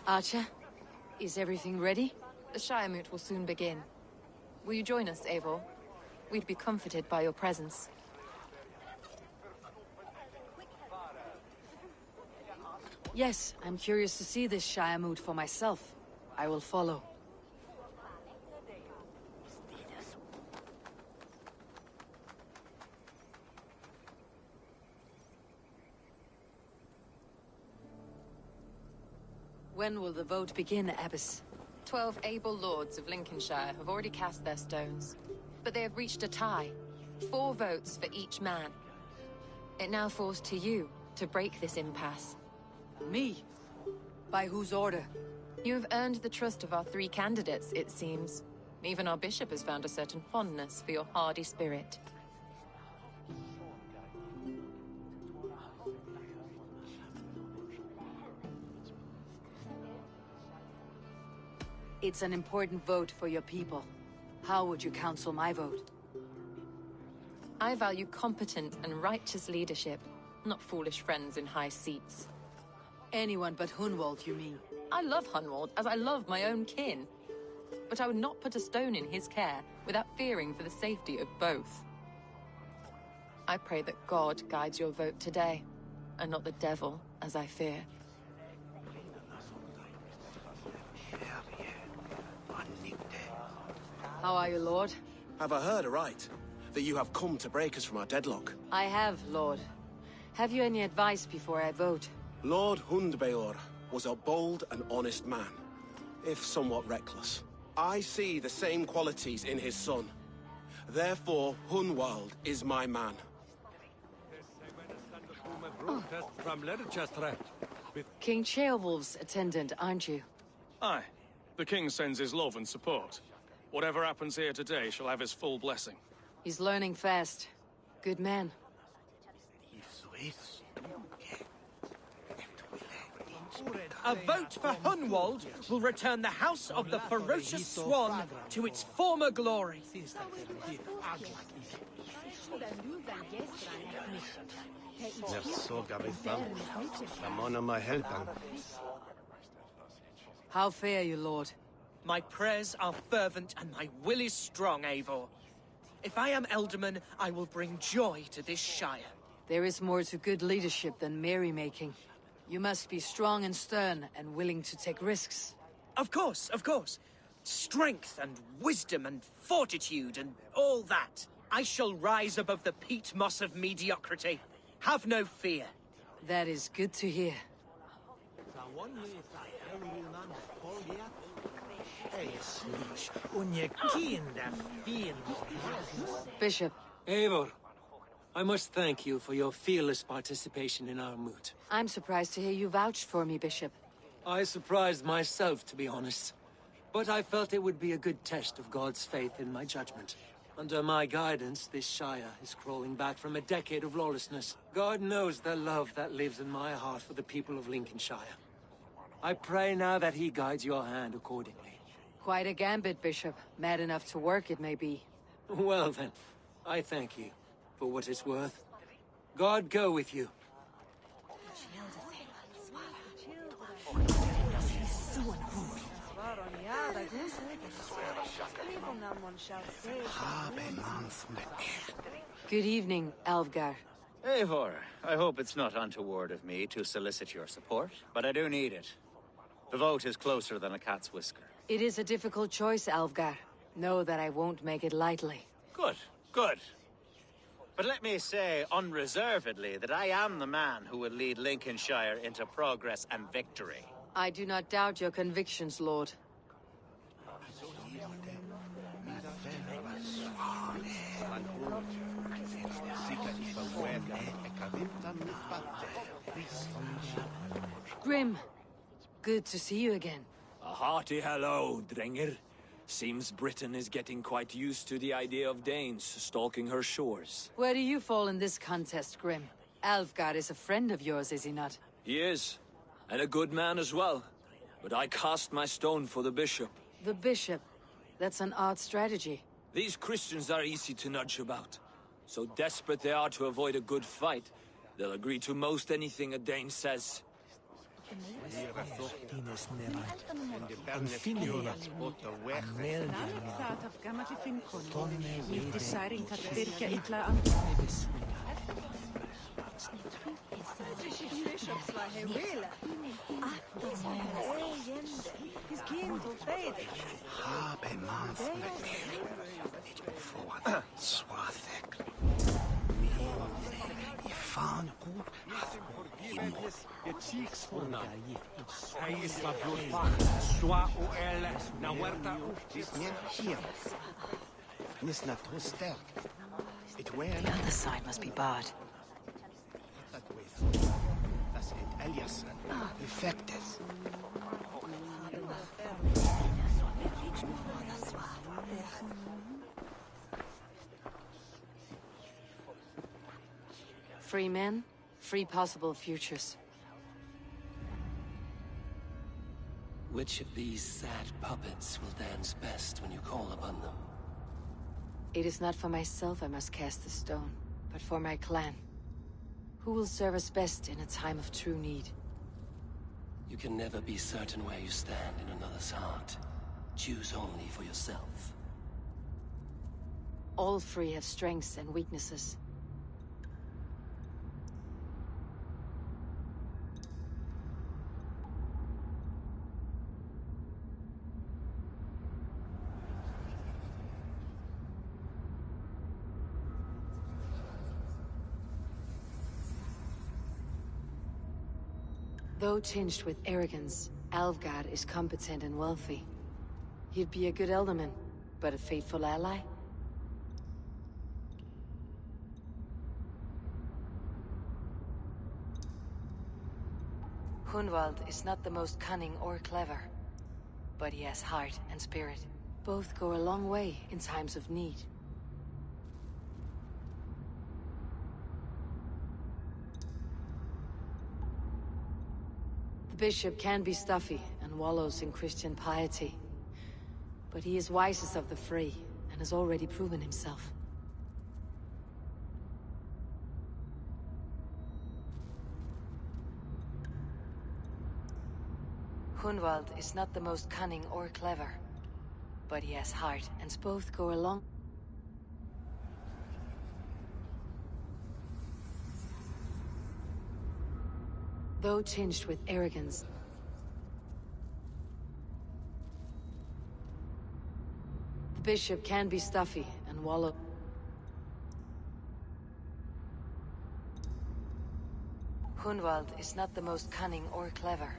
Archer, is everything ready? The Shire Moot will soon begin. Will you join us, Eivor? We'd be comforted by your presence. Yes, I'm curious to see this Shire Moot for myself. I will follow. When will the vote begin, Abbess? 12 able lords of Lincolnshire have already cast their stones, but they have reached a tie. 4 votes for each man. It now falls to you to break this impasse. Me? By whose order? You have earned the trust of our 3 candidates, it seems. Even our bishop has found a certain fondness for your hardy spirit. It's an important vote for your people. How would you counsel my vote? I value competent and righteous leadership, not foolish friends in high seats. Anyone but Hunwald, you mean? I love Hunwald, as I love my own kin. But I would not put a stone in his care without fearing for the safety of both. I pray that God guides your vote today, and not the devil, as I fear. How are you, Lord? Have I heard aright? That you have come to break us from our deadlock? I have, Lord. Have you any advice before I vote? Lord Hundbeor was a bold and honest man, if somewhat reckless. I see the same qualities in his son. Therefore, Hunwald is my man. King Ceolwulf's attendant, aren't you? Aye. The king sends his love and support. Whatever happens here today shall have his full blessing. He's learning fast. Good man. A vote for Hunwald will return the House of the Ferocious Swan to its former glory. How fare you, Lord? My prayers are fervent and my will is strong, Eivor. If I am Elderman, I will bring joy to this Shire. There is more to good leadership than merrymaking. You must be strong and stern and willing to take risks. Of course, of course. Strength and wisdom and fortitude and all that. I shall rise above the peat moss of mediocrity. Have no fear. That is good to hear. Bishop. Eivor, I must thank you for your fearless participation in our moot. I'm surprised to hear you vouched for me, Bishop. I surprised myself, to be honest. But I felt it would be a good test of God's faith in my judgment. Under my guidance, this Shire is crawling back from a decade of lawlessness. God knows the love that lives in my heart for the people of Lincolnshire. I pray now that he guides your hand accordingly. Quite a gambit, Bishop. Mad enough to work, it may be. Well then, I thank you for what it's worth. God go with you. Good evening, Alvgar. Eivor, I hope it's not untoward of me to solicit your support, but I do need it. The vote is closer than a cat's whisker. It is a difficult choice, Alvgar. Know that I won't make it lightly. Good, good. But let me say unreservedly that I am the man who will lead Lincolnshire into progress and victory. I do not doubt your convictions, Lord. Grim, good to see you again. A hearty hello, Drenger. Seems Britain is getting quite used to the idea of Danes stalking her shores. Where do you fall in this contest, Grim? Alvgar is a friend of yours, is he not? He is, and a good man as well. But I cast my stone for the bishop. The bishop? That's an odd strategy. These Christians are easy to nudge about. So desperate they are to avoid a good fight, they'll agree to most anything a Dane says. The other side must be barred. Free men, free possible futures. Which of these sad puppets will dance best when you call upon them? It is not for myself I must cast the stone, but for my clan. Who will serve us best in a time of true need? You can never be certain where you stand in another's heart. Choose only for yourself. All three have strengths and weaknesses. Though tinged with arrogance, Alvgard is competent and wealthy. He'd be a good alderman, but a faithful ally? Hunwald is not the most cunning or clever, but he has heart and spirit. Both go a long way in times of need. The bishop can be stuffy and wallows in Christian piety, but he is wisest of the three and has already proven himself. Hunwald is not the most cunning or clever, but he has heart and both go along. Though tinged with arrogance, the bishop can be stuffy and wallow. Hunwald is not the most cunning or clever,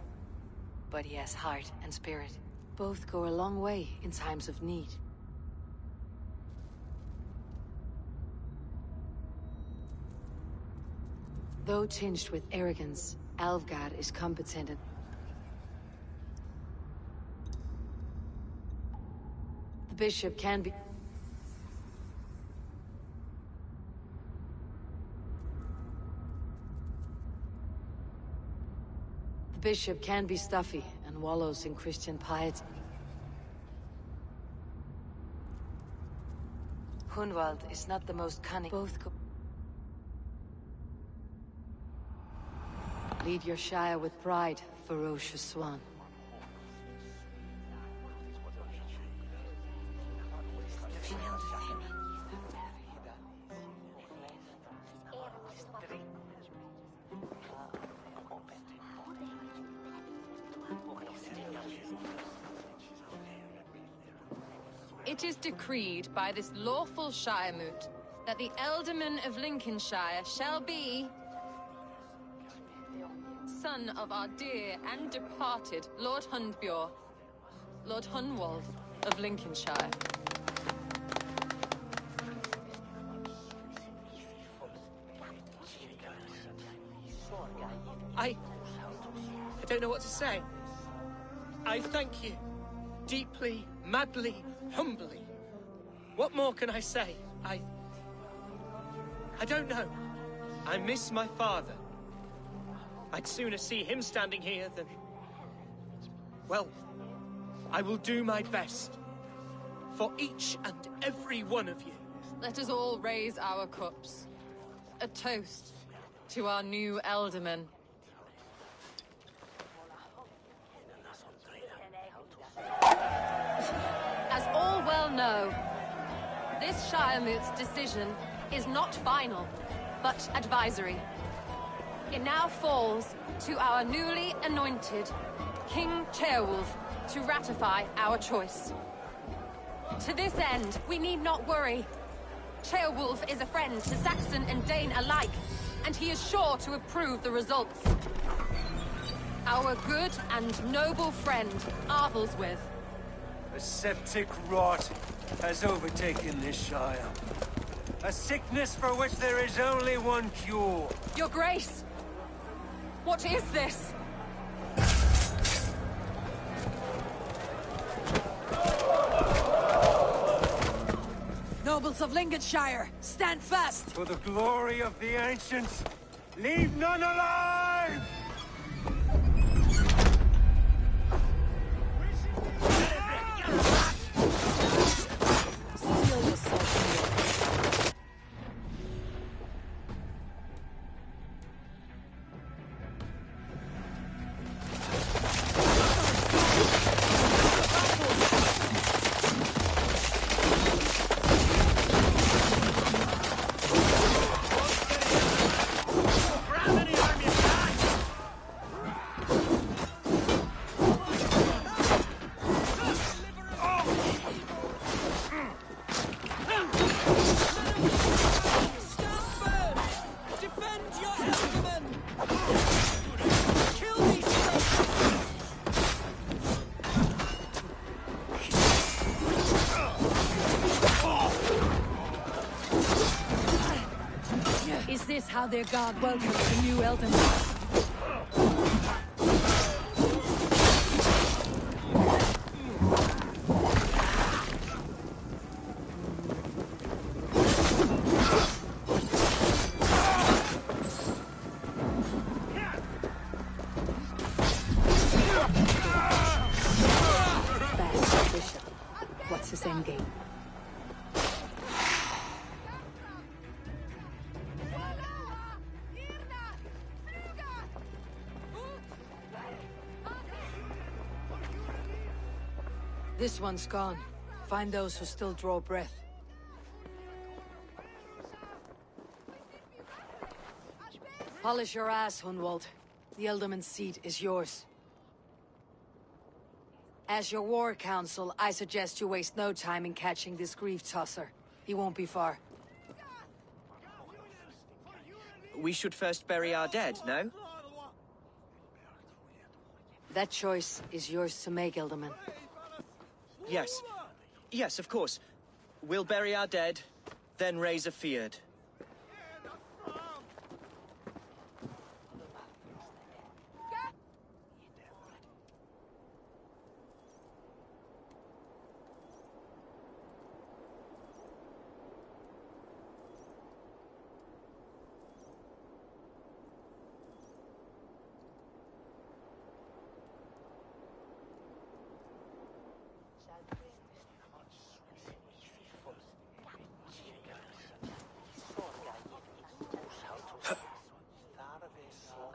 but he has heart and spirit. Both go a long way in times of need. Though tinged with arrogance, Alvgard is competent and... The bishop can be... The bishop can be stuffy and wallows in Christian piety. Hunwald is not the most cunning. Both go... Lead your Shire with pride, ferocious swan. It is decreed by this lawful Shiremoot that the Alderman of Lincolnshire shall be... son of our dear and departed Lord Hundbjorn, Lord Hunwald of Lincolnshire. I don't know what to say. I thank you. Deeply, madly, humbly. What more can I say? I don't know. I miss my father. I'd sooner see him standing here than... Well, I will do my best. For each and every one of you. Let us all raise our cups. A toast to our new Alderman. This Shiremoot's decision is not final, but advisory. It now falls to our newly anointed King Ceolwulf to ratify our choice. To this end, we need not worry. Ceolwulf is a friend to Saxon and Dane alike, and he is sure to approve the results. Our good and noble friend, Arthelswith. A septic rot has overtaken this Shire. A sickness for which there is only one cure. Your Grace! What is this? Nobles of Lincolnshire, stand fast! For the glory of the ancients, leave none alive! Seal yourself here. Is this how their god welcomes the new Elden? Bastard Bishop. What's his endgame? This one's gone. Find those who still draw breath. Polish your ass, Hunwald. The Ealdorman's seat is yours. As your war council, I suggest you waste no time in catching this grief tosser. He won't be far. We should first bury our dead, no? That choice is yours to make, Ealdorman. Yes. Yes, of course. We'll bury our dead, then raise a feard.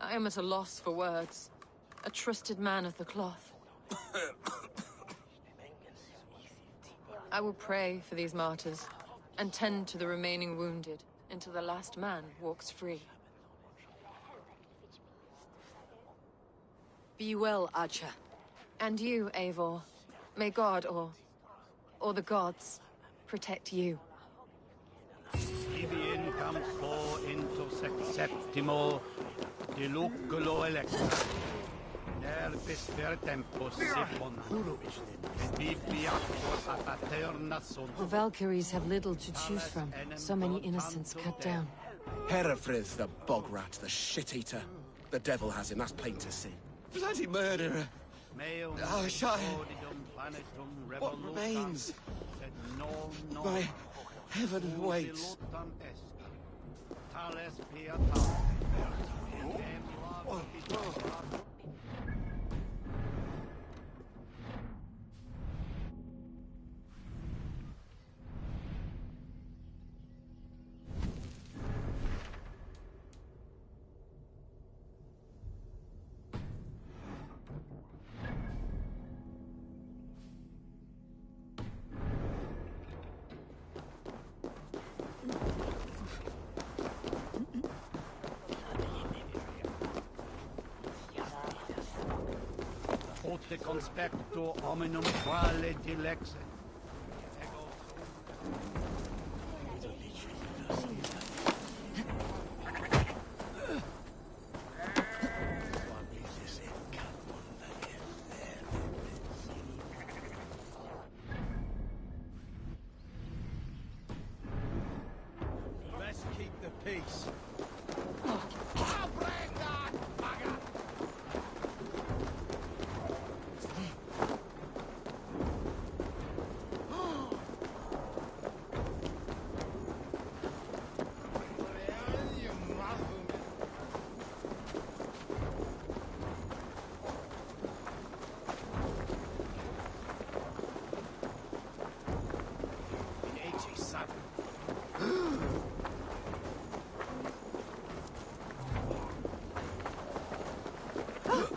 I am at a loss for words. A trusted man of the cloth. I will pray for these martyrs, and tend to the remaining wounded, until the last man walks free. Be well, Archer. And you, Eivor. May God, or the gods, protect you. Ibien campo into septimo de luculo electa. Nervis per tempus sipona. Et biblia cosa paterna sunt. The Valkyries have little to choose from. So many innocents cut down. Herefrith, the bog rat, the shit-eater. The devil has him, that's plain to see. Bloody murderer! Our Shire! What remains? My heaven waits. Pote conspecto hominum quale dilexe. Best keep the peace.